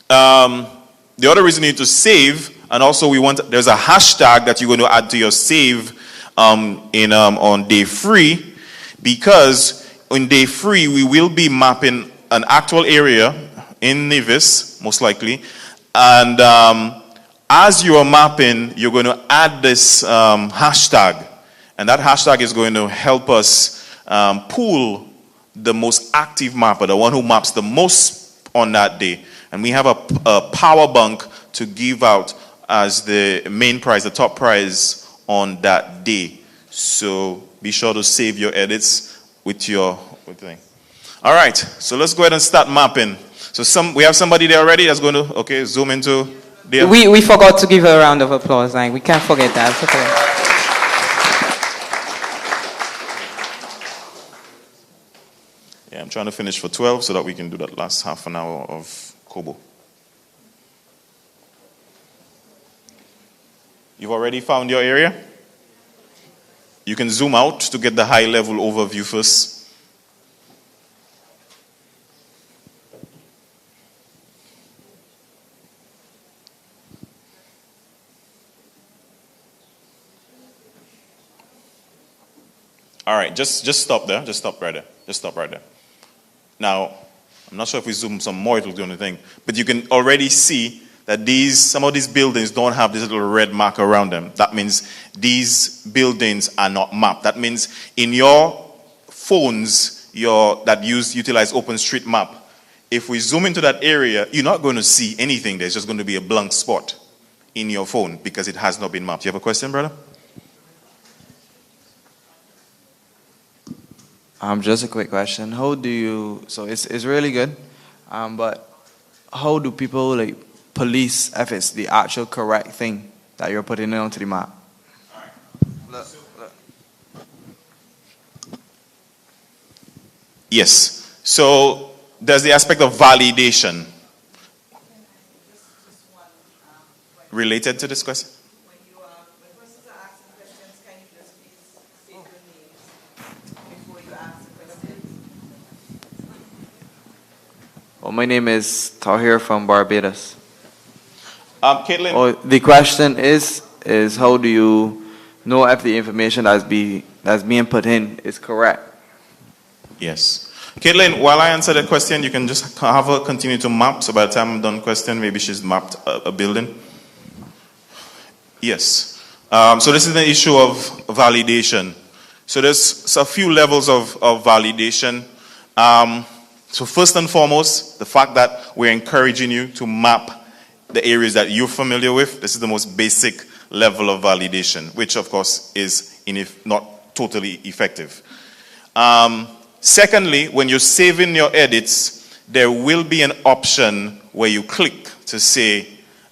the other reason you need to save, and also there's a hashtag that you're going to add to your save on day 3, because on day 3 we will be mapping an actual area in Nevis, most likely, and as you are mapping, you're going to add this hashtag, and that hashtag is going to help us pool the most active mapper, the one who maps the most on that day. And we have a power bank to give out as the main prize, the top prize on that day. So be sure to save your edits with your thing. All right, so let's go ahead and start mapping. So we have somebody there already that's going to, zoom into there. We forgot to give her a round of applause. Like, we can't forget that. It's okay. Yeah, I'm trying to finish for 12 so that we can do that last half an hour of Kobo. You've already found your area? You can zoom out to get the high-level overview first. All right, just stop there. Just stop right there. Just stop right there. Now, I'm not sure if we zoom some more, it'll do anything. But you can already see that some of these buildings don't have this little red mark around them. That means these buildings are not mapped. That means in your phones that utilize OpenStreetMap, if we zoom into that area, you're not going to see anything. There's just going to be a blank spot in your phone because it has not been mapped. You have a question, brother? Just a quick question. How do you, so it's really good, but how do people police if it's the actual correct thing that you're putting onto the map? All right. Look. Yes. So there's the aspect of validation related to this question. Well, my name is Tahir from Barbados. Caitlin? The question is how do you know if the information that's being put in is correct? Yes. Caitlin, while I answer the question, you can just have her continue to map. So by the time I'm done question, maybe she's mapped a building. Yes. So this is the issue of validation. So there's a few levels of validation. So first and foremost, the fact that we're encouraging you to map the areas that you're familiar with. This is the most basic level of validation, which of course is not totally effective. Secondly, when you're saving your edits, there will be an option where you click to say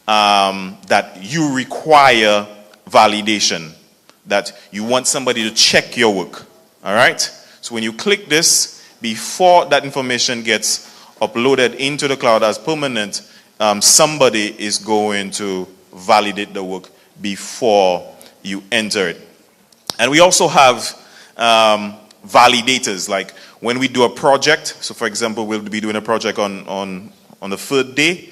that you require validation, that you want somebody to check your work. All right? So when you click this, before that information gets uploaded into the cloud as permanent, somebody is going to validate the work before you enter it. And we also have validators, like when we do a project. So for example, we'll be doing a project on the third day.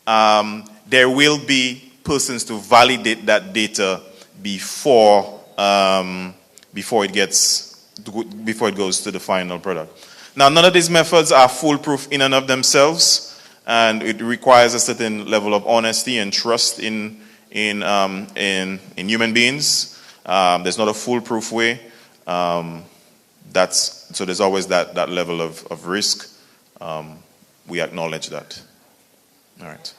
There will be persons to validate that data before it goes to the final product. Now, none of these methods are foolproof in and of themselves, and it requires a certain level of honesty and trust in human beings. There's not a foolproof way. So there's always that level of risk. We acknowledge that. All right.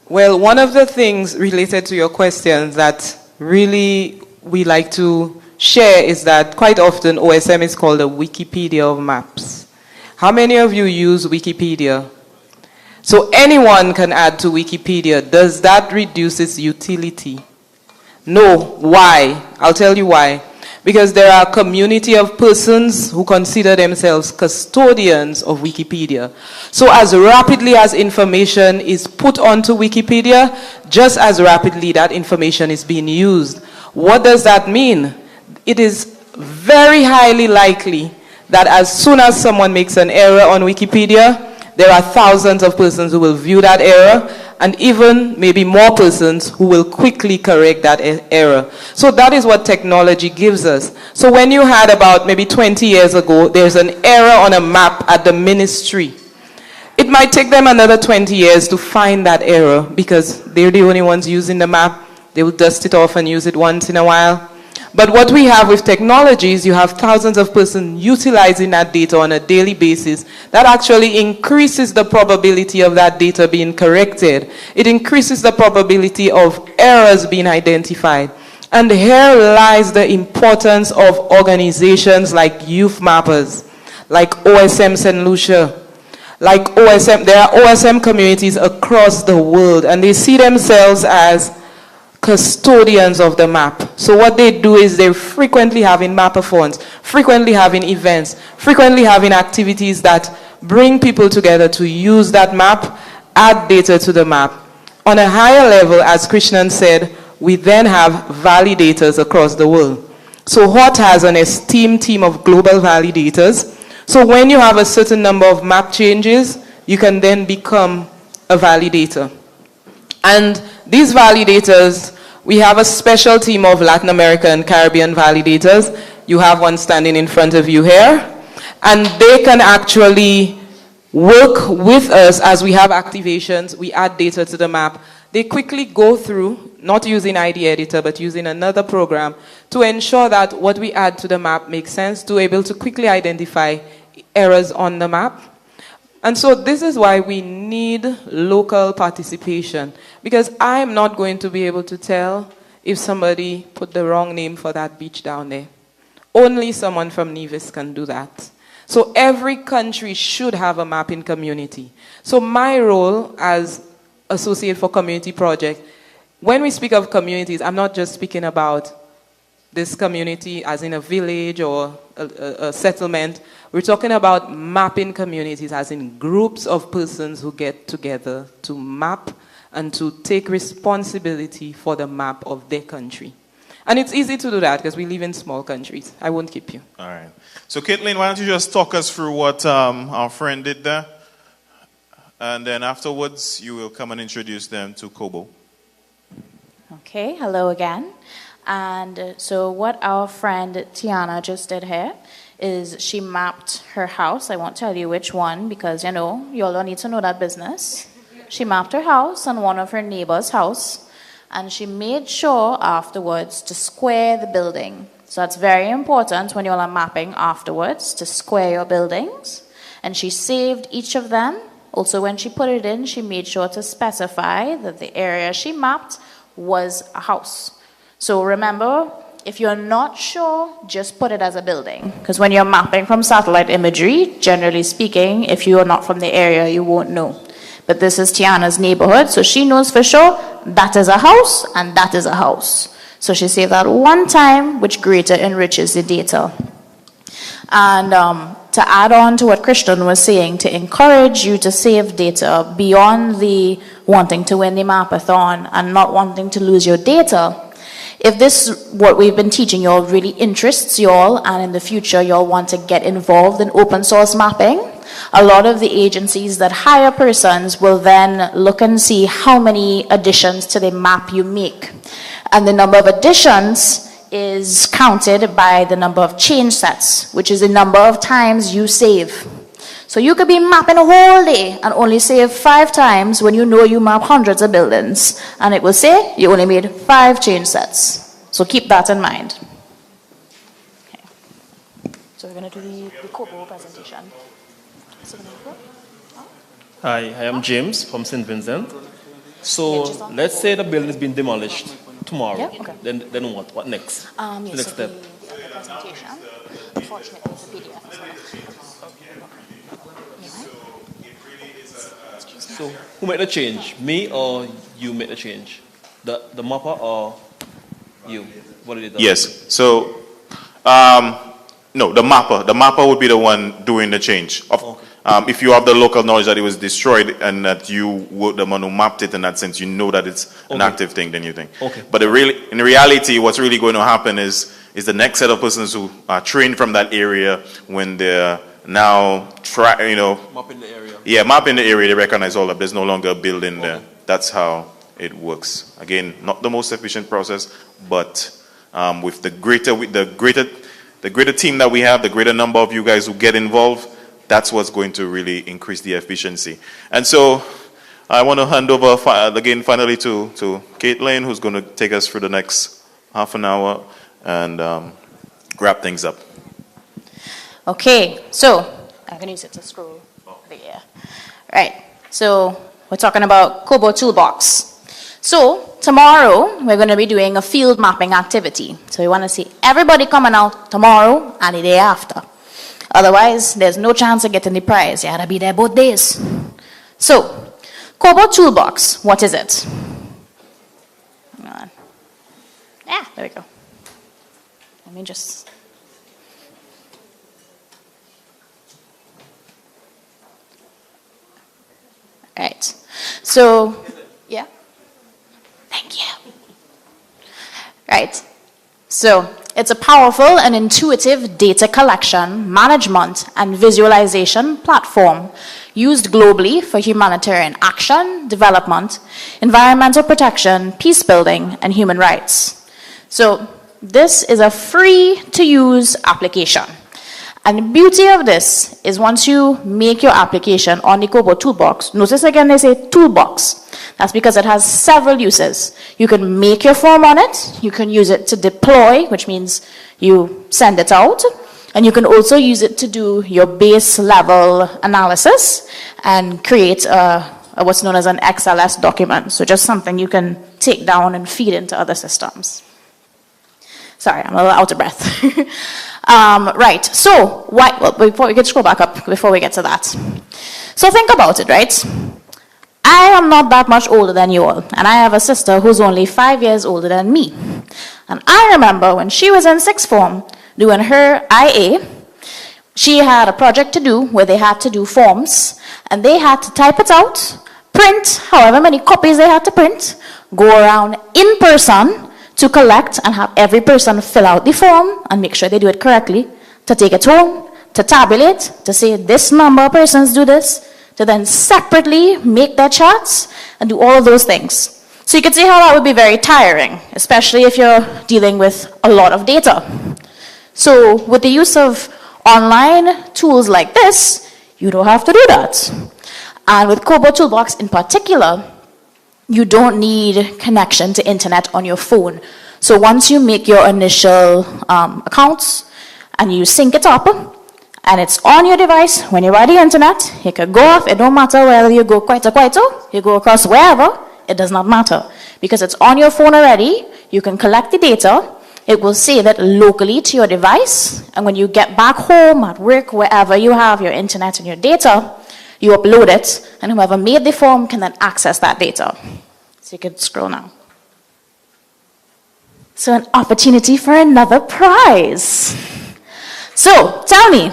Well, one of the things related to your questions that really we like to share is that quite often OSM is called a Wikipedia of maps. How many of you use Wikipedia? So anyone can add to Wikipedia. Does that reduce its utility? No. Why? I'll tell you why. because there are a community of persons who consider themselves custodians of Wikipedia. So as rapidly as information is put onto Wikipedia, just as rapidly that information is being used. What does that mean? It is very highly likely that as soon as someone makes an error on Wikipedia, there are thousands of persons who will view that error, and even maybe more persons who will quickly correct that error. So that is what technology gives us. So when you had about maybe 20 years ago, there's an error on a map at the ministry. It might take them another 20 years to find that error because they're the only ones using the map. They will dust it off and use it once in a while. But what we have with technology is you have thousands of persons utilizing that data on a daily basis. That actually increases the probability of that data being corrected. It increases the probability of errors being identified. And here lies the importance of organizations like Youth Mappers, like OSM St. Lucia, like OSM. There are OSM communities across the world, and they see themselves as custodians of the map. So what they do is they're frequently having mapathons, frequently having events, frequently having activities that bring people together to use that map, add data to the map. On a higher level, as Krishnan said, we then have validators across the world. So HOT has an esteemed team of global validators. So when you have a certain number of map changes, you can then become a validator. And these validators, we have a special team of Latin American and Caribbean validators. You have one standing in front of you here. And they can actually work with us as we have activations. We add data to the map. They quickly go through, not using ID Editor, but using another program to ensure that what we add to the map makes sense, to be able to quickly identify errors on the map. And so this is why we need local participation, because I'm not going to be able to tell if somebody put the wrong name for that beach down there. Only someone from Nevis can do that. So every country should have a mapping community. So my role as Associate for Community Project, when we speak of communities, I'm not just speaking about this community as in a village or a settlement. We're talking about mapping communities as in groups of persons who get together to map and to take responsibility for the map of their country. And it's easy to do that because we live in small countries. I won't keep you. All right. So Caitlin, why don't you just talk us through what our friend did there? And then afterwards, you will come and introduce them to Kobo. Okay, hello again. And so what our friend Tiana just did here is she mapped her house. I won't tell you which one because, you know, you all don't need to know that business. She mapped her house and one of her neighbor's house, and she made sure afterwards to square the building. So that's very important when you all are mapping afterwards, to square your buildings. And she saved each of them. Also, when she put it in, she made sure to specify that the area she mapped was a house. So remember, if you're not sure, just put it as a building. Because when you're mapping from satellite imagery, generally speaking, if you are not from the area, you won't know. But this is Tiana's neighborhood, so she knows for sure that is a house and that is a house. So she saved that one time, which greater enriches the data. And to add on to what Christian was saying, to encourage you to save data beyond the wanting to win the mapathon and not wanting to lose your data, if this, what we've been teaching you all, really interests you all, and in the future you all want to get involved in open source mapping, a lot of the agencies that hire persons will then look and see how many additions to the map you make. And the number of additions is counted by the number of change sets, which is the number of times you save. So you could be mapping a whole day and only save 5 times when you know you map hundreds of buildings. And it will say you only made 5 change sets. So keep that in mind. Okay. So we're going to do the Kobo presentation. So Hi, I am James from St. Vincent. So let's say the building has been demolished tomorrow. Yeah, okay. Then what? What next? Yes, the next step. The presentation. Unfortunately, it's a PDF. So who made the change? Me or you made the change? The mapper or you? What did it do? Yes. So No, the mapper. The mapper would be the one doing the change. If you have the local knowledge that it was destroyed and that you were the one who mapped it in that sense, you know that it's an active thing, then you think. But in reality, what's really going to happen is the next set of persons who are trained from that area, when they're now mapping the area. Yeah, mapping the area, they recognize all that there's no longer a building there. That's how it works. Again, not the most efficient process, but with the greater team that we have, the greater number of you guys who get involved, that's what's going to really increase the efficiency. And so I want to hand over again finally to Caitlin, who's going to take us through the next half an hour and wrap things up. Okay, so I'm going to use it to scroll. Yeah. Right, so we're talking about Kobo Toolbox. So tomorrow we're going to be doing a field mapping activity. So we want to see everybody coming out tomorrow and the day after. Otherwise, there's no chance of getting the prize. You gotta be there both days. So, Kobo Toolbox, what is it? Hang on. Yeah, there we go. Let me just... Right. So, yeah. Thank you. Right. So, it's a powerful and intuitive data collection, management, and visualization platform used globally for humanitarian action, development, environmental protection, peace building, and human rights. So, this is a free-to-use application. And the beauty of this is once you make your application on the Kobo Toolbox, notice again they say Toolbox. That's because it has several uses. You can make your form on it, you can use it to deploy, which means you send it out, and you can also use it to do your base level analysis and create what's known as an XLS document. So just something you can take down and feed into other systems. Sorry, I'm a little out of breath. Right, so before we can scroll back up, before we get to that. So think about it, right? I am not that much older than you all, and I have a sister who's only 5 years older than me. And I remember when she was in sixth form, doing her IA, she had a project to do where they had to do forms, and they had to type it out, print however many copies they had to print, go around in person to collect and have every person fill out the form and make sure they do it correctly, to take it home, to tabulate, to say this number of persons do this, to then separately make their charts and do all of those things. So you can see how that would be very tiring, especially if you're dealing with a lot of data. So with the use of online tools like this, you don't have to do that. And with Kobo Toolbox in particular, you don't need connection to internet on your phone. So once you make your initial accounts and you sync it up, and it's on your device, when you're by the internet, it could go off. It don't matter whether you go quite, you go across wherever, it does not matter. Because it's on your phone already, you can collect the data, it will save it locally to your device, and when you get back home, at work, wherever you have your internet and your data, you upload it, and whoever made the form can then access that data. So you can scroll now. So an opportunity for another prize. So tell me,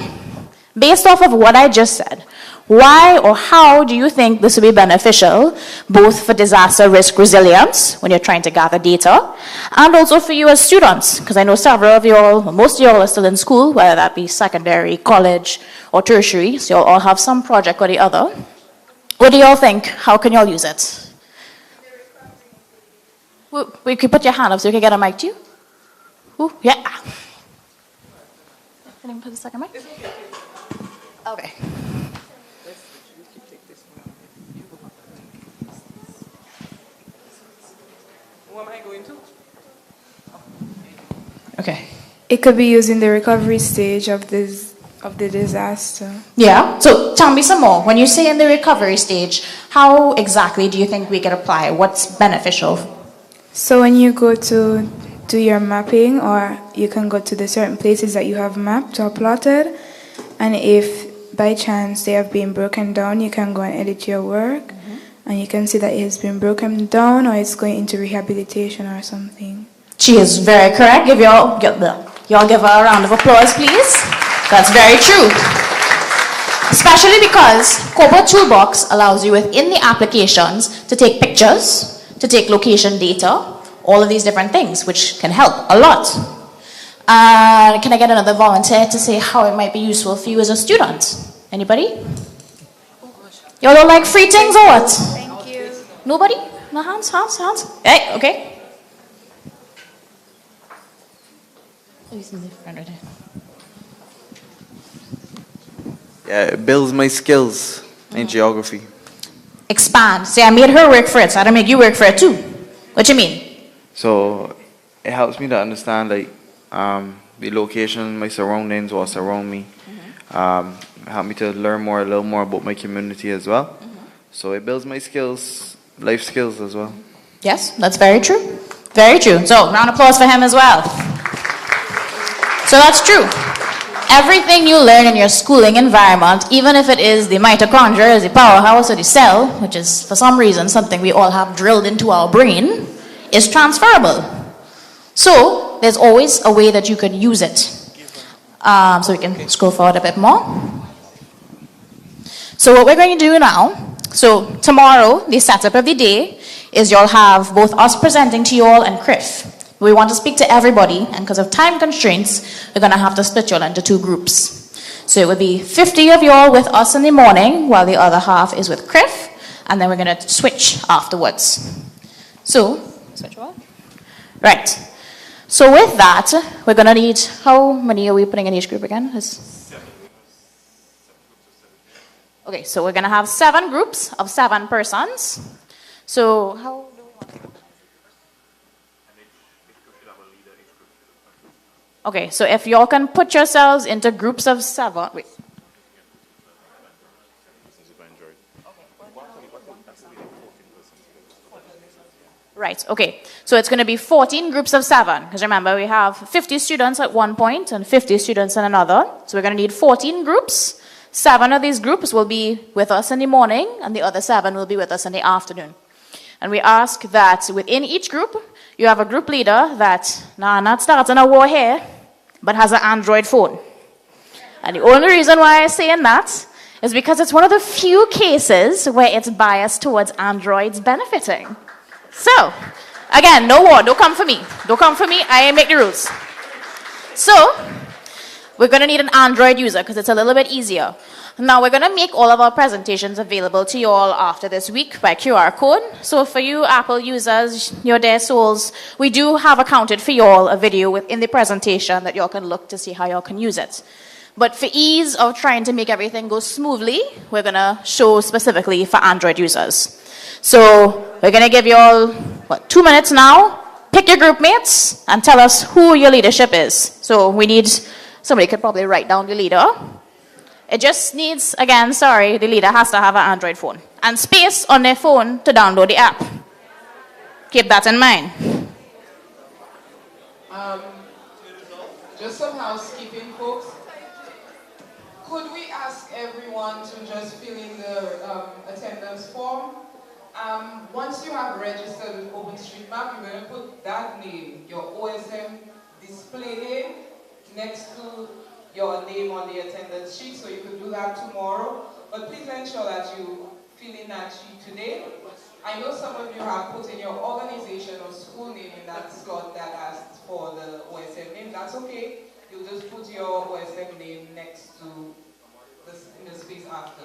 based off of what I just said, why or how do you think this will be beneficial, both for disaster risk resilience, when you're trying to gather data, and also for you as students? Because I know several of you all, most of you all are still in school, whether that be secondary, college, or tertiary, so you all have some project or the other. What do you all think? How can you all use it? We could put your hand up so we can get a mic to you. Ooh, yeah. Can I put the second mic? Okay. Who am I going to? Okay. It could be used in the recovery stage of the disaster. Yeah. So tell me some more. When you say in the recovery stage, how exactly do you think we can apply? What's beneficial? So when you go to do your mapping, or you can go to the certain places that you have mapped or plotted, and if by chance they have been broken down, you can go and edit your work, and you can see that it has been broken down or it's going into rehabilitation or something. She is very correct. Give your Y'all give her a round of applause, please. That's very true. Especially because Corporate Toolbox allows you within the applications to take pictures, to take location data, all of these different things, which can help a lot. Can I get another volunteer to say how it might be useful for you as a student? Anybody? Y'all don't like free things or what? Thank you. Nobody? No hands? Hey, okay. Yeah, it builds my skills in geography. Expand. Say, I made her work for it, so I don't make you work for it too. What you mean? So it helps me to understand like the location, my surroundings, what surround me. Help me to learn a little more about my community as well. So it builds my skills, life skills as well. Yes, that's very true. Very true. So round of applause for him as well. So that's true. Everything you learn in your schooling environment, even if it is the mitochondria, the powerhouse, or the cell, which is for some reason something we all have drilled into our brain, is transferable. So there's always a way that you can use it. So we can scroll forward a bit more. So what we're going to do now, so tomorrow, the setup of the day is you'll have both us presenting to you all and Criff. We want to speak to everybody, and because of time constraints, we're going to have to split you all into two groups. So it would be 50 of you all with us in the morning, while the other half is with Criff, and then we're going to switch afterwards. So, switch what? Right. So with that, we're going to need, how many are we putting in each group again? Okay, so we're going to have 7 groups of 7 persons. So how do we want to... Okay, so if y'all can put yourselves into groups of 7. Wait. Right, okay. So it's going to be 14 groups of 7. Because remember, we have 50 students at one point and 50 students in another. So we're going to need 14 groups. 7 of these groups will be with us in the morning, and the other 7 will be with us in the afternoon. And we ask that within each group, you have a group leader that, not starting a war here, but has an Android phone. And the only reason why I'm saying that is because it's one of the few cases where it's biased towards Androids benefiting. So, again, no war, don't come for me. Don't come for me, I make the rules. So, we're going to need an Android user because it's a little bit easier. Now, we're going to make all of our presentations available to you all after this week by QR code. So for you Apple users, your dear souls, we do have accounted for you all a video within the presentation that you all can look to see how you all can use it. But for ease of trying to make everything go smoothly, we're going to show specifically for Android users. So we're going to give you all, 2 minutes now. Pick your group mates and tell us who your leadership is. So we need, somebody could probably write down the leader. It just needs, again, the leader has to have an Android phone. And space on their phone to download the app. Keep that in mind. Just some housekeeping, folks. Could we ask everyone to just fill in the attendance form? Once you have registered with OpenStreetMap, you're going to put that name, your OSM display name, next to your name on the attendance sheet, so you can do that tomorrow. But please ensure that you fill in that sheet today. I know some of you have put in your organization or school name in that slot that asked for the OSM name. That's okay. You'll just put your OSM name next to in the space after.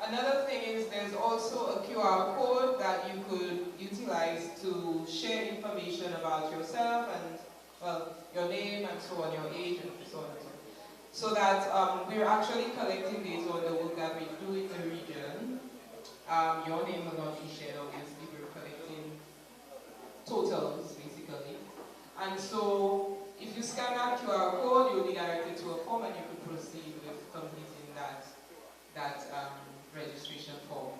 Another thing is there's also a QR code that you could utilize to share information about yourself and, well, your name and so on, your age and so on and so on. So that we're actually collecting data on the work that we do in the region. Your name will not be shared, obviously. We're collecting totals, basically. And so if you scan that QR code, you'll be directed to a form and you can proceed with completing that registration form.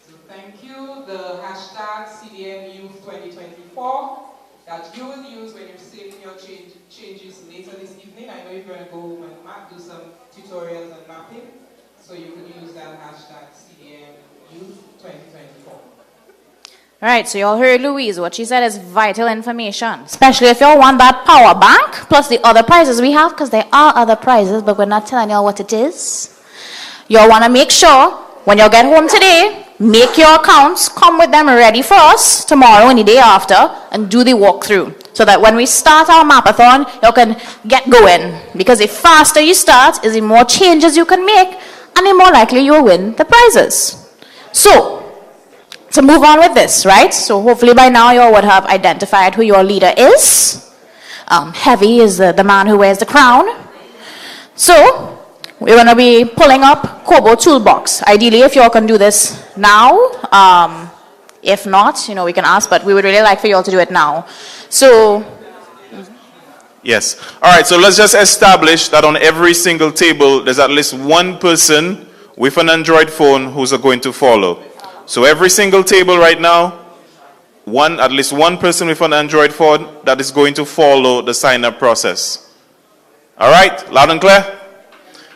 So thank you. The hashtag CDM Youth 2024 that you will use when you're saving your changes later this evening. I know you're going to go home and do some tutorials and mapping. So you can use that hashtag CDM Youth 2024. Right, so you all heard Louise. What she said is vital information, especially if you all want that power bank, plus the other prizes we have, because there are other prizes, but we're not telling you all what it is. You all want to make sure, when you get home today, make your accounts, come with them ready for us tomorrow and the day after, and do the walkthrough. So that when we start our mapathon, you can get going. Because the faster you start, is the more changes you can make, and the more likely you will win the prizes. So, to move on with this, right? So hopefully by now you all would have identified who your leader is. Heavy is the man who wears the crown. So we're going to be pulling up Kobo Toolbox. Ideally, if you all can do this now. If not, we can ask, but we would really like for you all to do it now. So... Yes. All right, so let's just establish that on every single table, there's at least one person with an Android phone who's going to follow. So every single table right now, at least one person with an Android phone that is going to follow the sign-up process. All right, loud and clear?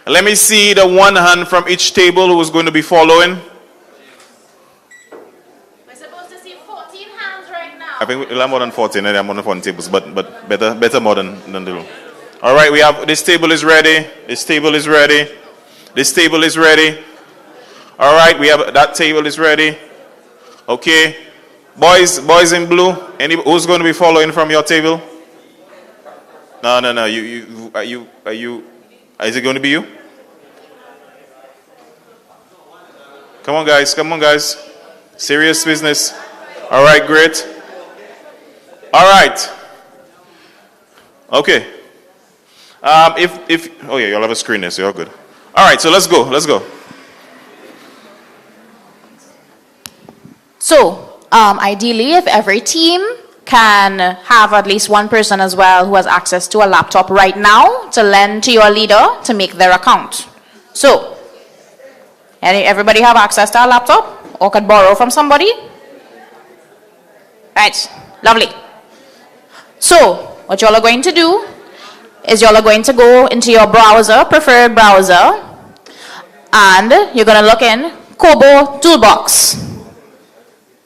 Let me see the one hand from each table who is going to be following. We're supposed to see 14 hands right now. I think we'll have more than 14. There are more than 14 tables, but better more than the. All right, we have this table is ready. This table is ready. This table is ready. All right, we have that table is ready. Okay, boys in blue. Who's going to be following from your table? No. Are you? Is it going to be you? Come on, guys. Serious business. All right, great. All right. Okay. Oh yeah, you'll have a screen there, so you're good. All right, so let's go. So, ideally, if every team can have at least one person as well who has access to a laptop right now to lend to your leader to make their account. So, everybody have access to a laptop or could borrow from somebody? Right, lovely. So, what y'all are going to do is y'all are going to go into your browser, preferred browser, and you're going to look in Kobo Toolbox.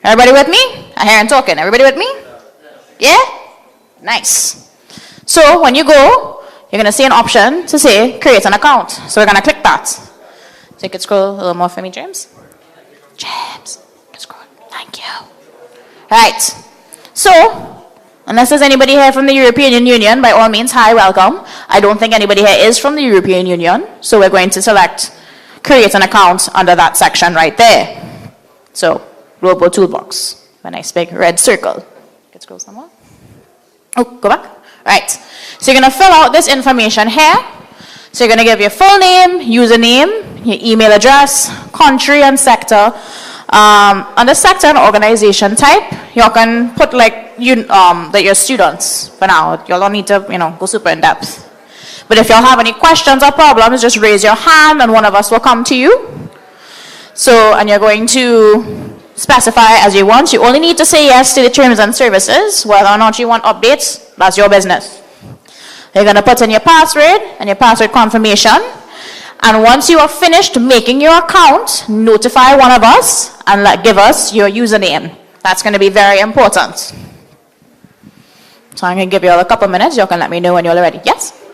Everybody with me? I hear him talking. Everybody with me? Yeah? Nice. So when you go, you're going to see an option to say create an account. So we're going to click that. So you can scroll a little more for me, James. James, you can scroll. Thank you. Right. So, unless there's anybody here from the European Union, by all means, hi, welcome. I don't think anybody here is from the European Union. So we're going to select create an account under that section right there. So, Global Toolbox. A nice big red circle. Let's scroll some more. Oh, go back. Right. So you're going to fill out this information here. So you're going to give your full name, username, your email address, country and sector. Under sector and organization type, you can put that you're students for now. You don't need to, go super in depth. But if you have any questions or problems, just raise your hand and one of us will come to you. So, and you're going to specify as you want. You only need to say yes to the terms and services. Whether or not you want updates, that's your business. You're going to put in your password and your password confirmation. And once you are finished making your account, notify one of us and give us your username. That's going to be very important. So I'm going to give you all a couple minutes. You can let me know when you're ready. Yes?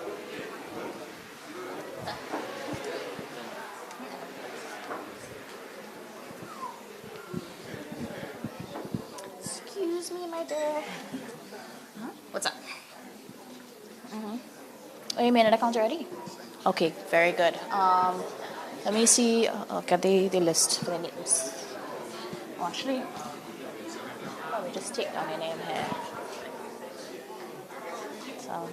What's up? Oh, you made an account already? Okay, very good. Let me see. Look at the list for the names. Oh, actually, let me just take down your name here. So.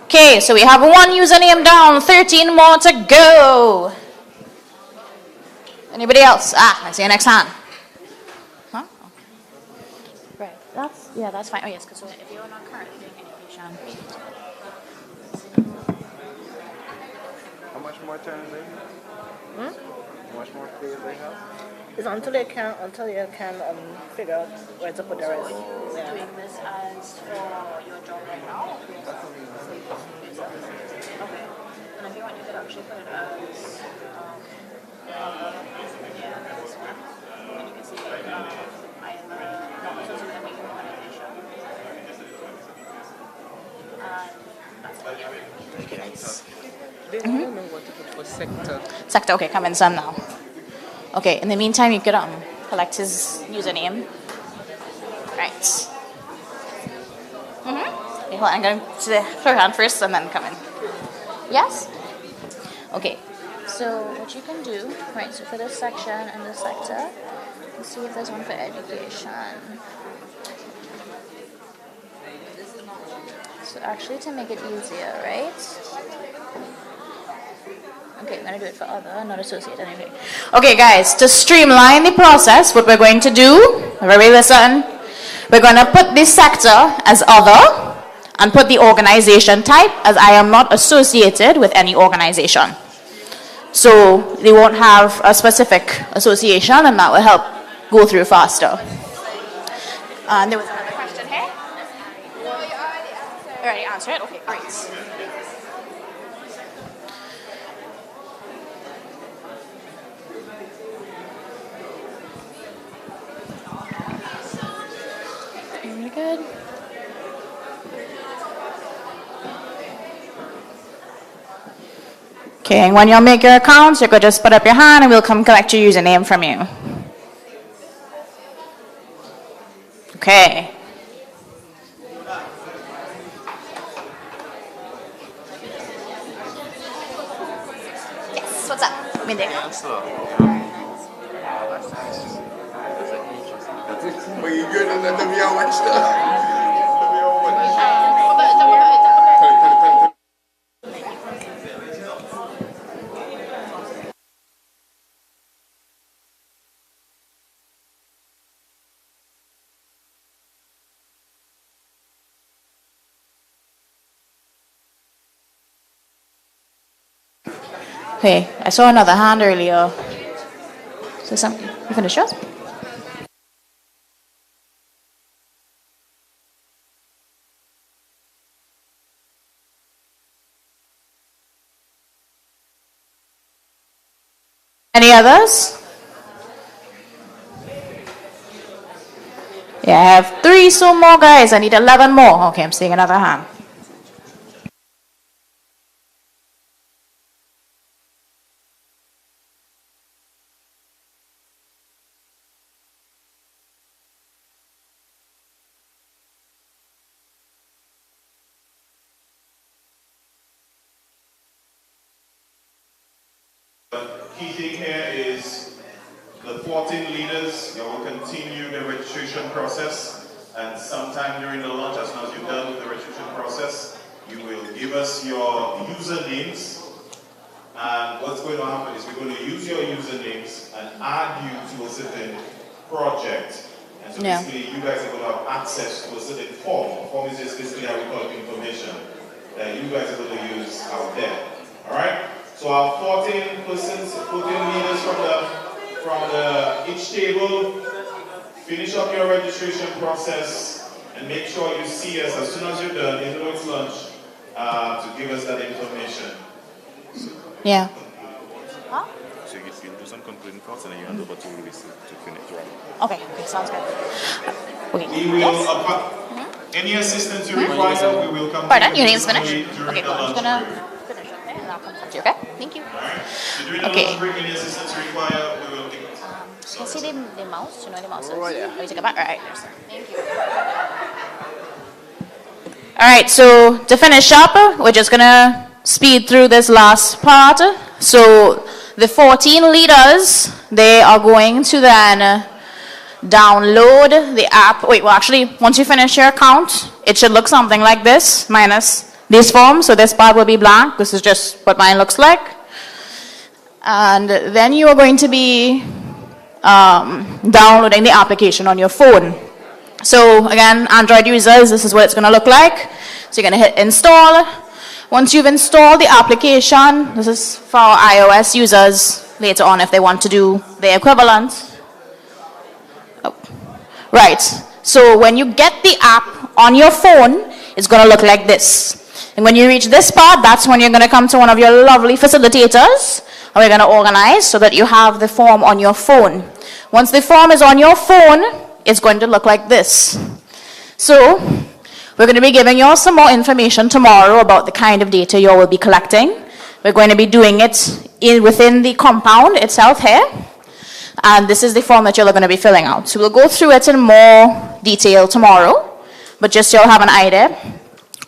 Okay, so we have one username down, 13 more to go. Anybody else? I see your next hand. Huh? Right, that's Yeah, that's fine. Oh, yes, because if you're not currently doing education. How much more time do they have? Hmm? How much more days they have? It's until you can figure out where to put the rest. Are you doing this as for your job right now? Okay. And if you want, you could actually put it as yeah, this one. And you can see They don't know what to put for sector. Sector, okay, come in some now. Okay, in the meantime, you could collect his username. Right. Okay, hold on, I'm going to the floor hand first and then come in. Yes? Okay, so what you can do, right, so for this section and this sector, let's see if there's one for education. So actually to make it easier, right? Okay, I'm going to do it for other, not associate anyway. Okay, guys, to streamline the process, what we're going to do, everybody listen, we're going to put this sector as other and put the organization type as I am not associated with any organization. So they won't have a specific association and that will help go through faster. And there was another question here. You already answered it? Okay, great. Very good. Okay, and when you make your accounts, you could just put up your hand and we'll come collect your username from you. Okay. Yes, what's up? Mindy. But you good and let me watch that. Okay, I saw another hand earlier. So you finished yours? Any others? Yeah, I have 3 so more guys. I need 11 more. Okay, I'm seeing another hand. Key thing here is the 14 leaders, you will continue the registration process, and sometime during the launch, as soon as you're done with the registration process, you will give us your usernames, and what's going to happen is we're going to use your usernames and add you to a certain project, and so basically you guys are going to have access to a certain form. A form is just basically how we call it information that you guys are going to use out there, alright? So our 14 persons, 14 leaders from each table, finish up your registration process and make sure you see us as soon as you're done, even though it's lunch, to give us that information. Yeah. Huh? So you can do some concluding thoughts and then you hand over to Luis to finish, right? Okay, sounds good. Okay. We will, any assistance you require, we will come Pardon, to your you name's finished? during Okay, the cool. I'm lunch just gonna break. finish up there and I'll come to you, okay? Thank you. Alright, so during the Okay. lunch break, any assistance you require, we will take it. Can you see the mouse? You know the mouse is? Right there. Oh, you take it back? Alright, there's it. Thank you. Alright, so to finish up, we're just gonna speed through this last part. So the 14 leaders, they are going to then download the app. Wait, well actually, once you finish your account, it should look something like this, minus these forms. So this part will be blank. This is just what mine looks like. And then you are going to be downloading the application on your phone. So again, Android users, this is what it's going to look like. So you're going to hit install. Once you've installed the application, this is for iOS users later on if they want to do the equivalent. Oh. Right, so when you get the app on your phone, it's going to look like this. And when you reach this part, that's when you're going to come to one of your lovely facilitators, and we're going to organize so that you have the form on your phone. Once the form is on your phone, it's going to look like this. So we're going to be giving you all some more information tomorrow about the kind of data you all will be collecting. We're going to be doing it within the compound itself here. And this is the form that you're going to be filling out. So we'll go through it in more detail tomorrow, but just so you'll have an idea.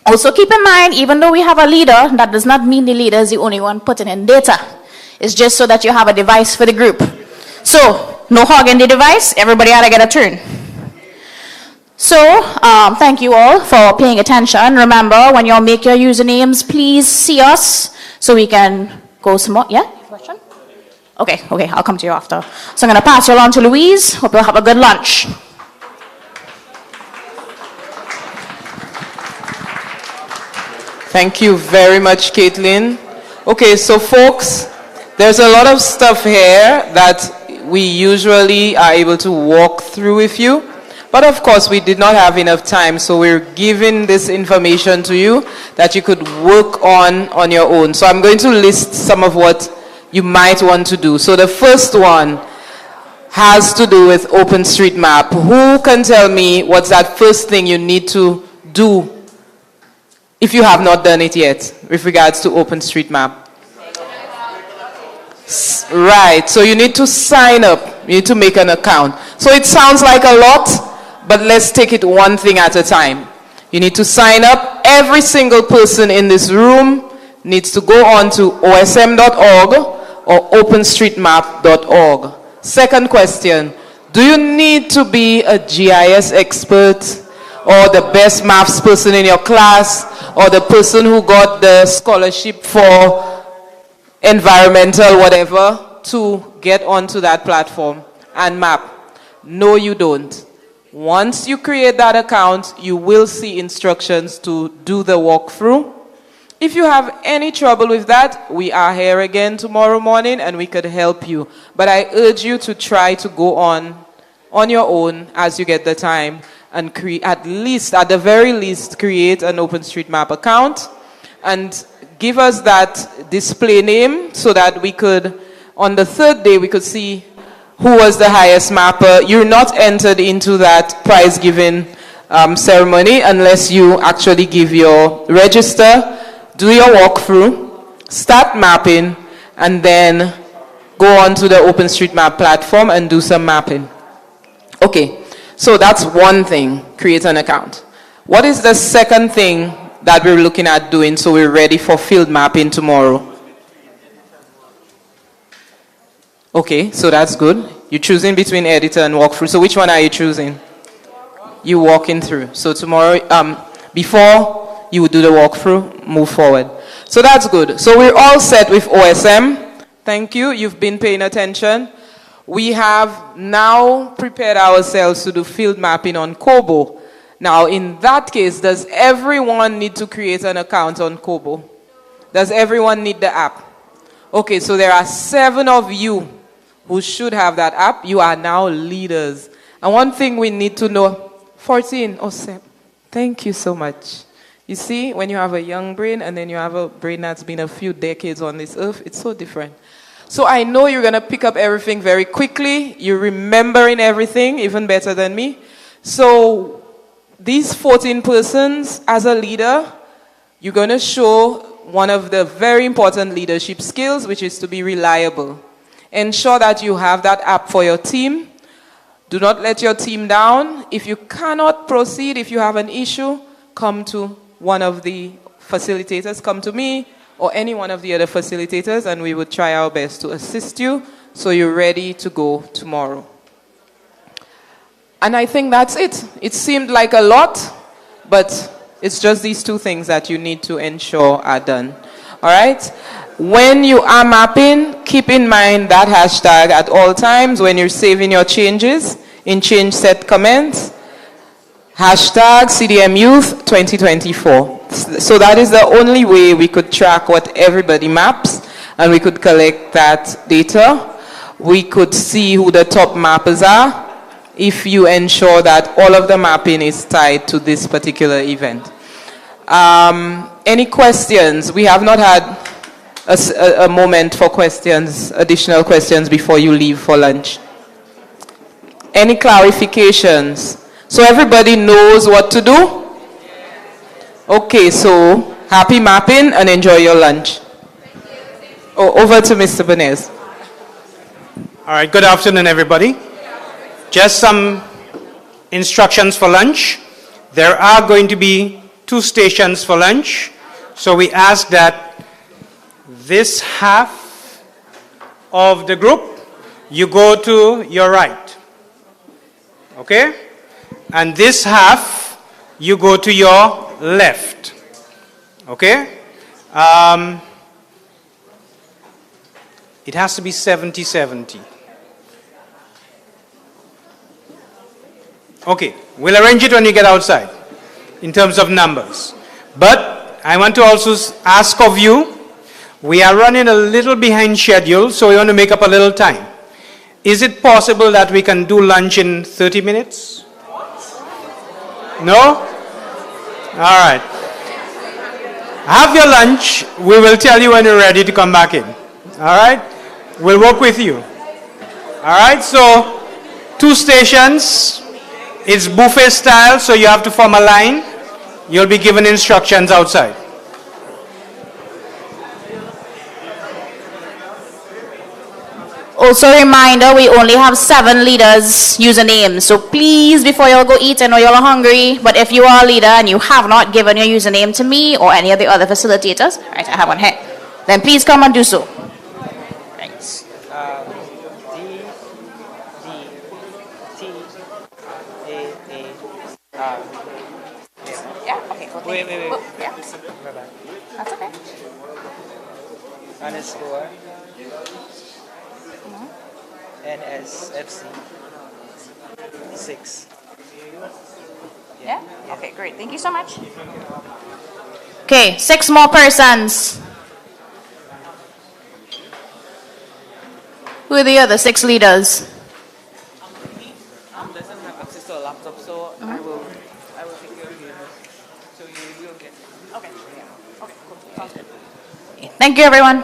Also keep in mind, even though we have a leader, that does not mean the leader is the only one putting in data. It's just so that you have a device for the group. So no hogging the device, everybody ought to get a turn. So, thank you all for paying attention. Remember, when you make your usernames, please see us so we can go some more. Yeah? Question? Okay, I'll come to you after. So I'm going to pass you along to Louise. Hope you'll have a good lunch. Thank you very much, Caitlin. Okay, so folks, there's a lot of stuff here that we usually are able to walk through with you. But of course, we did not have enough time, so we're giving this information to you that you could work on your own. So I'm going to list some of what you might want to do. So the first one has to do with OpenStreetMap. Who can tell me what's that first thing you need to do if you have not done it yet with regards to OpenStreetMap? Right, so you need to sign up. You need to make an account. So it sounds like a lot, but let's take it one thing at a time. You need to sign up. Every single person in this room needs to go on to osm.org or openstreetmap.org. Second question, do you need to be a GIS expert or the best maths person in your class or the person who got the scholarship for environmental whatever to get onto that platform and map? No, you don't. Once you create that account, you will see instructions to do the walkthrough. If you have any trouble with that, we are here again tomorrow morning and we could help you. But I urge you to try to go on your own as you get the time and at the very least, create an OpenStreetMap account and give us that display name so that we could, on the third day, we could see who was the highest mapper. You're not entered into that prize giving ceremony unless you actually give your register, do your walkthrough, start mapping, and then go on to the OpenStreetMap platform and do some mapping. Okay, so that's one thing, create an account. What is the second thing that we're looking at doing so we're ready for field mapping tomorrow? Okay, so that's good. You're choosing between editor and walkthrough. So which one are you choosing? You're walking through. So tomorrow, before you would do the walkthrough, move forward. So that's good. So we're all set with OSM. Thank you. You've been paying attention. We have now prepared ourselves to do field mapping on Kobo. Now, in that case, does everyone need to create an account on Kobo? Does everyone need the app? Okay, so there are 7 of you who should have that app. You are now leaders. And one thing we need to know, 14 or 7. Thank you so much. You see, when you have a young brain and then you have a brain that's been a few decades on this earth, it's so different. So I know you're going to pick up everything very quickly. You're remembering everything even better than me. So these 14 persons, as a leader, you're going to show one of the very important leadership skills, which is to be reliable. Ensure that you have that app for your team. Do not let your team down. If you cannot proceed, if you have an issue, come to one of the facilitators. Come to me or any one of the other facilitators, and we will try our best to assist you so you're ready to go tomorrow. And I think that's it. It seemed like a lot, but it's just these 2 things that you need to ensure are done. All right? When you are mapping, keep in mind that hashtag at all times when you're saving your changes in change set comments. Hashtag CDM Youth 2024. So that is the only way we could track what everybody maps, and we could collect that data. We could see who the top mappers are if you ensure that all of the mapping is tied to this particular event. Any questions? We have not had a moment for questions, additional questions before you leave for lunch. Any clarifications? So everybody knows what to do? Okay, so happy mapping and enjoy your lunch. Oh, over to Mr. Benez. All right, good afternoon, everybody. Just some instructions for lunch. There are going to be 2 stations for lunch. So we ask that this half of the group, you go to your right. Okay? And this half, you go to your left. Okay? It has to be 70-70. Okay, we'll arrange it when you get outside in terms of numbers. But I want to also ask of you, we are running a little behind schedule, so we want to make up a little time. Is it possible that we can do lunch in 30 minutes? No? All right. Have your lunch. We will tell you when you're ready to come back in. All right? We'll work with you. All right? So, 2 stations. It's buffet style, so you have to form a line. You'll be given instructions outside. Also a reminder, we only have 7 leaders usernames. So please, before you all go eat, I know you all are hungry, but if you are a leader and you have not given your username to me or any of the other facilitators, right, I have one here, then please come and do so. Right. Yeah, okay. Well, wait. Well, yeah. That's okay. Underscore NSFC 6. Yeah? Okay, great. Thank you so much. Okay, 6 more persons. Who are the other 6 leaders? Doesn't have access to a laptop, so I will take care of you. So you will get. Okay. Yeah. Okay. Cool. Sounds good. Thank you, everyone.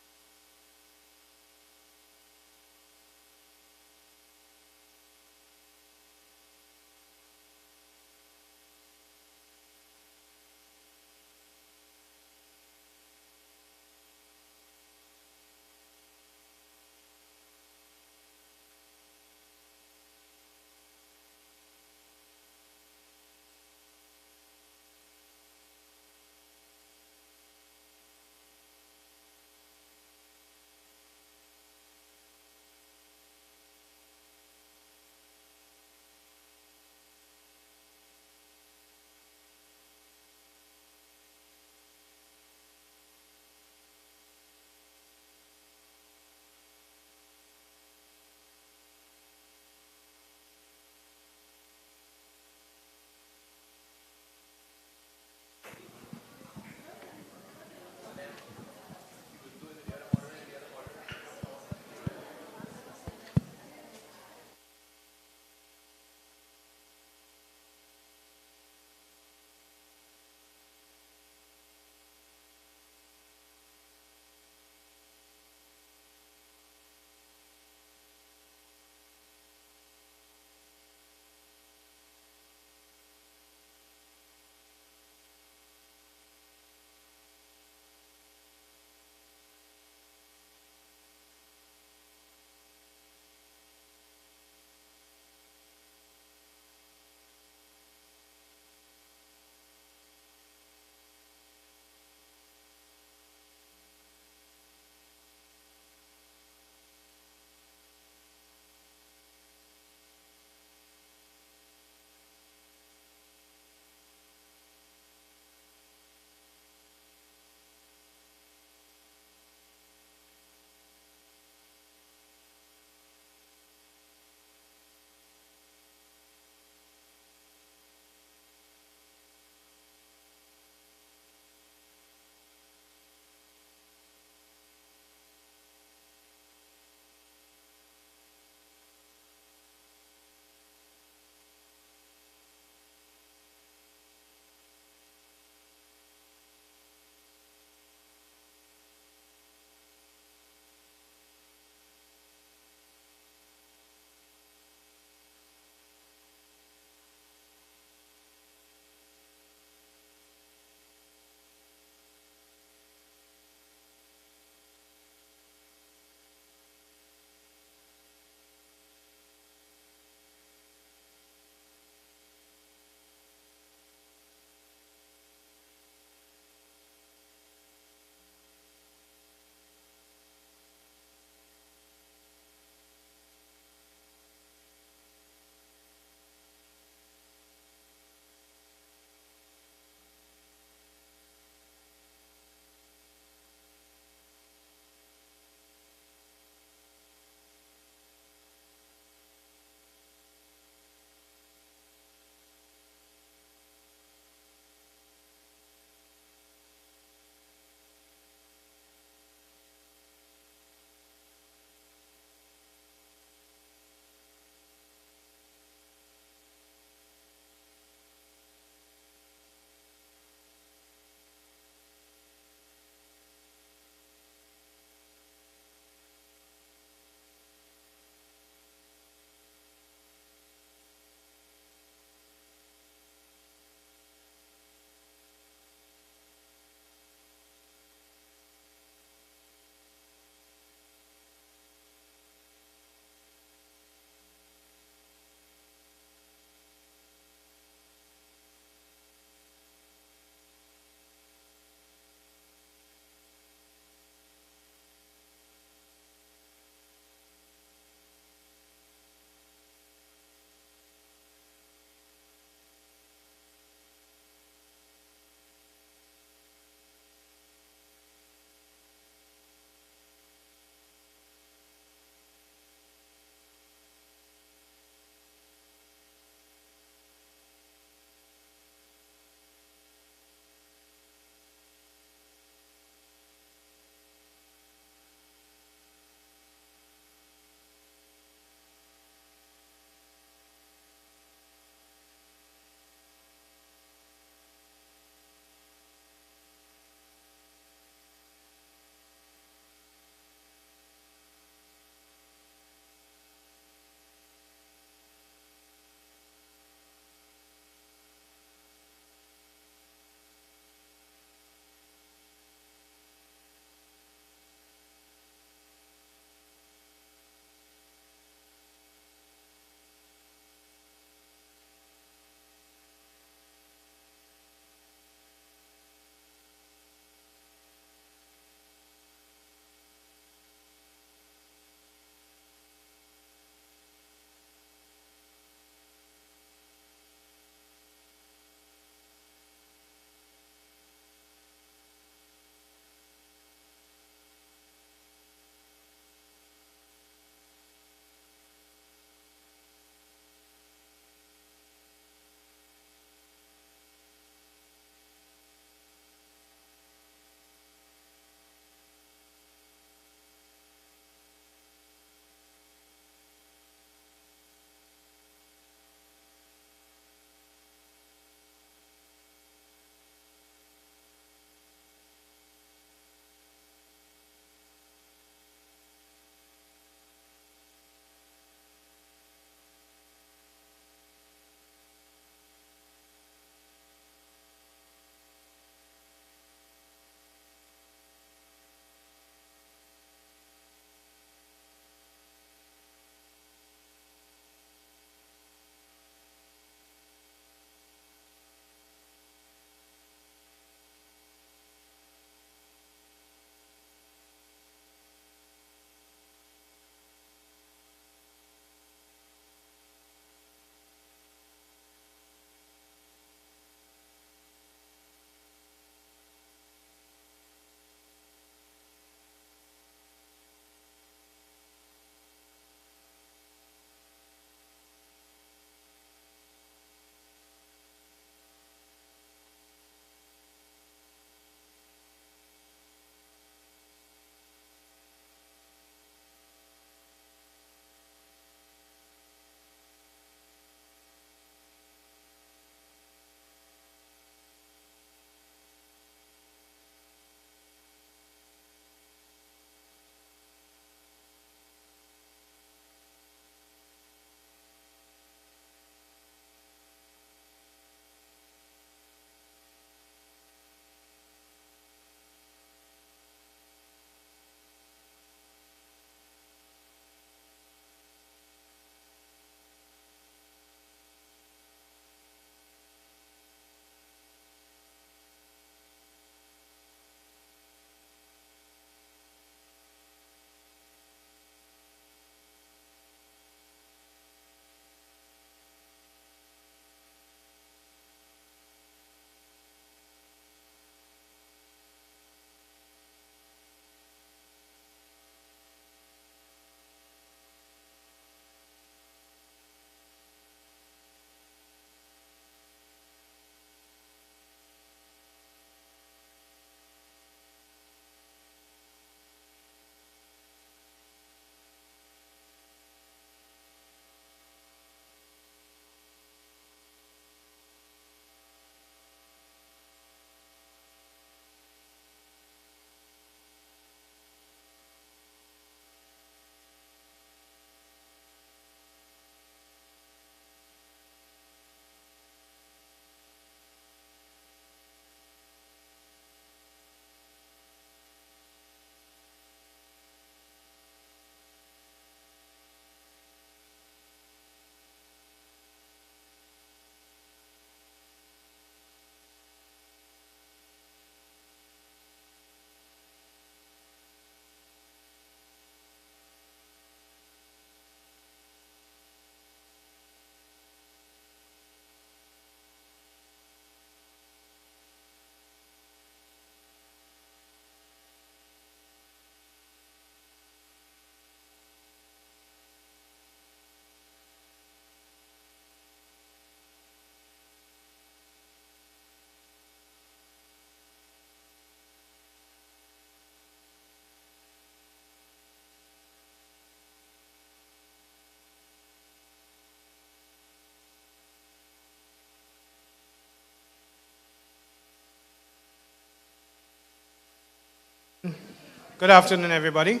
Good afternoon, everybody.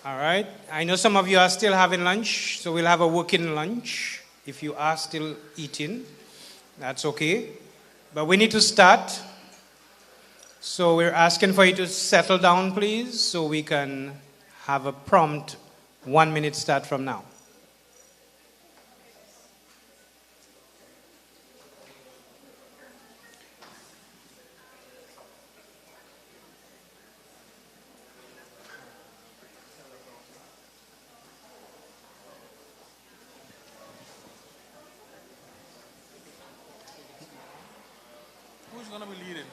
All right. I know some of you are still having lunch, so we'll have a working lunch. If you are still eating, that's okay. But we need to start. So we're asking for you to settle down, please, so we can have a prompt 1 minute start from now. Who's going to be leading?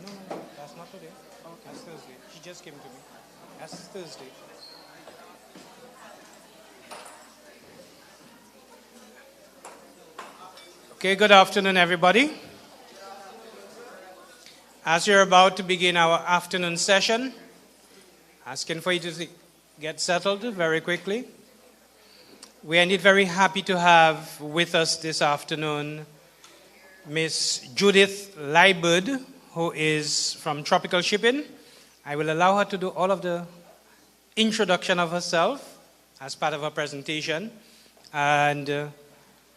No, that's not today. Okay. That's Thursday. She just came to me. That's Thursday. Okay, good afternoon, everybody. As you're about to begin our afternoon session, asking for you to get settled very quickly. We are indeed very happy to have with us this afternoon Miss Judith Liebud, who is from Tropical Shipping. I will allow her to do all of the introduction of herself as part of her presentation. And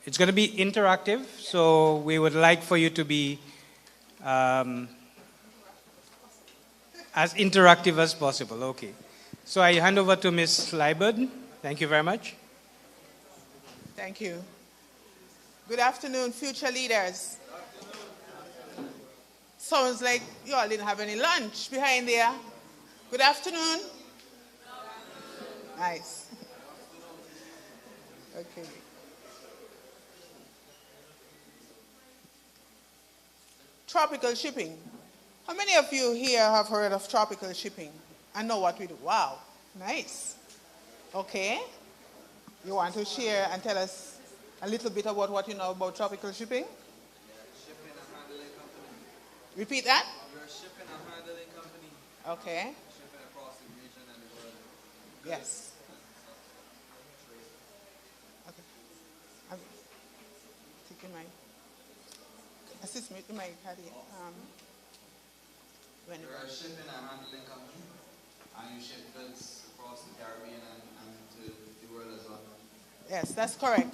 it's going to be interactive, so we would like for you to be as interactive as possible. Okay. So I hand over to Ms. Liebud. Thank you very much. Thank you. Good afternoon, future leaders. Sounds like you all didn't have any lunch behind there. Good afternoon. Nice. Okay. Tropical shipping. How many of you here have heard of tropical shipping and know what we do? Wow, nice. Okay. You want to share and tell us a little bit about what you know about tropical shipping? Shipping and handling company. Repeat that? We're a shipping and handling company. Okay. Shipping across the region and the world. Yes. Okay. I'm taking my, assist me with the mic, Hattie. We're a shipping and handling company. And you ship goods across the Caribbean and to the world as well. Yes, that's correct.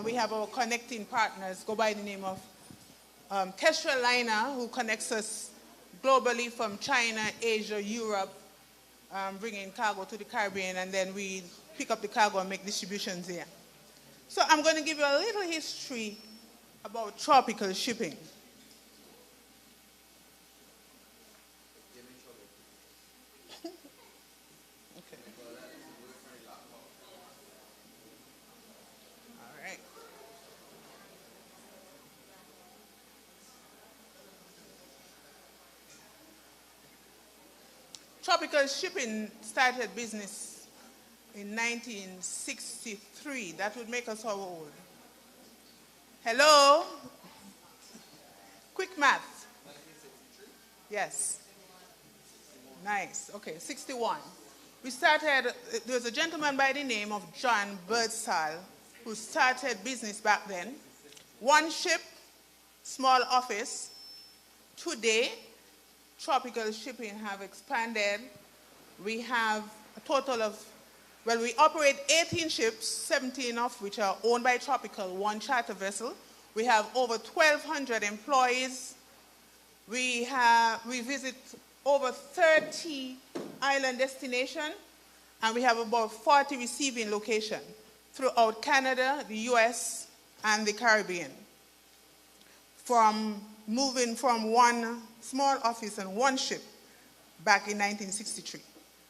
We have our connecting partners, go by the name of Kestrel Liner, who connects us globally from China, Asia, Europe, bringing cargo to the Caribbean, and then we pick up the cargo and make distributions here. So I'm going to give you a little history about tropical shipping. Tropical shipping started business in 1963. That would make us how old? Hello? Quick math. Yes. Nice. Okay, 61. We started, there was a gentleman by the name of John Birdsall who started business back then. One ship, small office. Today, tropical shipping have expanded. We have a total of, well, we operate 18 ships, 17 of which are owned by Tropical, one charter vessel. We have over 1,200 employees. We visit over 30 island destinations, and we have about 40 receiving locations throughout Canada, the US, and the Caribbean. From moving from one small office and one ship back in 1963.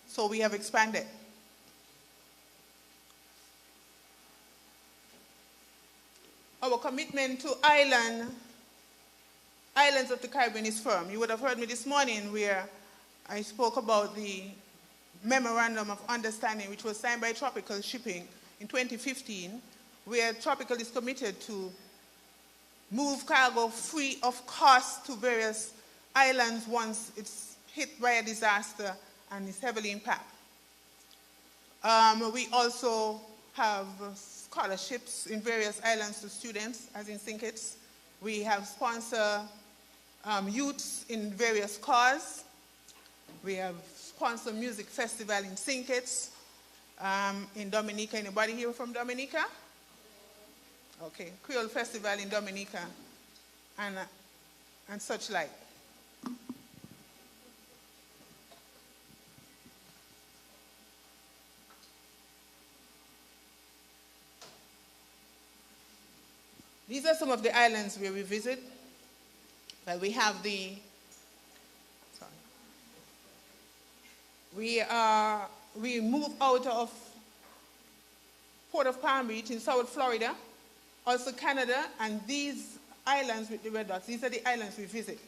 So we have expanded. Our commitment to islands of the Caribbean is firm. You would have heard me this morning where I spoke about the Memorandum of Understanding, which was signed by Tropical Shipping in 2015, where Tropical is committed to move cargo free of cost to various islands once it's hit by a disaster and is heavily impacted. We also have scholarships in various islands to students, as in St. Kitts. We have sponsored youths in various causes. We have sponsored music festival in St. Kitts, in Dominica. Anybody here from Dominica? Okay, Creole Festival in Dominica, and such like. These are some of the islands where we visit. Well, we have we move out of Port of Palm Beach in South Florida, also Canada, and these islands with the red dots, these are the islands we visit.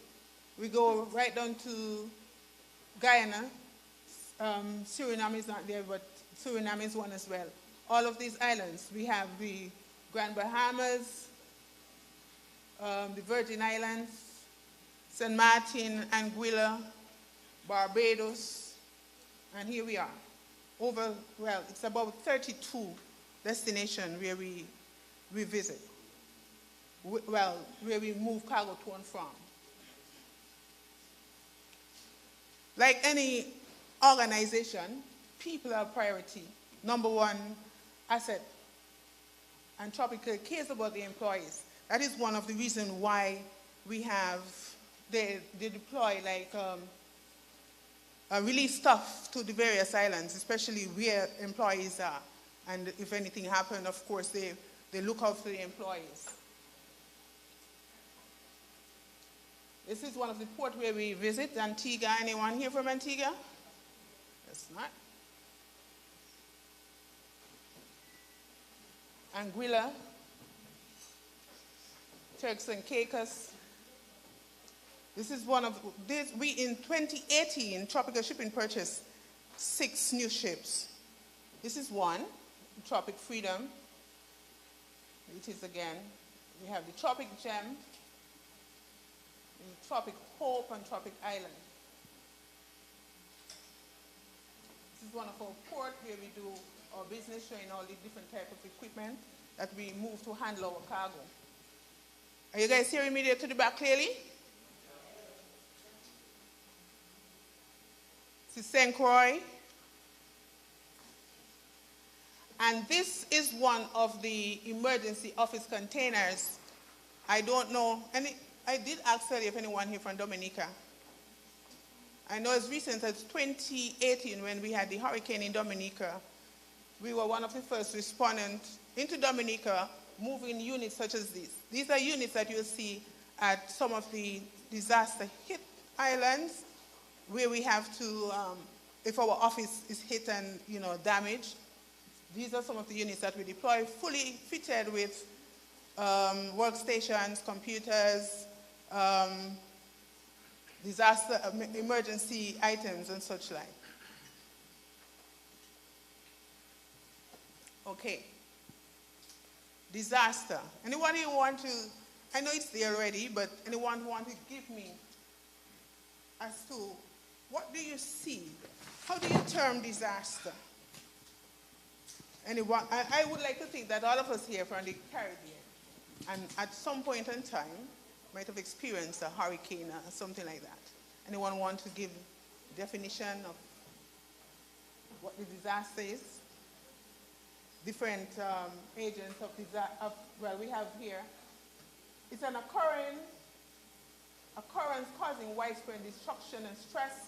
We go right down to Guyana. Suriname is not there, but Suriname is one as well. All of these islands, we have the Grand Bahamas, the Virgin Islands, St. Martin, Anguilla, Barbados, and here we are. It's about 32 destinations where we visit. Where we move cargo to and from. Like any organization, people are priority, number one asset. And Tropical cares about the employees. That is one of the reasons why we have, they deploy like relief stuff to the various islands, especially where employees are. And if anything happens, of course, they look out for the employees. This is one of the ports where we visit, Antigua. Anyone here from Antigua? That's not. Anguilla, Turks and Caicos. This is one of these. In 2018, Tropical Shipping purchased 6 new ships. This is one, Tropic Freedom. It is again. We have the Tropic Gem, the Tropic Hope, and Tropic Island. This is one of our ports where we do our business, showing all the different type of equipment that we move to handle our cargo. Are you guys hearing me there to the back clearly? This is St. Croix. And this is one of the emergency office containers. I don't know, I did ask earlier if anyone here from Dominica. I know as recent as 2018 when we had the hurricane in Dominica, we were one of the first respondents into Dominica, moving units such as these. These are units that you'll see at some of the disaster-hit islands where we have to, if our office is hit and damaged, these are some of the units that we deploy, fully fitted with workstations, computers, disaster emergency items and such like. Okay. Disaster. Anyone who want to, I know it's there already, but anyone who want to give me as to what do you see? How do you term disaster? Anyone? I would like to think that all of us here from the Caribbean, and at some point in time, might have experienced a hurricane or something like that. Anyone want to give definition of what the disaster is? Different agents of disaster, well, we have here, it's an occurrence causing widespread destruction and stress,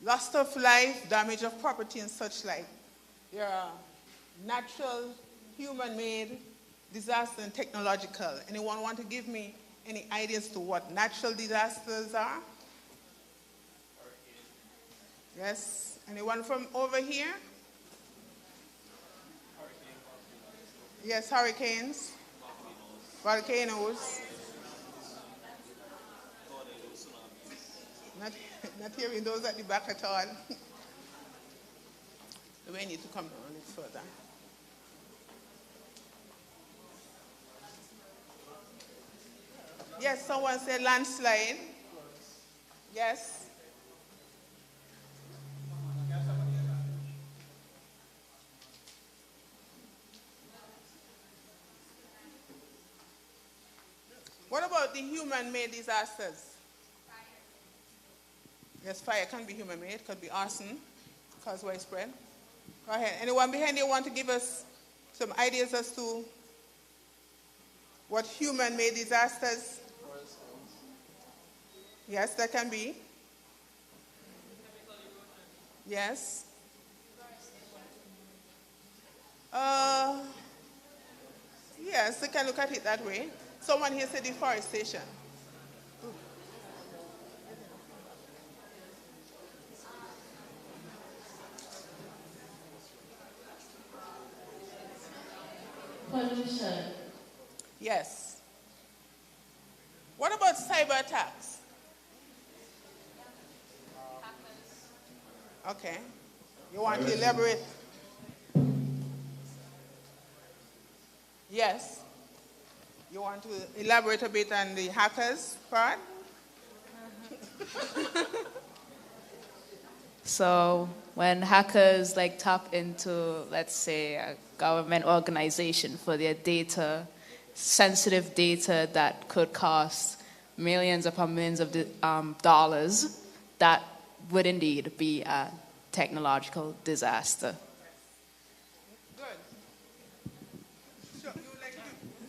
loss of life, damage of property and such like. There are natural, human-made, disaster and technological. Anyone want to give me any ideas to what natural disasters are? Yes. Anyone from over here? Yes, hurricanes, volcanoes. Not hearing those at the back at all. We need to come down a little further. Yes, someone said landslide. Yes. What about the human-made disasters? Fire. Yes, fire can be human-made, could be arson, cause widespread. Go ahead. Anyone behind you want to give us some ideas as to what human-made disasters? Yes, that can be. Yes. Yes, they can look at it that way. Someone here said deforestation. Pollution. Yes. What about cyber attacks? Okay. You want to elaborate? Yes. You want to elaborate a bit on the hackers part? So when hackers tap into, let's say, a government organization for their data, sensitive data that could cost millions upon millions of dollars, that would indeed be a technological disaster. Good.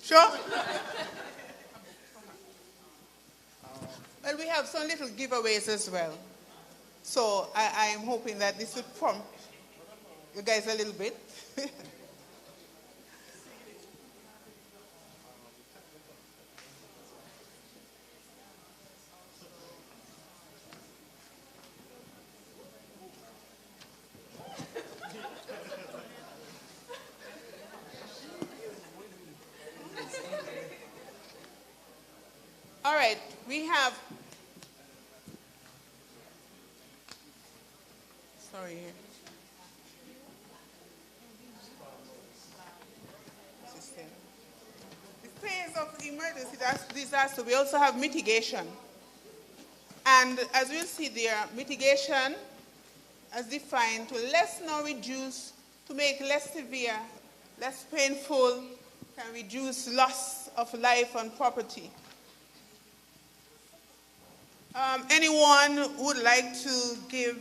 Sure? Well, we have some little giveaways as well. So I am hoping that this would prompt you guys a little bit. All right, we have, sorry. The phase of emergency disaster, we also have mitigation. And as we'll see there, mitigation as defined to lessen or reduce, to make less severe, less painful, can reduce loss of life and property. Anyone would like to give,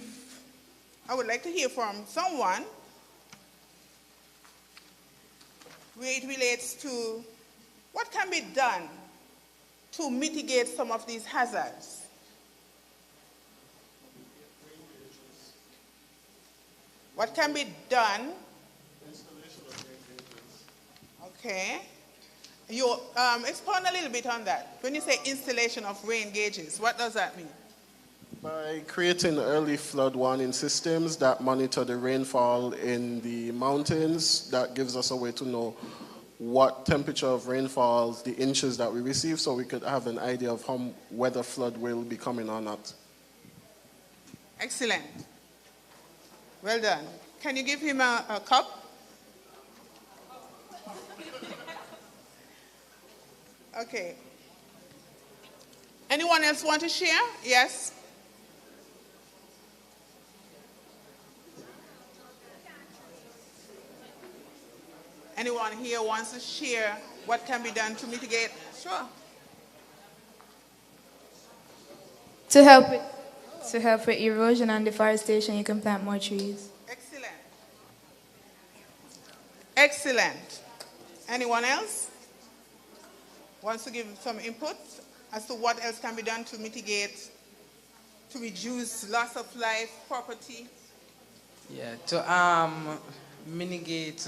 I would like to hear from someone where it relates to what can be done to mitigate some of these hazards. What can be done? Okay. You expound a little bit on that. When you say installation of rain gauges, what does that mean? By creating early flood warning systems that monitor the rainfall in the mountains, that gives us a way to know what temperature of rainfalls, the inches that we receive, so we could have an idea of whether flood will be coming or not. Excellent. Well done. Can you give him a cup? Okay. Anyone else want to share? Yes? Anyone here wants to share what can be done to mitigate? Sure. To help with erosion and deforestation, you can plant more trees. Excellent. Excellent. Anyone else wants to give some input as to what else can be done to mitigate, to reduce loss of life, property? Yeah, to mitigate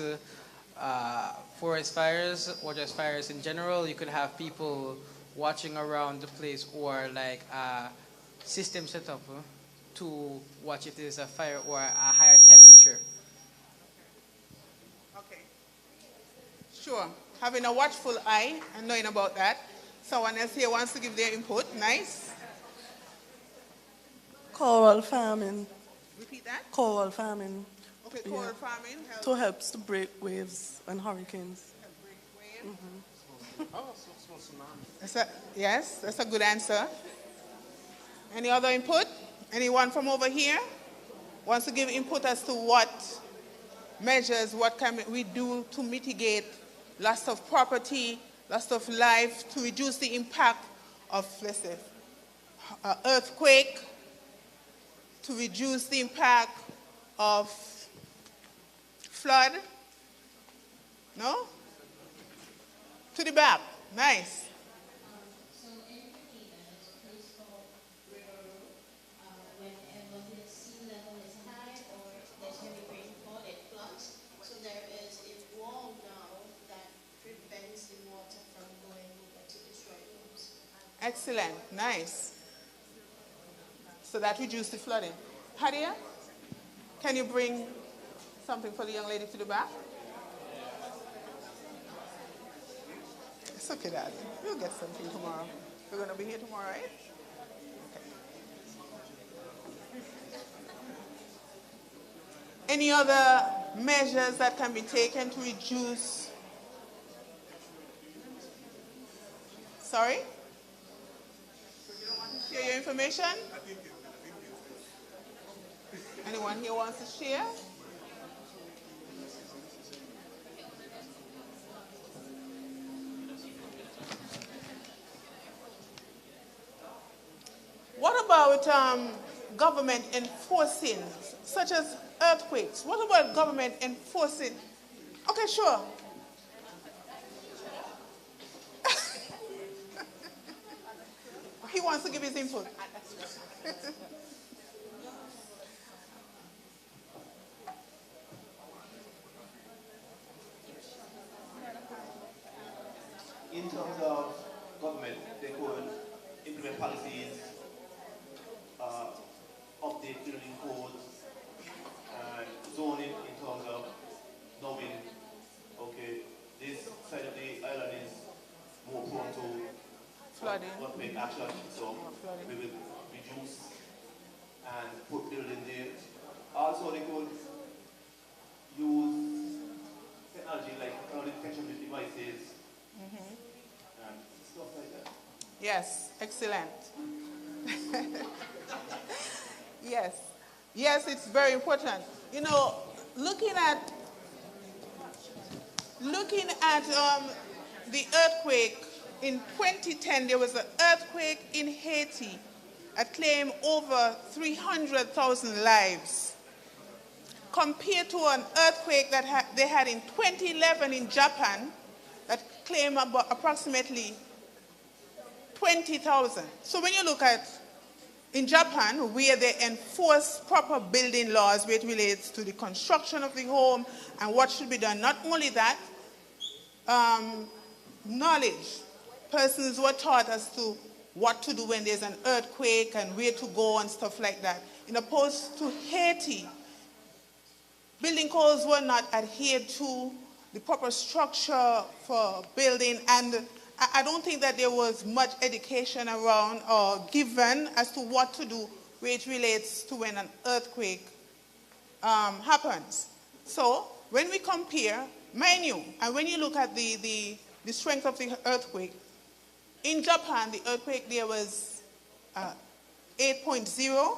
forest fires or just fires in general, you could have people watching around the place, or like a system set up to watch if there's a fire or a higher temperature. Okay. Sure. Having a watchful eye and knowing about that. Someone else here wants to give their input. Nice. Coral farming. Repeat that? Coral farming. Okay, coral farming. To help to break waves and hurricanes. Yes, that's a good answer. Any other input? Anyone from over here wants to give input as to what measures, what can we do to mitigate loss of property, loss of life, to reduce the impact of, let's say, earthquake, to reduce the impact of flood? No? To the back. Nice. Excellent. Nice. So that reduces the flooding. Hadia, can you bring something for the young lady to the back? It's okay, Daddy. You'll get something tomorrow. You're going to be here tomorrow, right? Okay. Any other measures that can be taken to reduce? Sorry? Share your information? Anyone here wants to share? What about government enforcing, such as earthquakes? What about government enforcing? Okay, sure. He wants to give his input. In terms of government, they could implement policies, update building codes, and zoning in terms of knowing, okay, this side of the island is more prone to flooding. Earthquake action, so we will reduce and put building there. Also, they could use technology like early detection with devices and stuff like that. Yes, excellent. Yes. Yes, it's very important. You know, looking at the earthquake in 2010, there was an earthquake in Haiti that claimed over 300,000 lives, compared to an earthquake that they had in 2011 in Japan that claimed about approximately 20,000. So when you look at in Japan, where they enforce proper building laws where it relates to the construction of the home and what should be done, not only that, knowledge. Persons were taught as to what to do when there's an earthquake and where to go and stuff like that. In opposed to Haiti, building codes were not adhered to. the proper structure for building, and I don't think that there was much education around or given as to what to do which relates to when an earthquake happens. So when we compare, mind you, and when you look at the strength of the earthquake, in Japan, the earthquake there was 8.0,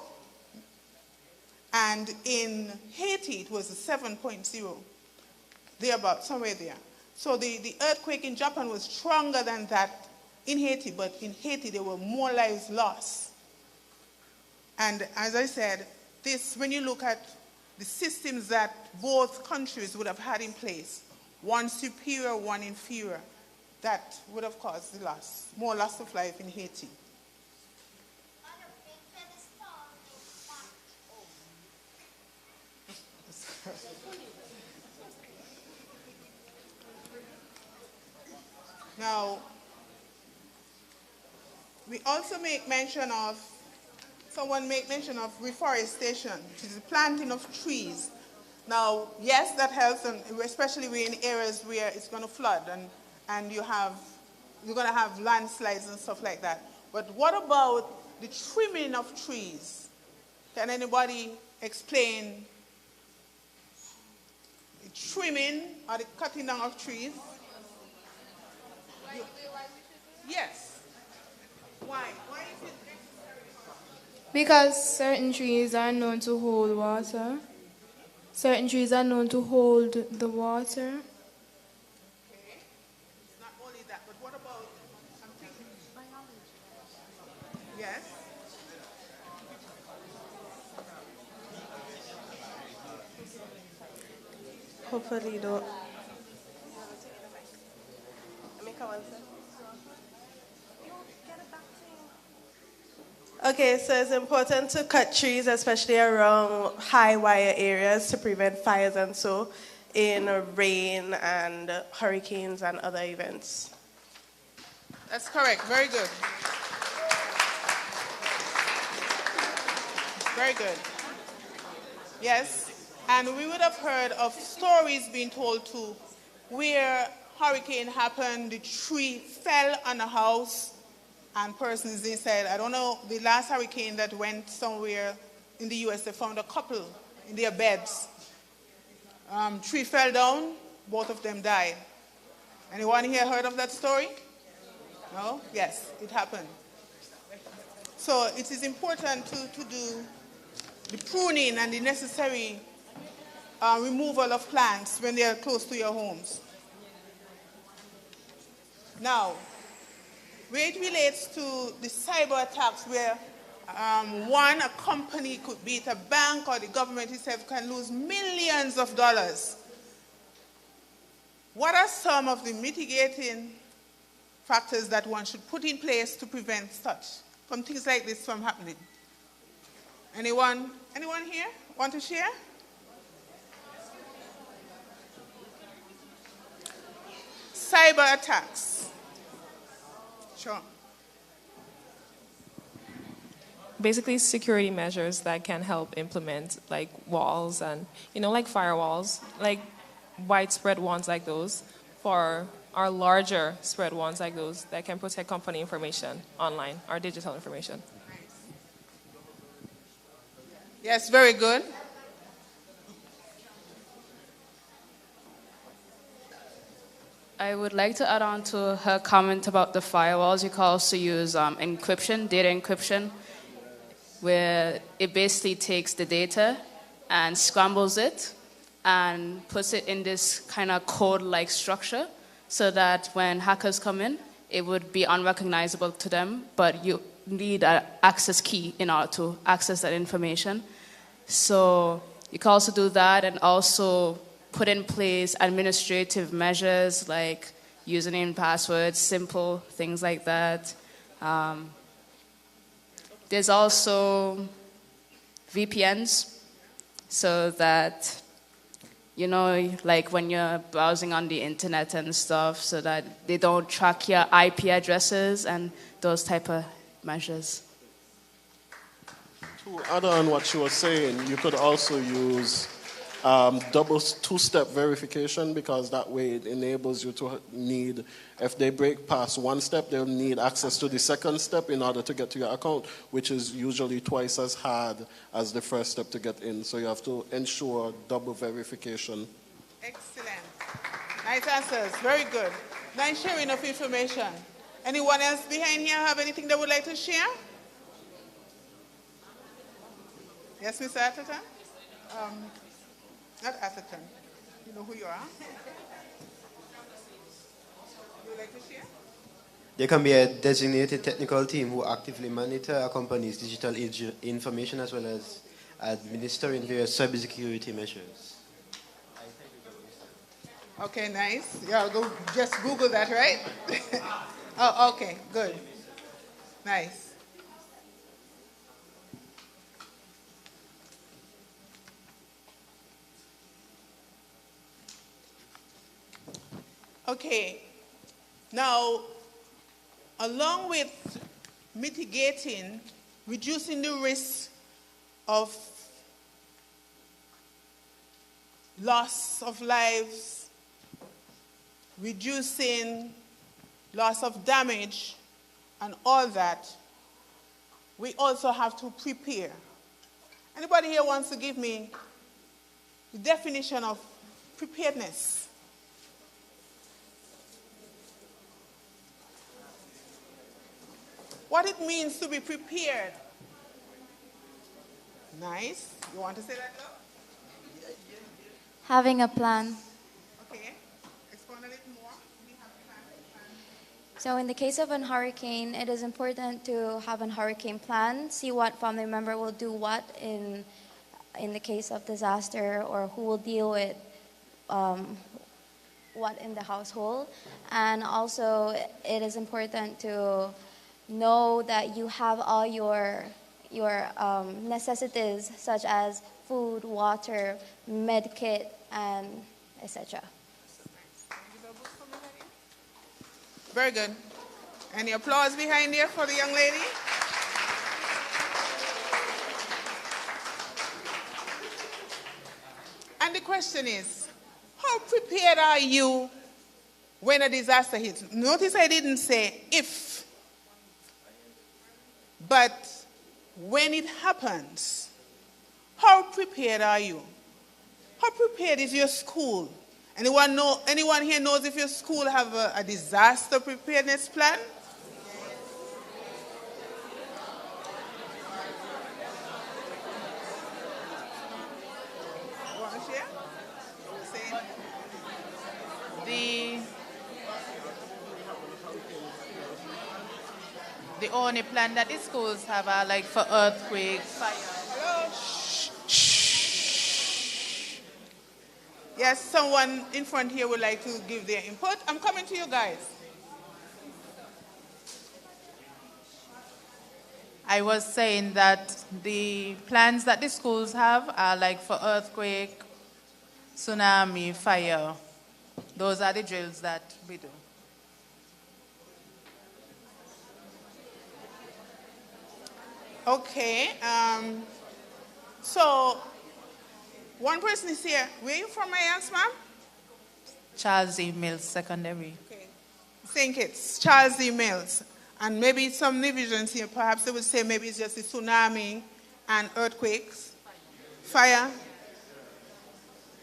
and in Haiti it was a 7.0, thereabout, somewhere there. So the earthquake in Japan was stronger than that in Haiti, but in Haiti there were more lives lost. And as I said, this, when you look at the systems that both countries would have had in place, one superior, one inferior, that would have caused the loss, more loss of life in Haiti. Now, we also make mention of, someone make mention of reforestation, which is the planting of trees. Now, yes, that helps, and especially we're in areas where it's going to flood and you're going to have landslides and stuff like that. But what about the trimming of trees? Can anybody explain the trimming or the cutting down of trees? Yes. Why? Why is it necessary? Because certain trees are known to hold water. Certain trees are known to hold the water. Okay. It's not only that, but what about something? Yes. Hopefully you don't. Okay, so it's important to cut trees, especially around high wire areas, to prevent fires and so in rain and hurricanes and other events. That's correct. Very good. Very good. Yes, and we would have heard of stories being told too, where hurricane happened, the tree fell on a house, and persons inside, I don't know, the last hurricane that went somewhere in the US, they found a couple in their beds. Tree fell down, both of them died. Anyone here heard of that story? No? Yes, it happened. So it is important to do the pruning and the necessary removal of plants when they are close to your homes. Now, where it relates to the cyber attacks where a company could be it a bank or the government itself can lose millions of dollars. What are some of the mitigating factors that one should put in place to prevent from things like this from happening? Anyone here want to share? Cyber attacks. Sure. Basically, security measures that can help implement, like walls and, like firewalls, like widespread ones like those, for our larger spread ones like those that can protect company information online, our digital information. Yes, very good. I would like to add on to her comment about the firewalls. You can also use encryption, data encryption, where it basically takes the data and scrambles it and puts it in this kind of code-like structure so that when hackers come in, it would be unrecognizable to them, but you need an access key in order to access that information. So you can also do that and also put in place administrative measures like username, passwords, simple things like that. There's also VPNs, so that, like when you're browsing on the internet and stuff, so that they don't track your IP addresses and those type of measures. To add on what she was saying, you could also use double two-step verification, because that way it enables you to need, if they break past one step, they'll need access to the second step in order to get to your account, which is usually twice as hard as the first step to get in. So you have to ensure double verification. Excellent. Nice answers. Very good. Nice sharing of information. Anyone else behind here have anything they would like to share? Yes, Mr. Atherton? Not Atherton. You know who you are? You would like to share? There can be a designated technical team who actively monitor a company's digital information as well as administering various cybersecurity measures. Okay, nice. Yeah, go just Google that, right? Oh, okay, good. Nice. Okay, now, along with mitigating, reducing the risk of loss of lives, reducing loss of damage, and all that, we also have to prepare. Anybody here wants to give me the definition of preparedness? What it means to be prepared. Nice. You want to say that, Love? Having a plan. Okay. Explain a little more. So in the case of a hurricane, it is important to have a hurricane plan, see what family member will do what in the case of disaster, or who will deal with what in the household. And also it is important to know that you have all your necessities, such as food, water, med kit, and etc. Very good. Any applause behind here for the young lady? And the question is, how prepared are you when a disaster hits? Notice I didn't say if, but when it happens, how prepared are you? How prepared is your school? Anyone here knows if your school have a disaster preparedness plan? You want to share? The only plan that the schools have are like for earthquakes, fire. Hello? Shh. Yes, someone in front here would like to give their input. I'm coming to you guys. I was saying that the plans that the schools have are like for earthquake, tsunami, fire. Those are the drills that we do. Okay. So, one person is here. Where are you from, my ask, ma'am? Charles E. Mills Secondary. Okay. I think it's Charles E. Mills. And maybe some divisions here, perhaps they would say maybe it's just the tsunami and earthquakes, fire.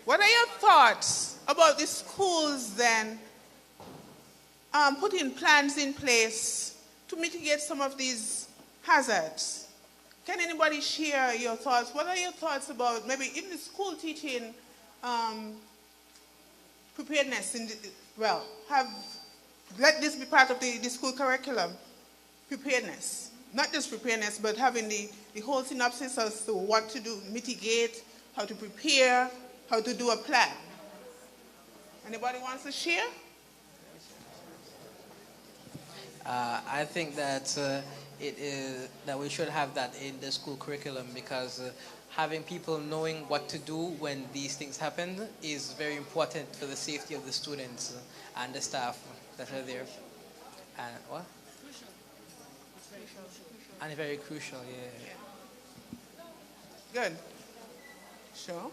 What are your thoughts about the schools then putting plans in place to mitigate some of these hazards? Can anybody share your thoughts? What are your thoughts about maybe in the school teaching preparedness? Let this be part of the school curriculum, preparedness. Not just preparedness, but having the whole synopsis as to what to do, mitigate, how to prepare, how to do a plan. Anybody wants to share? I think that it is that we should have that in the school curriculum, because having people knowing what to do when these things happen is very important for the safety of the students and the staff that are there. And what? Crucial. And very crucial, yeah. Good. Sure.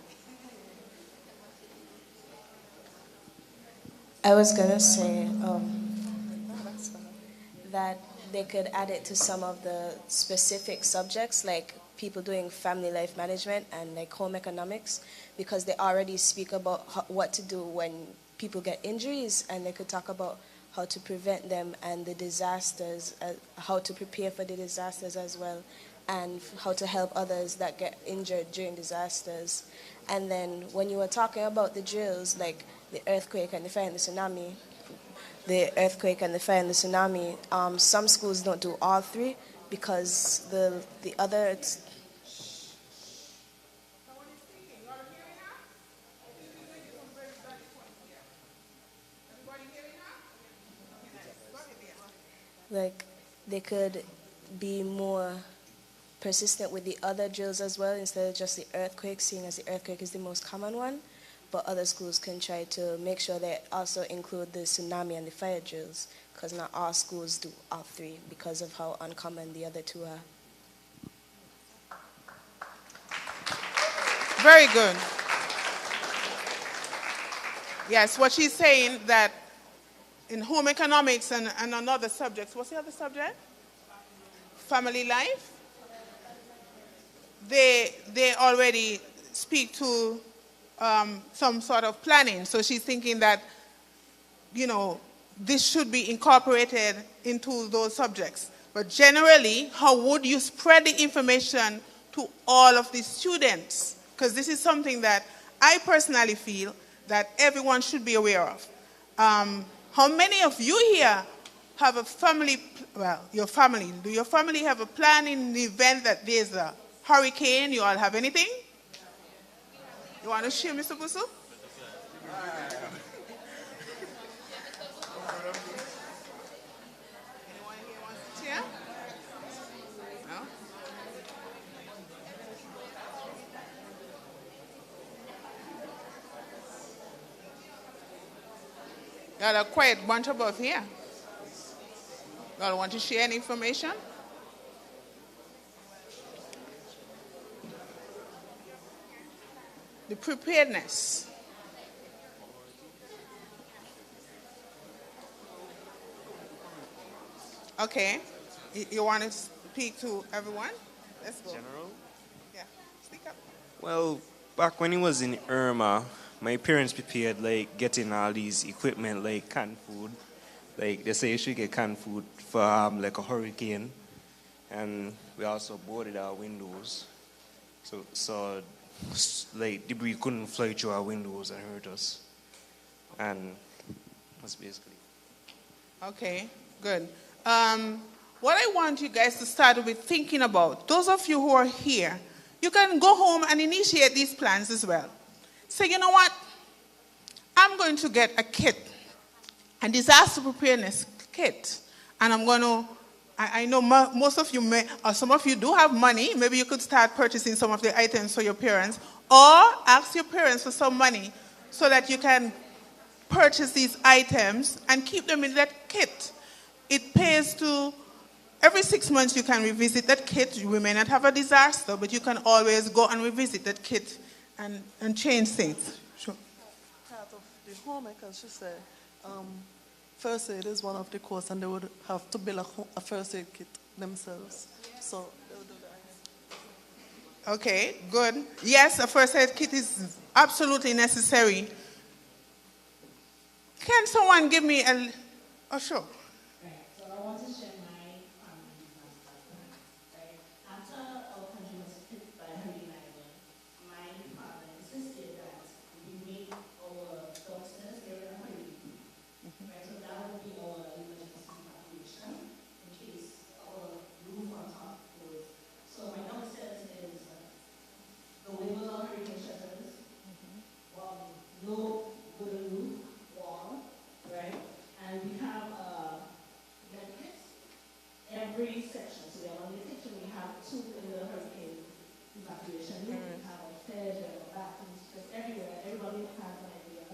I was going to say that they could add it to some of the specific subjects, like people doing family life management and like home economics, because they already speak about what to do when people get injuries, and they could talk about how to prevent them and the disasters, how to prepare for the disasters as well, and how to help others that get injured during disasters. And then when you were talking about the drills, like the earthquake and the fire and the tsunami, some schools don't do all three because the other... Like, they could be more persistent with the other drills as well instead of just the earthquake, seeing as the earthquake is the most common one. But other schools can try to make sure they also include the tsunami and the fire drills, because not all schools do all three because of how uncommon the other two are. Very good. Yes, what she's saying that in home economics and on other subjects, what's the other subject? Family life. They already speak to some sort of planning. So she's thinking that, this should be incorporated into those subjects. But generally, how would you spread the information to all of the students? Because this is something that I personally feel that everyone should be aware of. How many of you here have a family, your family, do your family have a plan in the event that there's a hurricane? You all have anything? You want to share, Mr. Busu? Anyone here wants to share? No? Got a quiet bunch above here. Y'all want to share any information? The preparedness. Okay. You want to speak to everyone? Let's go. General? Yeah. Speak up. Well, back when it was in Irma, my parents prepared like getting all these equipment like canned food. Like they say you should get canned food for like a hurricane. And we also boarded our windows. So like debris couldn't fly through our windows and hurt us. And that's basically. Okay, good. What I want you guys to start with thinking about, those of you who are here, you can go home and initiate these plans as well. Say, you know what? I'm going to get a kit, a disaster preparedness kit. And I'm going to, I know most of you may, or some of you do have money. Maybe you could start purchasing some of the items for your parents, or ask your parents for some money so that you can purchase these items and keep them in that kit. It pays to, every 6 months you can revisit that kit. We may not have a disaster, but you can always go and revisit that kit and change things. Sure. Part of the home, because she said, first aid is one of the courses, and they would have to build a first aid kit themselves. So they'll do that. Okay, good. Yes, a first aid kit is absolutely necessary. Can someone give me a... Oh, sure. So I want to share my family disaster. Right? After our country was hit by Hurricane Ida, my father insisted that we make our downstairs area hurricane. Right? So that would be our emergency evacuation in case our roof on top goes. So my downstairs is the windows are hurricane shutters, no wooden roof, wall, right? And we have Delegates every section. So we have on the kitchen, we have 2 in the hurricane evacuation room. We have upstairs, we have bathrooms, just everywhere. Everybody has an idea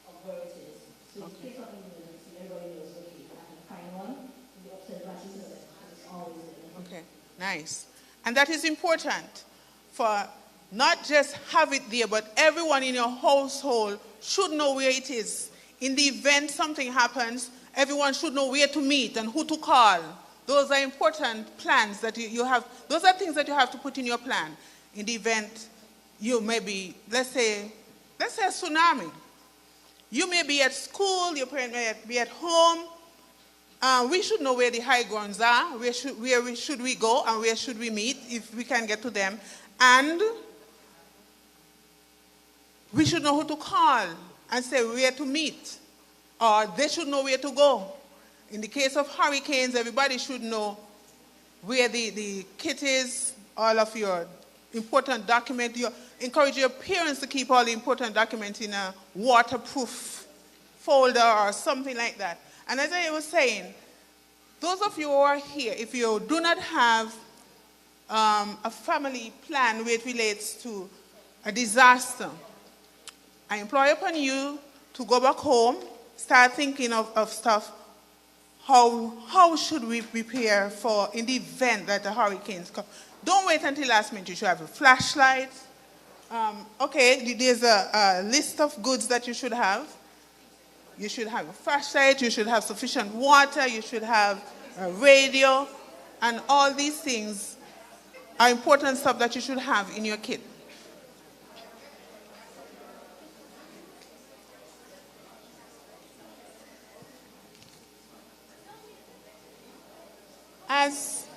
of where it is. So in case of emergency, everybody knows, okay, I can find one in the upstairs bathroom system. It's always there. Okay, nice. And that is important for not just have it there, but everyone in your household should know where it is In the event something happens, everyone should know where to meet and who to call. Those are important plans that you have. Those are things that you have to put in your plan. In the event you may be, let's say a tsunami. You may be at school, your parent may be at home. We should know where the high grounds are, where should we go, and where should we meet if we can get to them. And we should know who to call and say where to meet, or they should know where to go. In the case of hurricanes, everybody should know where the kit is, all of your important documents. You encourage your parents to keep all the important documents in a waterproof folder or something like that. And as I was saying, those of you who are here, if you do not have a family plan where it relates to a disaster, I implore upon you to go back home, start thinking of stuff. How should we prepare for in the event that the hurricanes come? Don't wait until last minute. You should have a flashlight. Okay, there's a list of goods that you should have. You should have a flashlight. You should have sufficient water. You should have a radio. And all these things are important stuff that you should have in your kit. As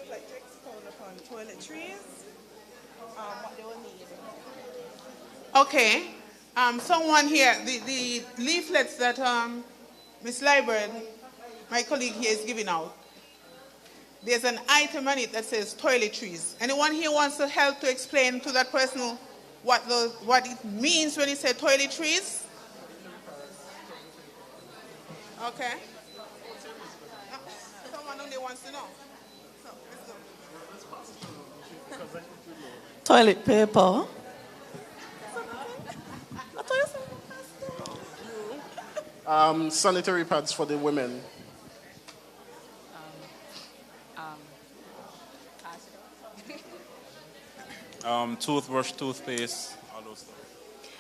like to expound upon toiletries, what they will need. Okay. Someone here, the leaflets that Ms. Liebert, my colleague here, is giving out, there's an item on it that says toiletries. Anyone here wants to help to explain to that person what it means when it says toiletries? Okay. Someone only wants to know. So, let's go. Toilet paper. Sanitary pads for the women. Toothbrush, toothpaste, all those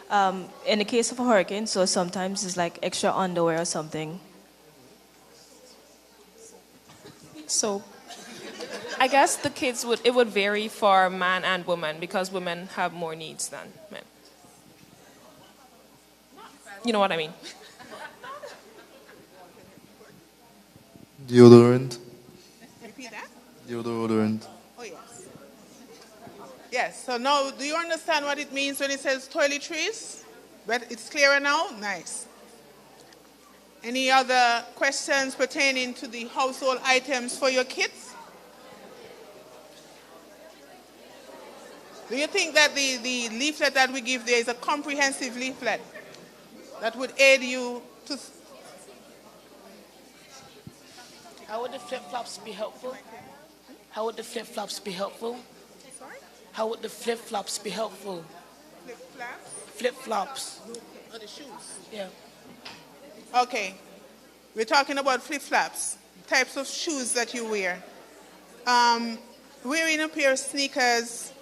stuff. In the case of a hurricane, so sometimes it's like extra underwear or something. So I guess the kids it would vary for man and woman because women have more needs than men. You know what I mean? Deodorant. Repeat that? Deodorant. Oh, yes. Yes, so now do you understand what it means when it says toiletries? But it's clearer now? Nice. Any other questions pertaining to the household items for your kids? Do you think that the leaflet that we give there is a comprehensive leaflet that would aid you to... How would the flip-flops be helpful? How would the flip-flops be helpful? Sorry? How would the flip-flops be helpful? Flip-flops? Flip-flops. Oh, the shoes? Yeah. Okay. We're talking about flip-flops, types of shoes that you wear. Wearing a pair of sneakers,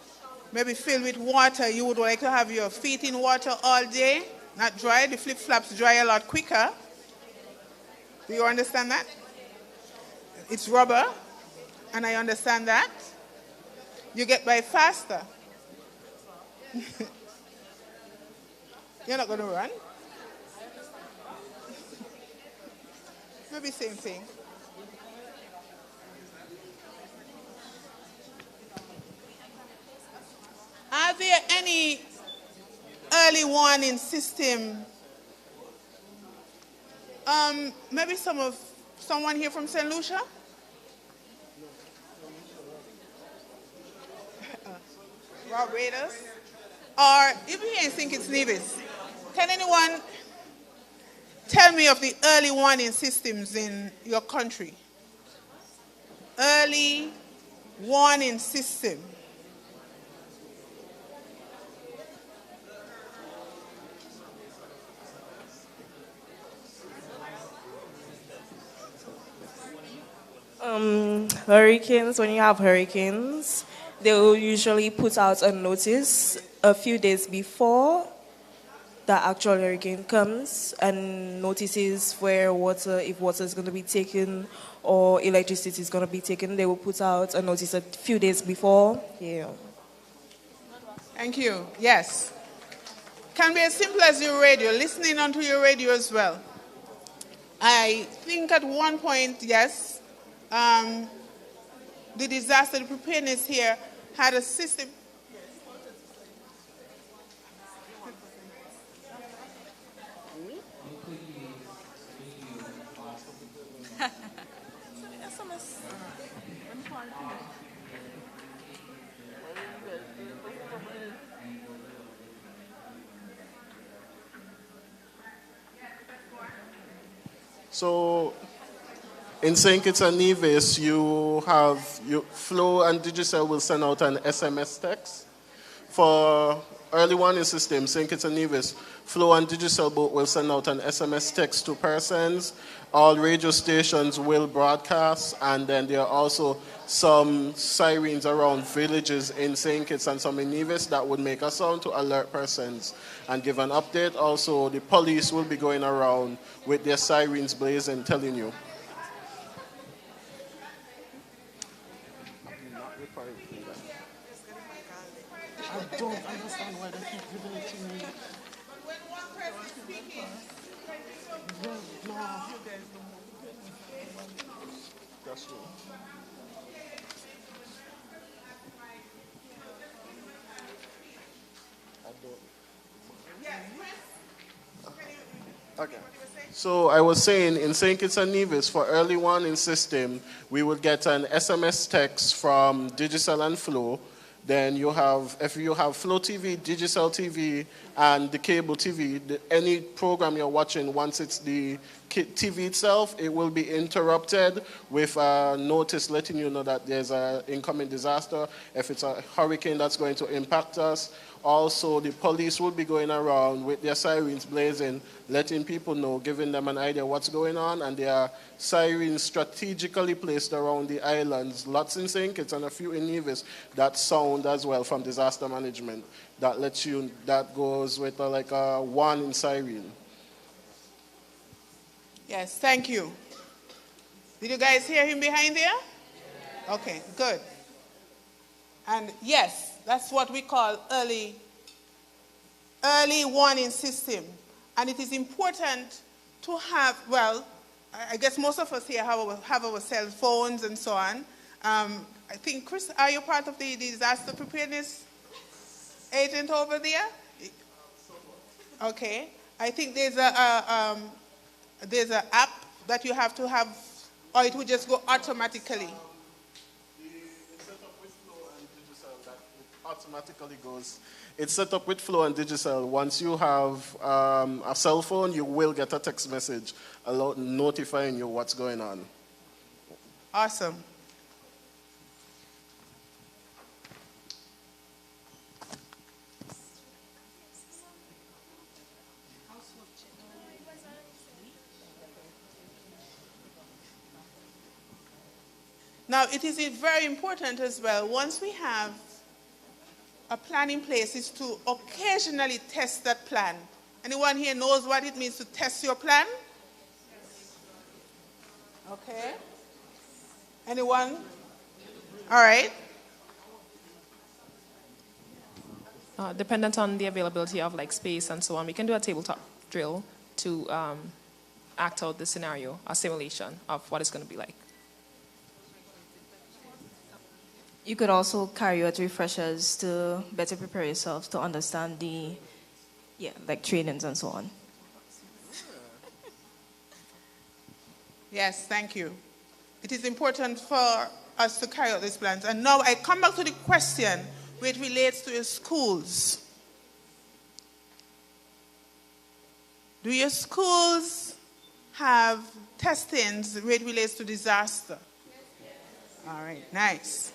maybe filled with water, you would like to have your feet in water all day, not dry. The flip-flops dry a lot quicker. Do you understand that? It's rubber, and I understand that. You get by faster. You're not going to run? Maybe same thing. Are there any early warning system? Maybe someone here from St. Lucia? Rob Raiders? Or if you ain't think it's Nevis, can anyone tell me of the early warning systems in your country? Early warning system. Hurricanes, when you have hurricanes, they will usually put out a notice a few days before the actual hurricane comes, and notices where water, if water is going to be taken or electricity is going to be taken, they will put out a notice a few days before. Yeah. Thank you. Yes. Can be as simple as your radio, listening onto your radio as well. I think at one point, yes, the disaster preparedness here had a system. So in St. Kitts and Nevis, Flow and Digicel will send out an SMS text. For early warning system, St. Kitts and Nevis, Flow and Digicel both will send out an SMS text to persons. All radio stations will broadcast, and then there are also some sirens around villages in St. Kitts and some in Nevis that would make a sound to alert persons and give an update. Also, the police will be going around with their sirens blazing, telling you. I don't understand why they keep giving it to me. When one person is speaking, That's true. Okay. So I was saying in St. Kitts and Nevis, for early warning system, we would get an SMS text from Digicel and Flow. Then you have, if you have Flow TV, Digicel TV, and the cable TV, any program you're watching, once it's the TV itself, it will be interrupted with a notice letting you know that there's an incoming disaster, if it's a hurricane that's going to impact us. Also, the police will be going around with their sirens blazing, letting people know, giving them an idea what's going on, and there are sirens strategically placed around the islands, lots in St. Kitts and a few in Nevis, that sound as well from disaster management. That lets you, that goes with like a warning siren. Yes, thank you. Did you guys hear him behind there? Okay, good. And yes, that's what we call early warning system. And it is important to have, well, I guess most of us here have our cell phones and so on. I think, Chris, are you part of the disaster preparedness agent over there? Okay. I think there's an app that you have to have, or it will just go automatically. Automatically goes. It's set up with Flow and Digicel. Once you have a cell phone, you will get a text message notifying you what's going on. Awesome. Now, it is very important as well, once we have a plan in place, is to occasionally test that plan. Anyone here knows what it means to test your plan? Okay. Anyone? All right. Dependent on the availability of like space and so on, we can do a tabletop drill to act out the scenario, a simulation of what it's going to be like. You could also carry out refreshers to better prepare yourself to understand like trainings and so on. Yes, thank you. It is important for us to carry out these plans. And now I come back to the question which relates to your schools. Do your schools have testings which relates to disaster? All right, nice.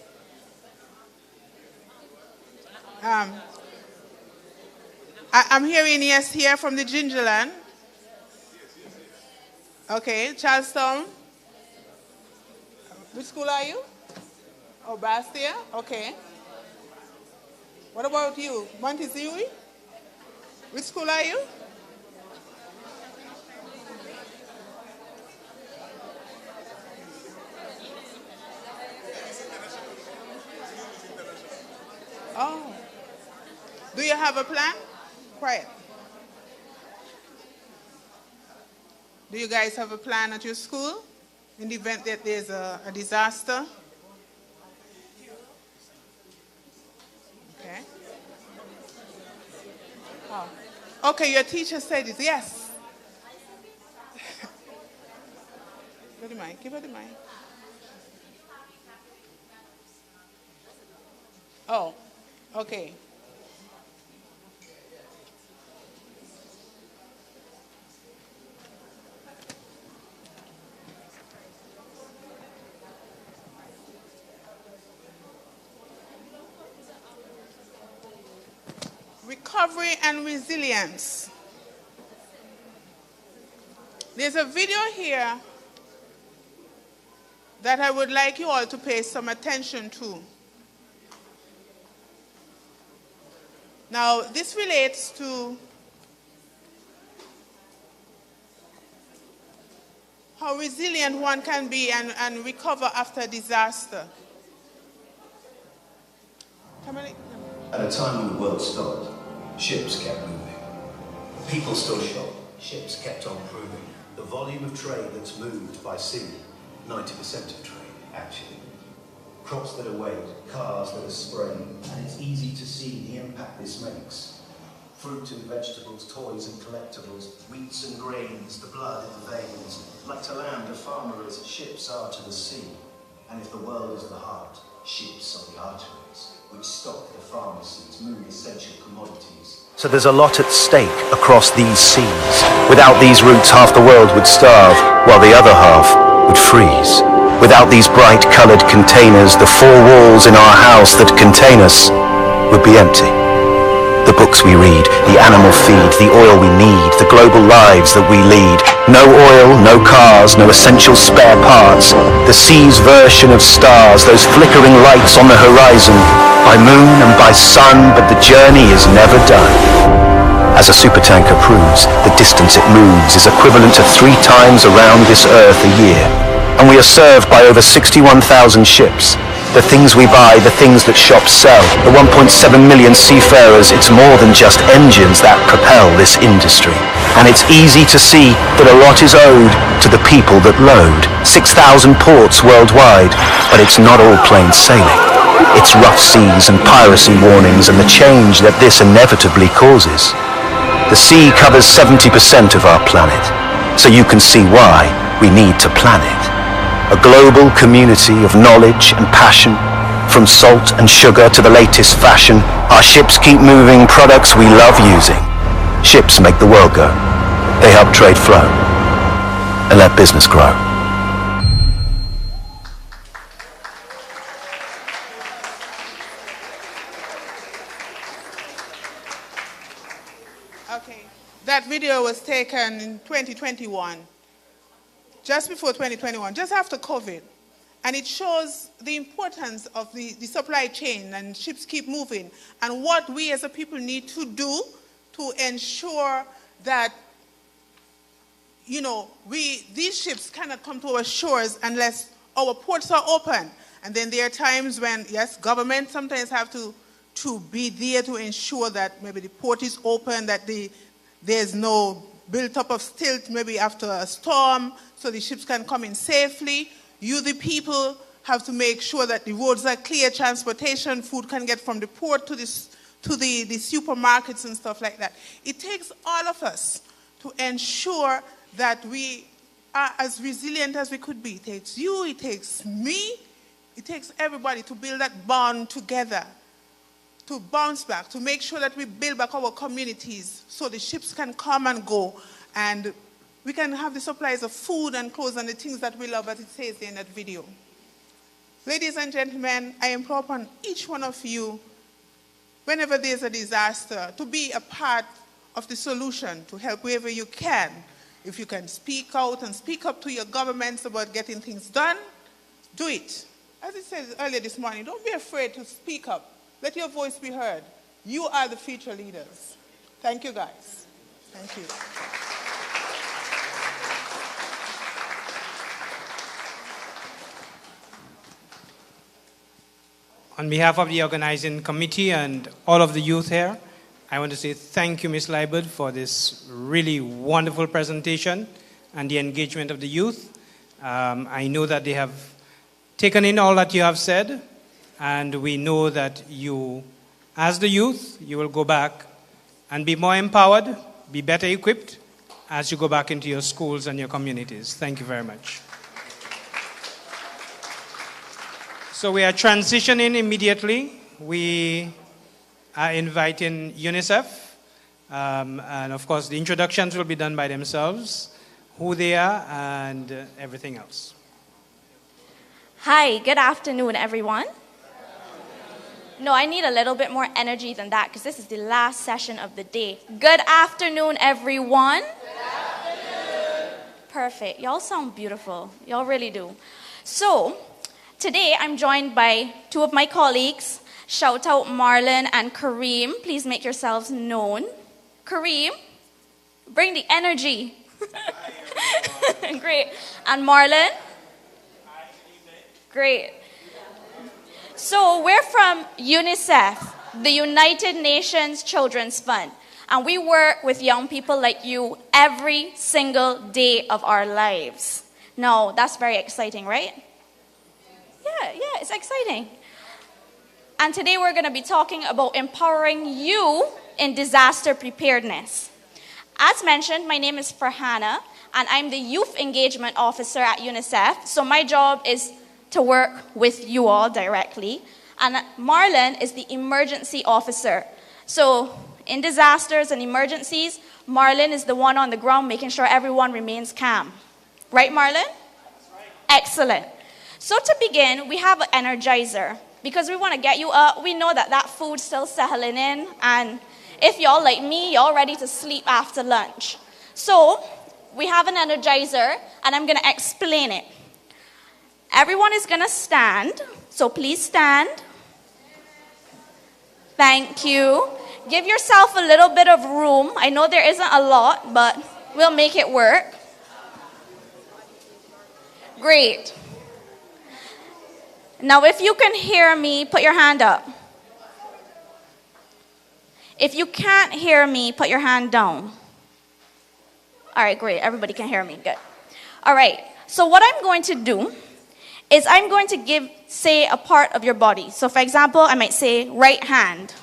I'm hearing yes here from the Gingerland. Okay, Charlestown. Which school are you? Oh, Bastia? Okay. What about you? Montezuma? Which school are you? Oh. Do you have a plan? Quiet. Do you guys have a plan at your school in the event that there's a disaster? Okay. Oh. Okay, your teacher said it. Yes. Give her the mic. Give her the mic. Oh, okay. Recovery and resilience. There's a video here that I would like you all to pay some attention to. Now, this relates to how resilient one can be and recover after disaster. At a time when the world stopped, ships kept moving. People still shop, ships kept on proving. The volume of trade that's moved by sea, 90% of trade, actually. Crops that are weighed, cars that are sprayed, and it's easy to see the impact this makes. Fruit and vegetables, toys and collectibles, wheats and grains, the blood in the veins. Like to land, a farmer is, ships are to the sea. And if the world is the heart, ships are the arteries, which stock the pharmacies, move essential commodities. So there's a lot at stake across these seas. Without these routes, half the world would starve, while the other half would freeze. Without these bright-coloured containers, the four walls in our house that contain us would be empty. The books we read, the animal feed, the oil we need, the global lives that we lead. No oil, no cars, no essential spare parts. The sea's version of stars, those flickering lights on the horizon. By moon and by sun, but the journey is never done. As a supertanker proves, the distance it moves is equivalent to 3 times around this Earth a year. And we are served by over 61,000 ships. The things we buy, the things that shops sell, the 1.7 million seafarers, it's more than just engines that propel this industry. And it's easy to see that a lot is owed to the people that load. 6,000 ports worldwide, but it's not all plain sailing. It's rough seas and piracy warnings and the change that this inevitably causes. The sea covers 70% of our planet, so you can see why we need to plan it. A global community of knowledge and passion, from salt and sugar to the latest fashion. Our ships keep moving products we love using. Ships make the world go. They help trade flow and let business grow. Okay, that video was taken in 2021. Just before 2021, just after COVID. And it shows the importance of the supply chain and ships keep moving and what we as a people need to do to ensure that, you know, these ships cannot come to our shores unless our ports are open. And then there are times when, yes, government sometimes have to be there to ensure that maybe the port is open, that there's no built up of silt maybe after a storm, so the ships can come in safely. You, the people, have to make sure that the roads are clear, transportation, food can get from the port to the supermarkets and stuff like that. It takes all of us to ensure that we are as resilient as we could be. It takes you, it takes me, it takes everybody to build that bond together, to bounce back, to make sure that we build back our communities so the ships can come and go and we can have the supplies of food and clothes and the things that we love, as it says in that video. Ladies and gentlemen, I implore upon each one of you, whenever there's a disaster, to be a part of the solution, to help wherever you can. If you can speak out and speak up to your governments about getting things done, do it. As it said earlier this morning, don't be afraid to speak up. Let your voice be heard. You are the future leaders. Thank you, guys. Thank you. On behalf of the organizing committee and all of the youth here, I want to say thank you, Ms. Liebert, for this really wonderful presentation and the engagement of the youth. I know that they have taken in all that you have said, and we know that you, as the youth, you will go back and be more empowered, be better equipped as you go back into your schools and your communities. Thank you very much. So we are transitioning immediately. We are inviting UNICEF, and of course the introductions will be done by themselves, who they are and everything else. Hi, good afternoon, everyone. No, I need a little bit more energy than that because this is the last session of the day. Good afternoon, everyone. Good afternoon. Perfect. Y'all sound beautiful. Y'all really do. So, today I'm joined by two of my colleagues. Shout out Marlon and Kareem. Please make yourselves known. Kareem, bring the energy. Great. And Marlon? Great. So we're from UNICEF, the United Nations Children's Fund, and we work with young people like you every single day of our lives. Now, that's very exciting, right? Yeah, it's exciting. And today we're going to be talking about empowering you in disaster preparedness. As mentioned, my name is Farhana, and I'm the Youth Engagement Officer at UNICEF, so my job is to work with you all directly. And Marlon is the emergency officer. So in disasters and emergencies, Marlon is the one on the ground making sure everyone remains calm. Right, Marlon? That's right. Excellent. So to begin, we have an energizer. Because we want to get you up, we know that food's still settling in. And if y'all like me, y'all ready to sleep after lunch. So we have an energizer, and I'm going to explain it. Everyone is going to stand, so please stand. Thank you. Give yourself a little bit of room. I know there isn't a lot, but we'll make it work. Great. Now, if you can hear me, put your hand up. If you can't hear me, put your hand down. All right, great. Everybody can hear me. Good. All right. So what I'm going to do is I'm going to say a part of your body. So for example, I might say right hand.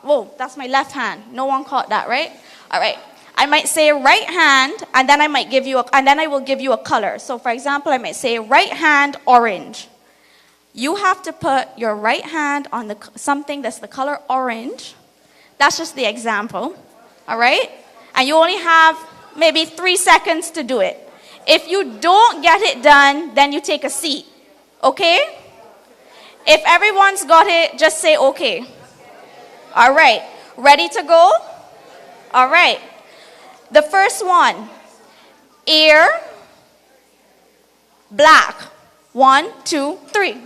Whoa, that's my left hand. No one caught that, right? All right. I might say right hand, and then I will give you a color. So for example, I might say right hand orange. You have to put your right hand on something that's the color orange. That's just the example. All right? And you only have maybe 3 seconds to do it. If you don't get it done, then you take a seat. Okay? If everyone's got it, just say okay. All right. Ready to go? All right. The first one. Ear. Black. 1, 2, 3.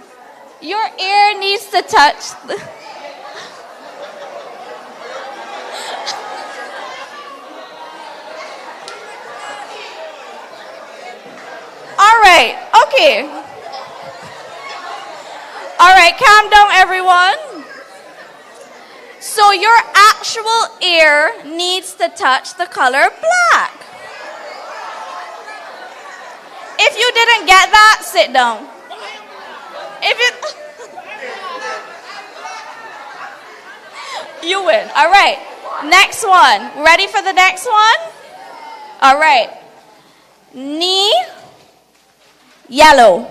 Your ear needs to touch All right, okay. All right, calm down, everyone. So your actual ear needs to touch the color black. If you didn't get that, sit down. You win. All right, next one. Ready for the next one? All right. Knee. Yellow.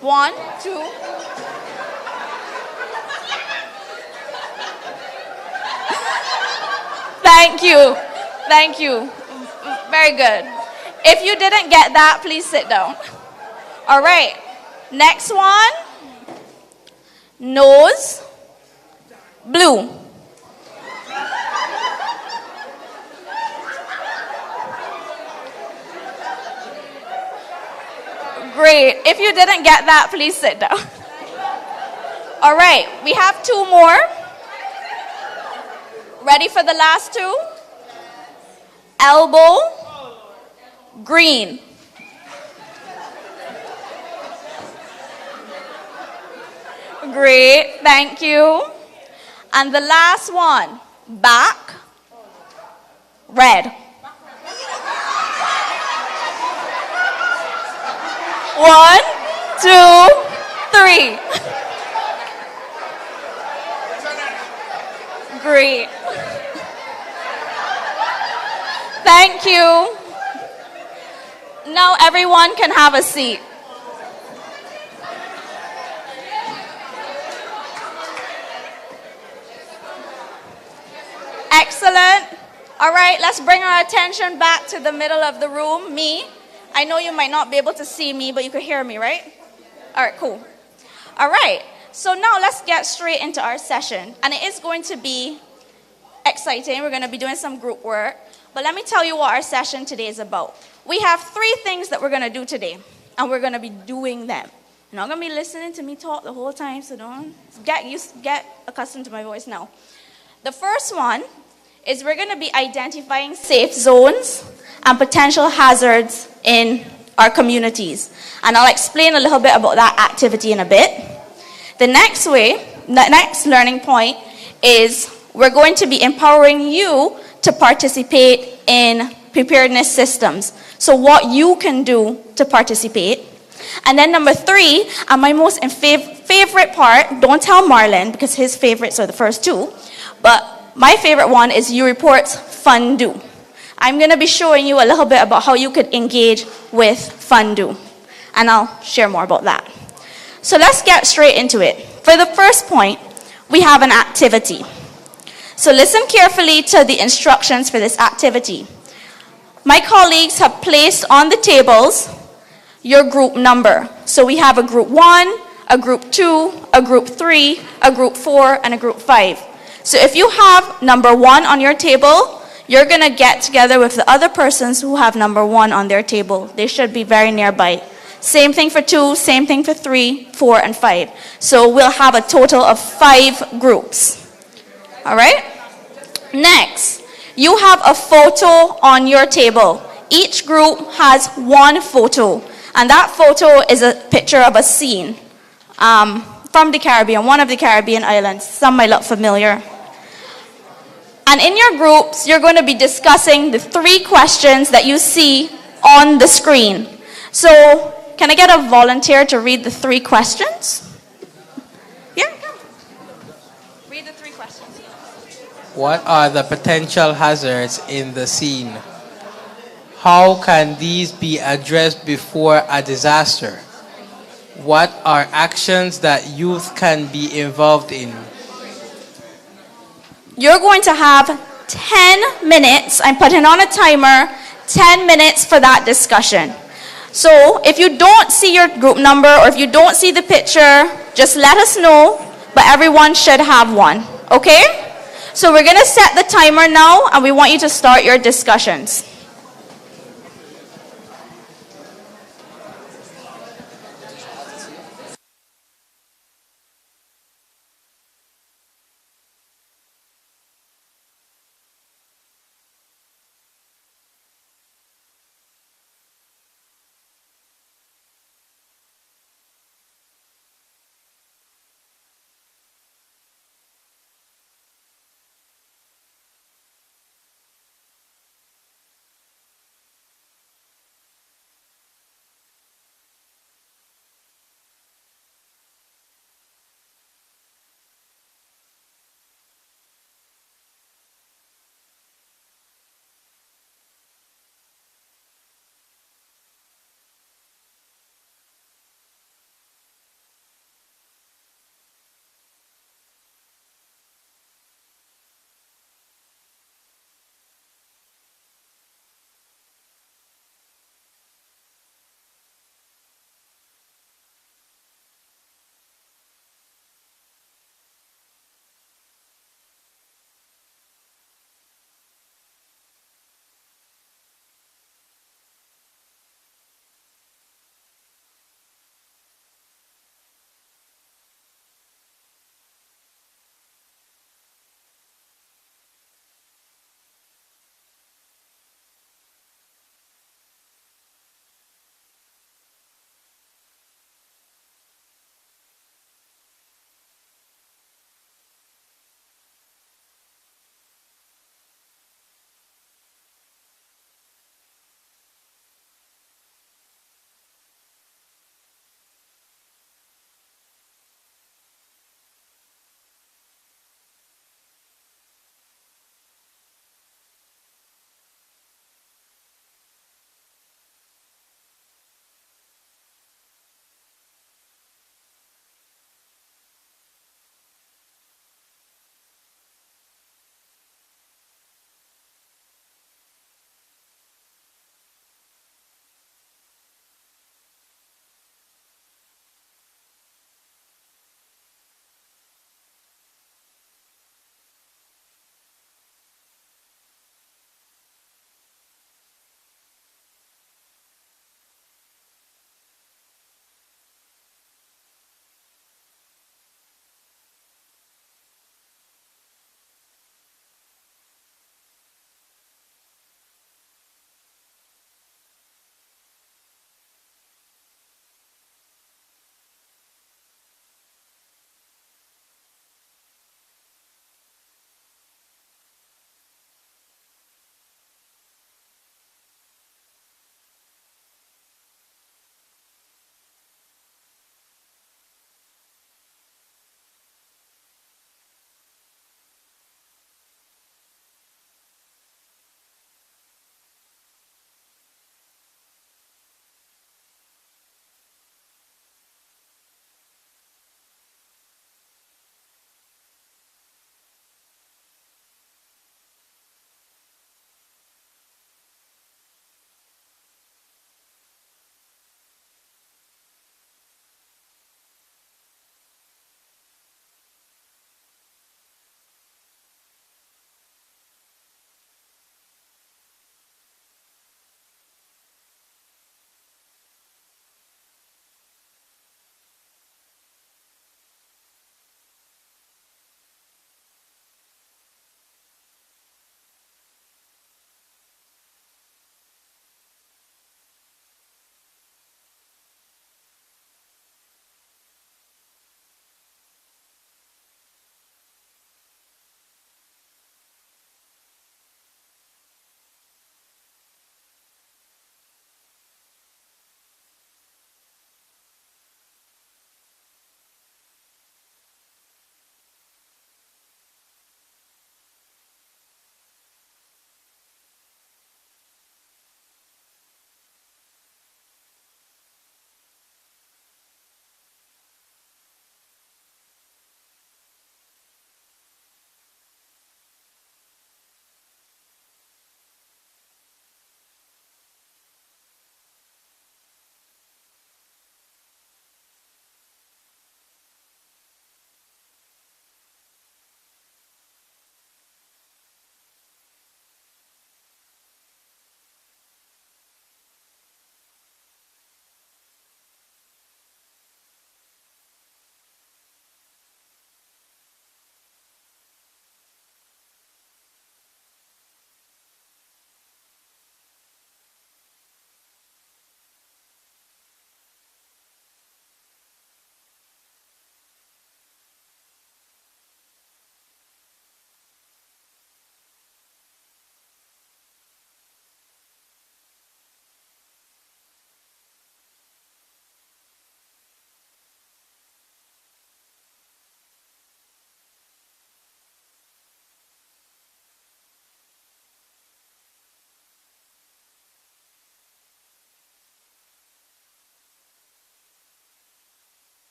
1, 2. Thank you. Thank you. Very good. If you didn't get that, please sit down. All right. Next one. Nose. Blue. Great. If you didn't get that, please sit down. All right. We have 2 more. Ready for the last two? Elbow, green. Great, thank you. And the last one, back, red. 1, 2, 3. Great. Thank you. Now everyone can have a seat. Excellent. All right, let's bring our attention back to the middle of the room, me. I know you might not be able to see me, but you can hear me, right? All right, cool. All right, so now let's get straight into our session. And it is going to be exciting. We're going to be doing some group work. But let me tell you what our session today is about. We have 3 things that we're going to do today, and we're going to be doing them. You're not going to be listening to me talk the whole time, so don't get accustomed to my voice now. The first one is we're going to be identifying safe zones and potential hazards in our communities. And I'll explain a little bit about that activity in a bit. The next learning point is we're going to be empowering you to participate in preparedness systems. So what you can do to participate. And then number 3, and my most favorite part, don't tell Marlon because his favorites are the first 2, but my favorite one is U-Report's Fun Do. I'm going to be showing you a little bit about how you could engage with Fun Do. And I'll share more about that. So let's get straight into it. For the first point, we have an activity. So listen carefully to the instructions for this activity. My colleagues have placed on the tables your group number. So we have a group 1, a group 2, a group 3, a group 4, and a group 5. So if you have number 1 on your table, you're going to get together with the other persons who have number 1 on their table. They should be very nearby. Same thing for 2, same thing for 3, 4, and 5. So we'll have a total of 5 groups. All right? Next, you have a photo on your table. Each group has 1 photo. And that photo is a picture of a scene from the Caribbean, one of the Caribbean islands. Some might look familiar. And in your groups, you're going to be discussing the 3 questions that you see on the screen. So, can I get a volunteer to read the 3 questions? Yeah, come. Read the 3 questions. What are the potential hazards in the scene? How can these be addressed before a disaster? What are actions that youth can be involved in? You're going to have 10 minutes. I'm putting on a timer, 10 minutes for that discussion. So if you don't see your group number or if you don't see the picture, just let us know, but everyone should have one, okay? So we're going to set the timer now, and we want you to start your discussions.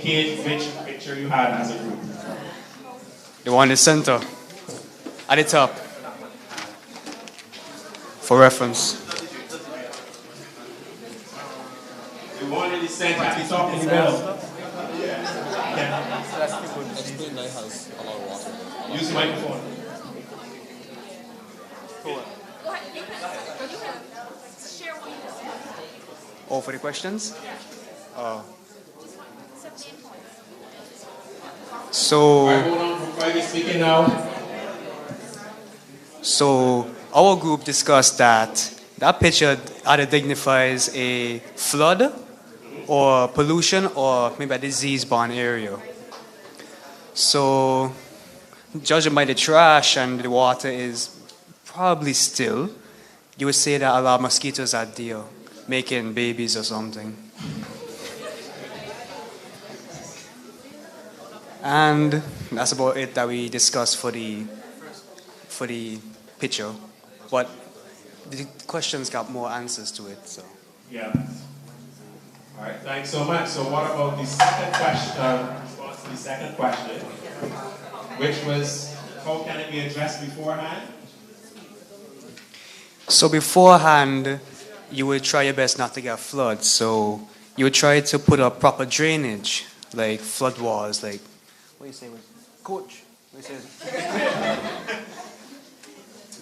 indicate which picture you had as a group. The one in the center, at the top, for reference. The one in the center at the top as well. Use the microphone. Oh, for the questions? So, Speaking now. So our group discussed that picture either dignifies a flood or pollution or maybe a disease-borne area. So judging by the trash and the water is probably still, you would say that a lot of mosquitoes are there making babies or something. And that's about it that we discussed for the picture. But the questions got more answers to it. So Yeah. All right, thanks so much. So what about the second question, response to the second question, which was, how can it be addressed beforehand? So beforehand, you would try your best not to get floods. So you would try to put up proper drainage, like flood walls, like, what do you say, coach? What do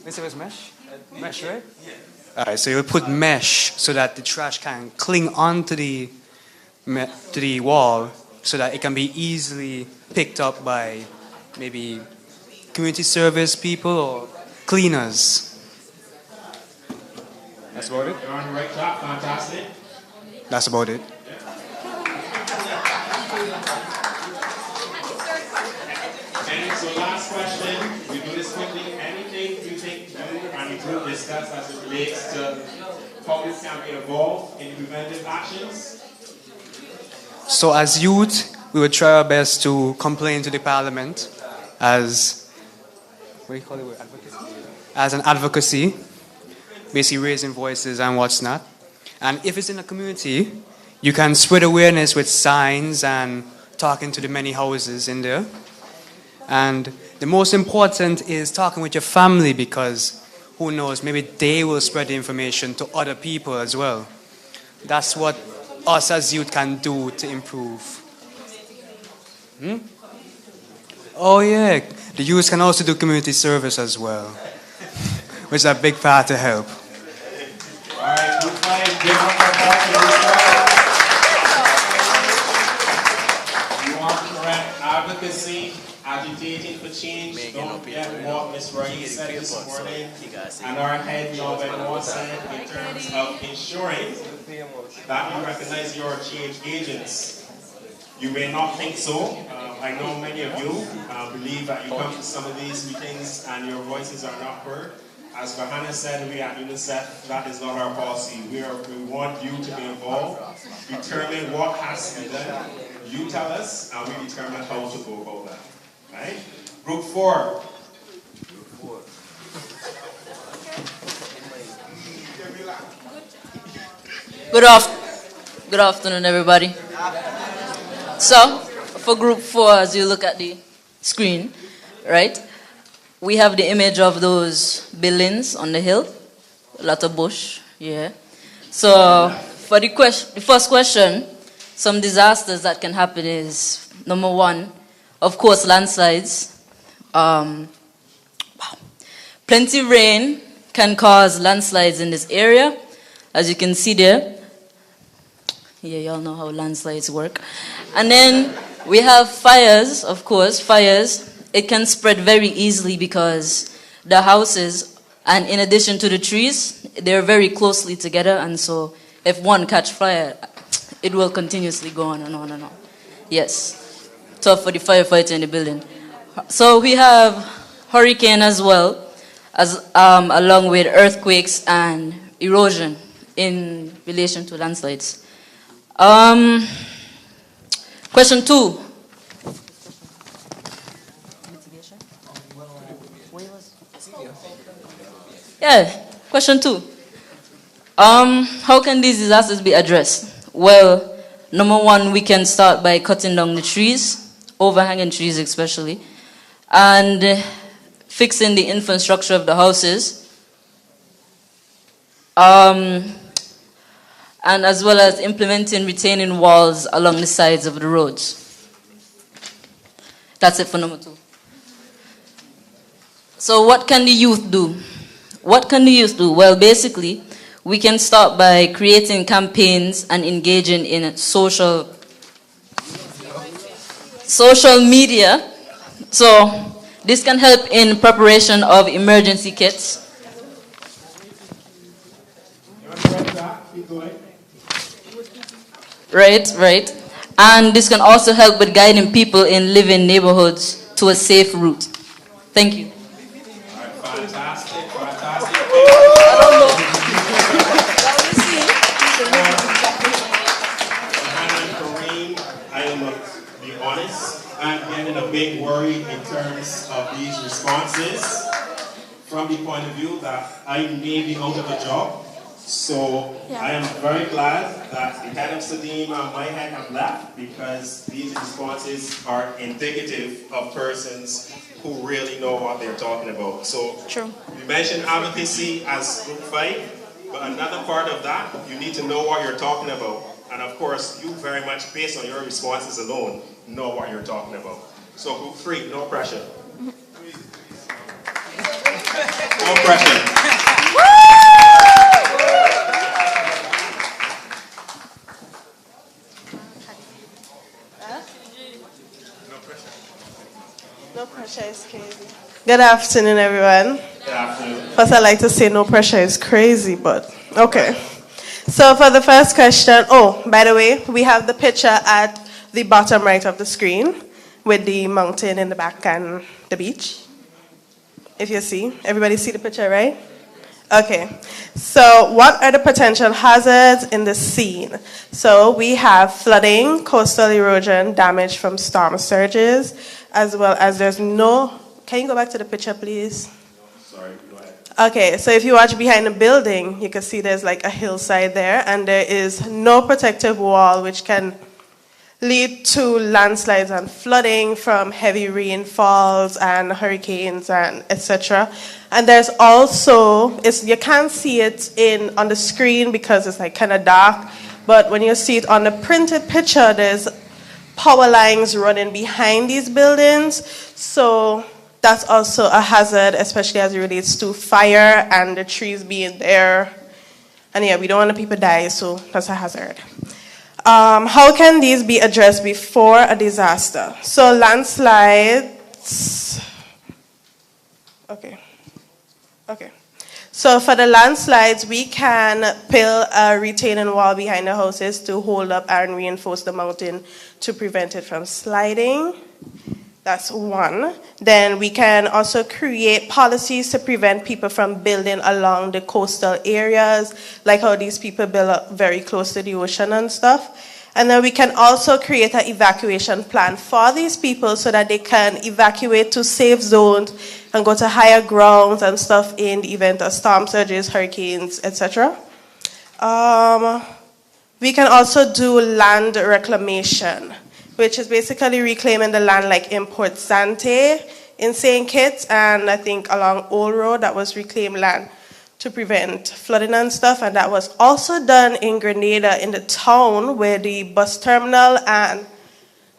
you say was mesh? Mesh, right? Yeah. All right, so you would put mesh so that the trash can cling onto the wall so that it can be easily picked up by maybe community service people or cleaners. That's about it. You're on the right track, fantastic. That's about it. And so last question, we do this quickly. Anything you think you and the group discuss as it relates to how this can be involved in preventive actions? So as youth, we would try our best to complain to the parliament as, what do you call it, advocacy? As an advocacy, basically raising voices and what's not. And if it's in a community, you can spread awareness with signs and talking to the many houses in there. And the most important is talking with your family, because who knows, maybe they will spread the information to other people as well. That's what us as youth can do to improve. Oh yeah, the youth can also do community service as well, which is a big part to help. All right, good fight. Give up our part to this. You are correct. Advocacy, agitating for change. Don't forget what Ms. Ryan said this morning, and our head job at said in terms of ensuring that you recognize your change agents. You may not think so. I know many of you believe that you come to some of these meetings and your voices are not heard. As Johanna said, we at UNICEF, that is not our policy. We want you to be involved, determine what has to be done. You tell us, and we determine how to go about that. Right? Group 4. Good afternoon, everybody. So, for group 4, as you look at the screen, right, we have the image of those buildings on the hill, a lot of bush, yeah. So, for the first question, some disasters that can happen is, number 1, of course, landslides. Plenty rain can cause landslides in this area, as you can see there. Yeah, y'all know how landslides work. And then we have fires, of course, fires. It can spread very easily because the houses, and in addition to the trees, they're very closely together, and so if one catch fire, it will continuously go on and on and on. Yes, tough for the firefighter in the building. So we have hurricane as well, as along with earthquakes and erosion in relation to landslides. Question 2. Yeah, question 2. How can these disasters be addressed? Well, Number one, we can start by cutting down the trees, overhanging trees especially, and fixing the infrastructure of the houses. And as well as implementing retaining walls along the sides of the roads. That's it for number 2. So what can the youth do? What can the youth do? Well, basically, we can start by creating campaigns and engaging in social media. So this can help in preparation of emergency kits. Right. And this can also help with guiding people in living neighborhoods to a safe route. Thank you. Fantastic. And Kareem, I must be honest, I'm getting a big worry in terms of these responses from the point of view that I may be out of a job. So I am very glad that the head of CDM and my head have left, because these responses are indicative of persons who really know what they're talking about. So we mentioned advocacy as group 5, but another part of that, you need to know what you're talking about. And of course, you very much, based on your responses alone, know what you're talking about. So group 3, no pressure. No pressure. No pressure is crazy. Good afternoon, everyone. Good afternoon. First, I'd like to say no pressure is crazy, but okay. So for the first question, by the way, we have the picture at the bottom right of the screen with the mountain in the back and the beach. If you see, everybody see the picture, right? Okay. So what are the potential hazards in the scene? So we have flooding, coastal erosion, damage from storm surges, as well as there's no... Can you go back to the picture, please? Sorry, go ahead. Okay, so if you watch behind the building, you can see there's like a hillside there, and there is no protective wall, which can lead to landslides and flooding from heavy rainfalls and hurricanes and etc. And there's also, you can't see it on the screen because it's like kind of dark, but when you see it on the printed picture, there's power lines running behind these buildings. So that's also a hazard, especially as it relates to fire and the trees being there. And yeah, we don't want the people die, so that's a hazard. How can these be addressed before a disaster? So landslides. Okay. So for the landslides, we can build a retaining wall behind the houses to hold up and reinforce the mountain to prevent it from sliding. That's one. Then we can also create policies to prevent people from building along the coastal areas, like how these people build up very close to the ocean and stuff. And then we can also create an evacuation plan for these people so that they can evacuate to safe zones and go to higher grounds and stuff in the event of storm surges, hurricanes, etc. We can also do land reclamation, which is basically reclaiming the land like in Port Sante, in St. Kitts, and I think along Old Road, that was reclaimed land to prevent flooding and stuff. And that was also done in Grenada, in the town where the bus terminal and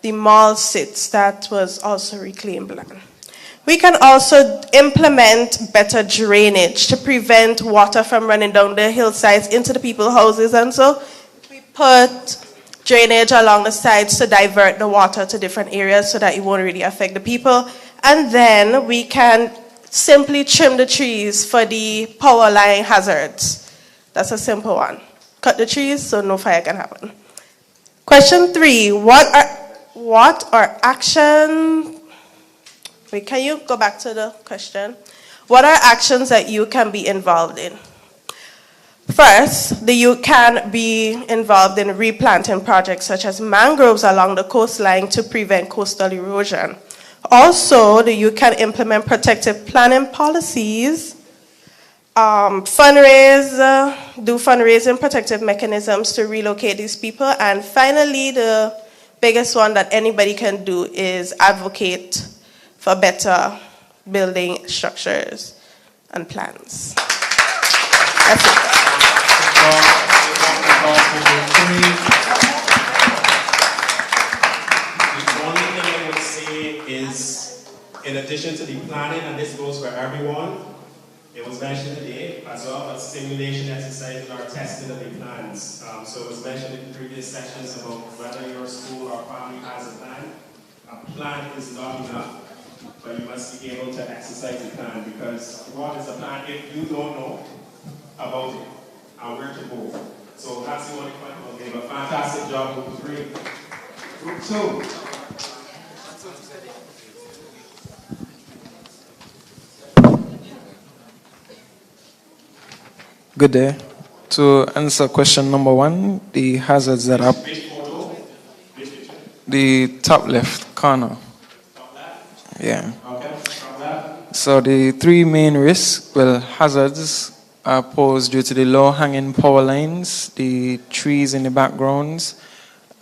the mall sits. That was also reclaimed land. We can also implement better drainage to prevent water from running down the hillsides into the people's houses. And so we put drainage along the sides to divert the water to different areas so that it won't really affect the people. And then we can simply trim the trees for the power line hazards. That's a simple one. Cut the trees so no fire can happen. Question 3, what are actions... Wait, can you go back to the question? What are actions that you can be involved in? First, the youth can be involved in replanting projects such as mangroves along the coastline to prevent coastal erosion. Also, the youth can implement protective planning policies do fundraising, protective mechanisms to relocate these people. And finally, the biggest one that anybody can do is advocate for better building structures and plans. That's it. The only thing I would say is, in addition to the planning, and this goes for everyone, it was mentioned today as well, but simulation exercises are tested of the plans. So it was mentioned in previous sessions about whether your school or family has a plan. A plan is not enough, but you must be able to exercise the plan, because what is a plan if you don't know about it and where to go? So that's the only point we'll give. A fantastic job, Group 3. Group 2. Good day. To answer question number 1, the hazards that are the top left corner. Yeah. So the 3 main risks, hazards are posed due to the low-hanging power lines, the trees in the backgrounds,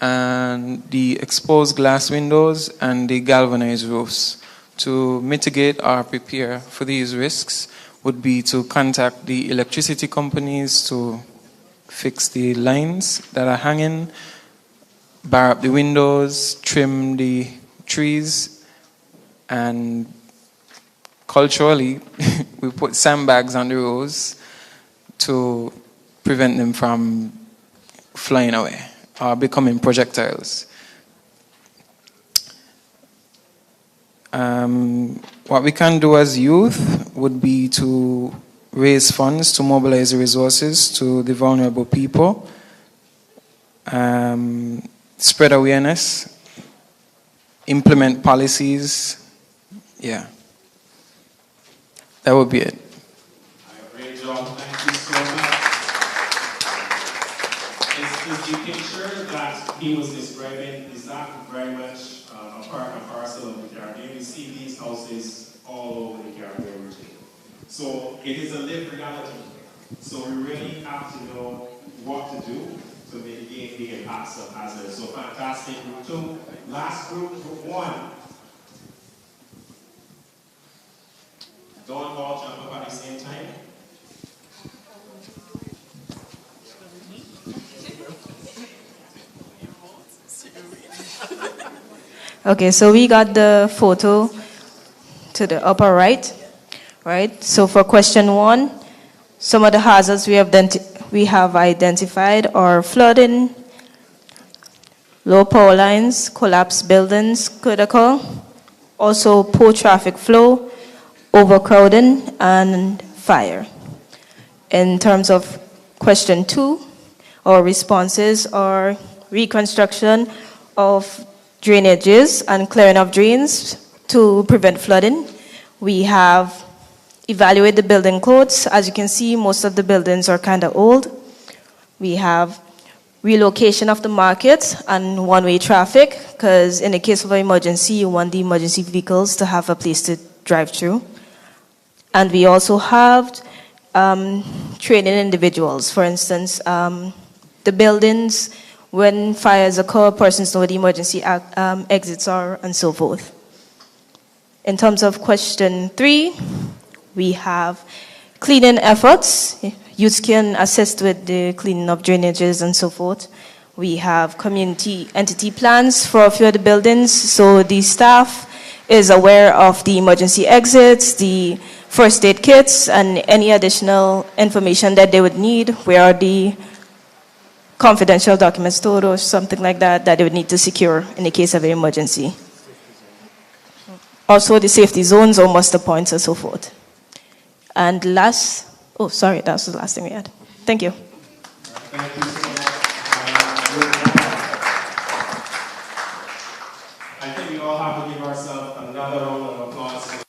and the exposed glass windows and the galvanized roofs. To mitigate or prepare for these risks would be to contact the electricity companies to fix the lines that are hanging, bar up the windows, trim the trees, and culturally, we put sandbags on the roads to prevent them from flying away or becoming projectiles. What we can do as youth would be to raise funds to mobilize resources to the vulnerable people, spread awareness, implement policies. Yeah, that would be it. Great job, thank you so much. Is the picture that he was describing, is that very much a part and parcel of the Caribbean? We see these houses all over the Caribbean region. So it is a lived reality. So we really have to know what to do to mitigate the impacts of hazards. So fantastic, Group 2. Last group, Group 1. Don't all jump up at the same time. Okay, so we got the photo to the upper right, right? So for question 1, some of the hazards we have identified are flooding, low power lines, collapsed buildings could occur, also poor traffic flow, overcrowding, and fire. In terms of question 2, our responses are reconstruction of drainages and clearing of drains to prevent flooding. We have evaluated the building codes. As you can see, most of the buildings are kind of old. We have relocation of the market and one-way traffic, because in the case of an emergency, you want the emergency vehicles to have a place to drive through. And we also have training individuals. For instance, the buildings, when fires occur, persons know where the emergency exits are, and so forth. In terms of question 3, we have cleaning efforts. Youth can assist with the cleaning of drainages and so forth. We have community entity plans for a few of the buildings, so the staff is aware of the emergency exits, the first aid kits, and any additional information that they would need, where are the confidential documents stored or something like that that they would need to secure in the case of an emergency. Also the safety zones or muster points and so forth. And last, oh sorry, that was the last thing we had. Thank you. Thank you so much. I think we all have to give ourselves another round of applause.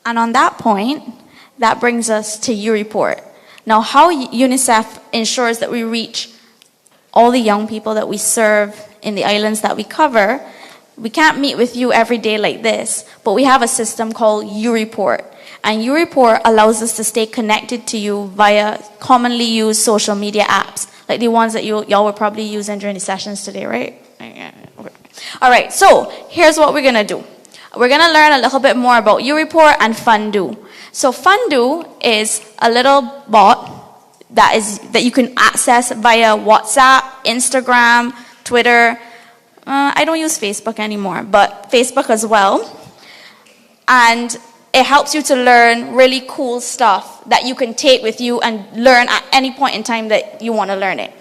And on that point, that brings us to UReport. Now, how UNICEF ensures that we reach all the young people that we serve in the islands that we cover, we can't meet with you every day like this, but we have a system called UReport. And UReport allows us to stay connected to you via commonly used social media apps, like the ones that y'all were probably using during the sessions today, right? All right, so here's what we're going to do. We're going to learn a little bit more about UReport and Fundu. So Fundu is a little bot that you can access via WhatsApp, Instagram, Twitter. I don't use Facebook anymore, but Facebook as well. And it helps you to learn really cool stuff that you can take with you and learn at any point in time that you want to learn it.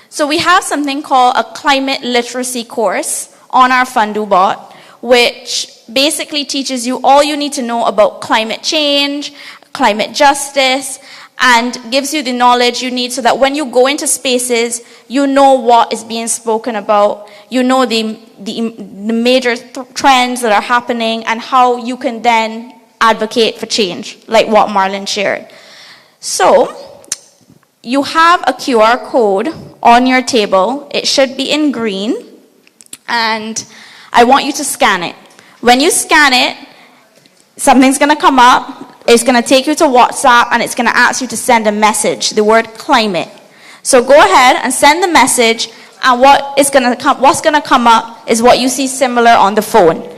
So we have something called a climate literacy course on our Fundu bot, which basically teaches you all you need to know about climate change, climate justice, and gives you the knowledge you need so that when you go into spaces, you know what is being spoken about, you know the major trends that are happening, and how you can then advocate for change, like what Marlon shared. So, you have a QR code on your table. It should be in green, and I want you to scan it. When you scan it, something's going to come up. It's going to take you to WhatsApp, and it's going to ask you to send a message, the word climate. So go ahead and send the message, and what's going to come up is what you see similar on the phone.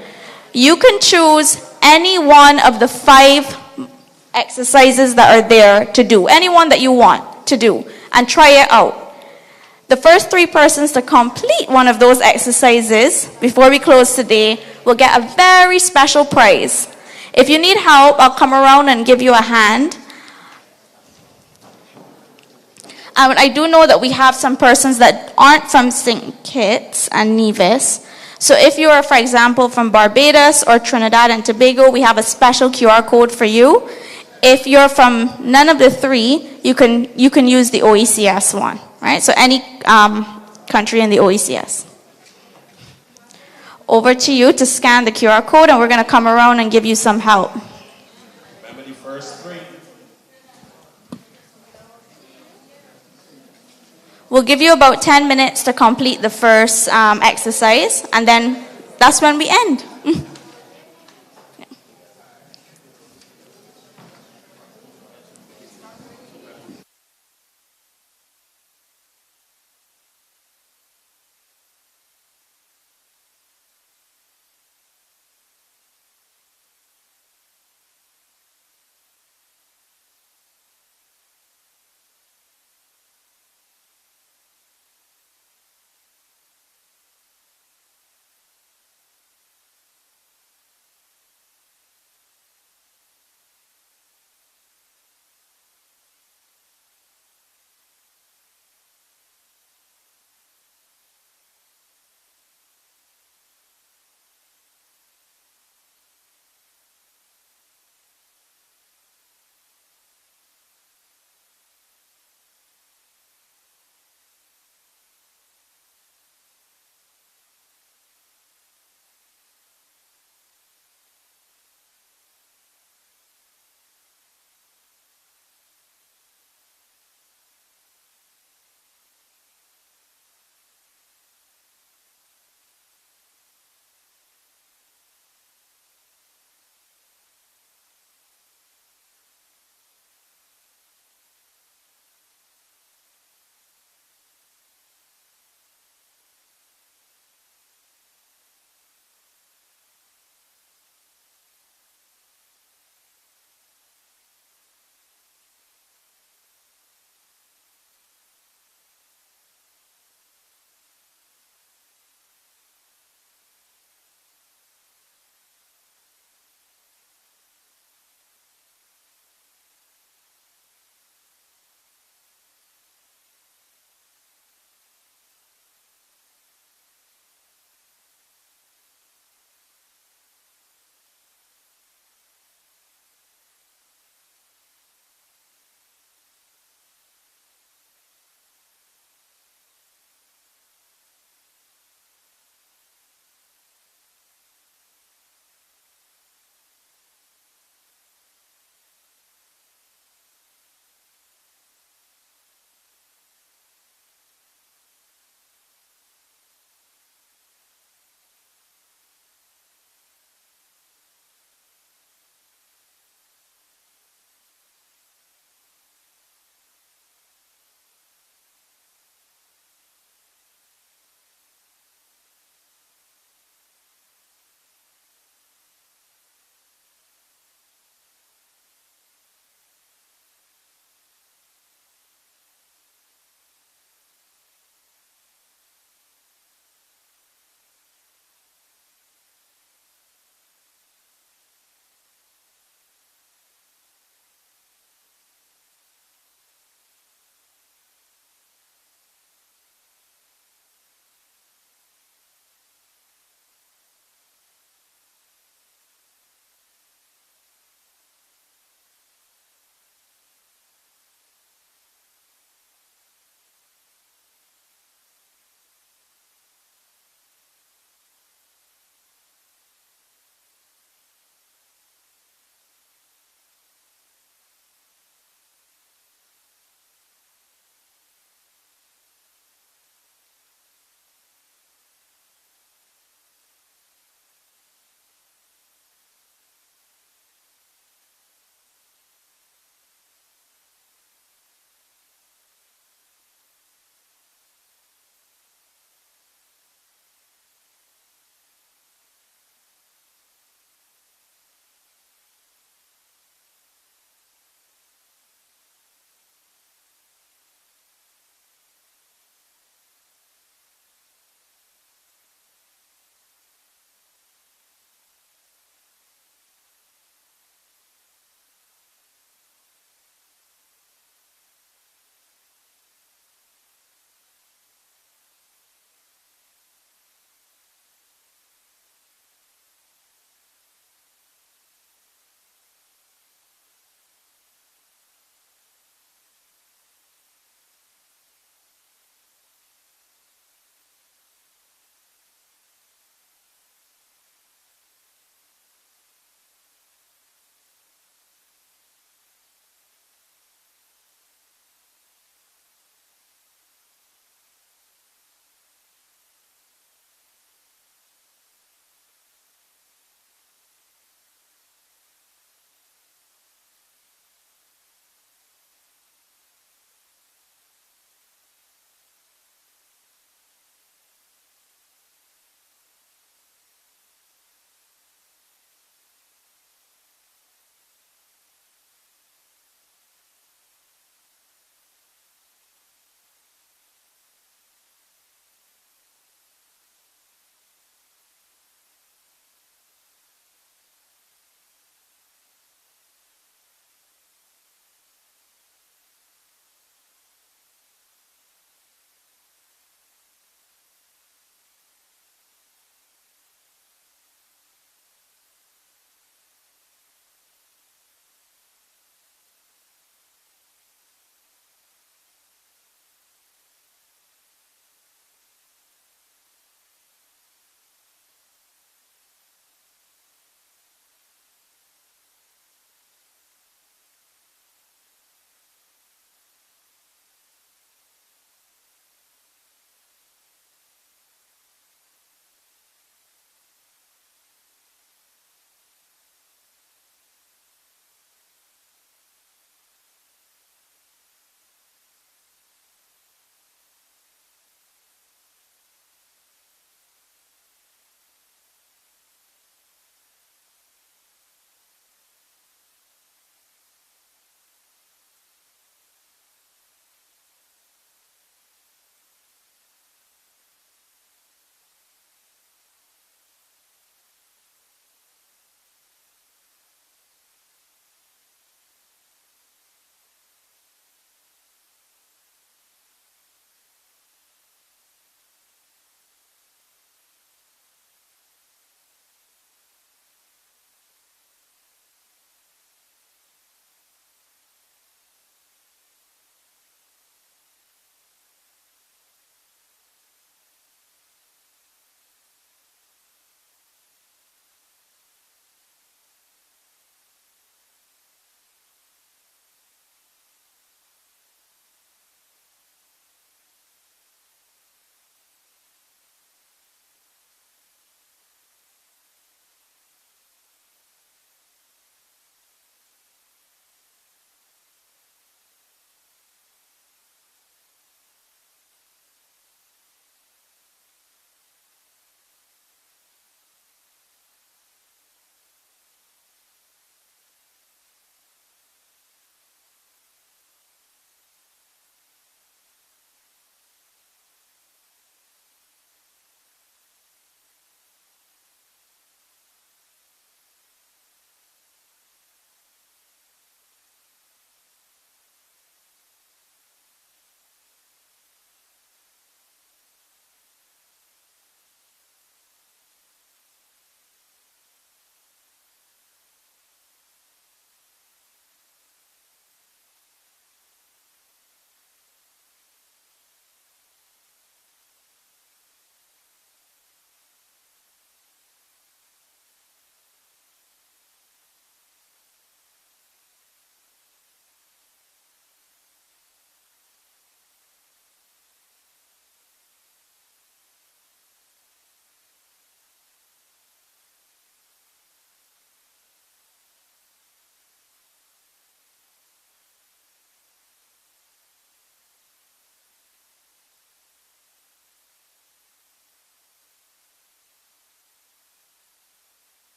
You can choose any one of the 5 exercises that are there to do, any one that you want to do, and try it out. The first 3 persons to complete one of those exercises before we close today will get a very special prize. If you need help, I'll come around and give you a hand. I do know that we have some persons that aren't from St. Kitts and Nevis. So if you are, for example, from Barbados or Trinidad and Tobago, we have a special QR code for you. If you're from none of the 3, you can use the OECS one, right? So any country in the OECS. Over to you to scan the QR code, and we're going to come around and give you some help. Remember the first 3. We'll give you about 10 minutes to complete the first exercise, and then that's when we end.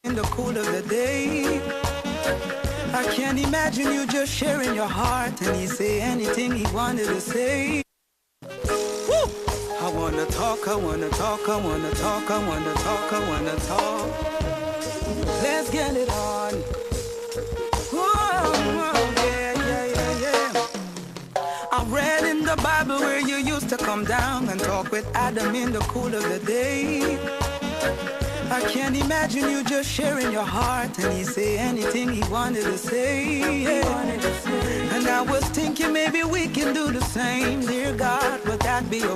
in the cool of the day. I can't imagine you just sharing your heart and he say anything he wanted to say. Woo! I wanna talk, I wanna talk, I wanna talk, I wanna talk, I wanna talk. Let's get it on. Whoa, yeah. I read in the Bible where you used to come down and talk with Adam in the cool of the day. I can't imagine you just sharing your heart and he say anything he wanted to say. Yeah. And I was thinking maybe we can do the same, dear God, would that be okay?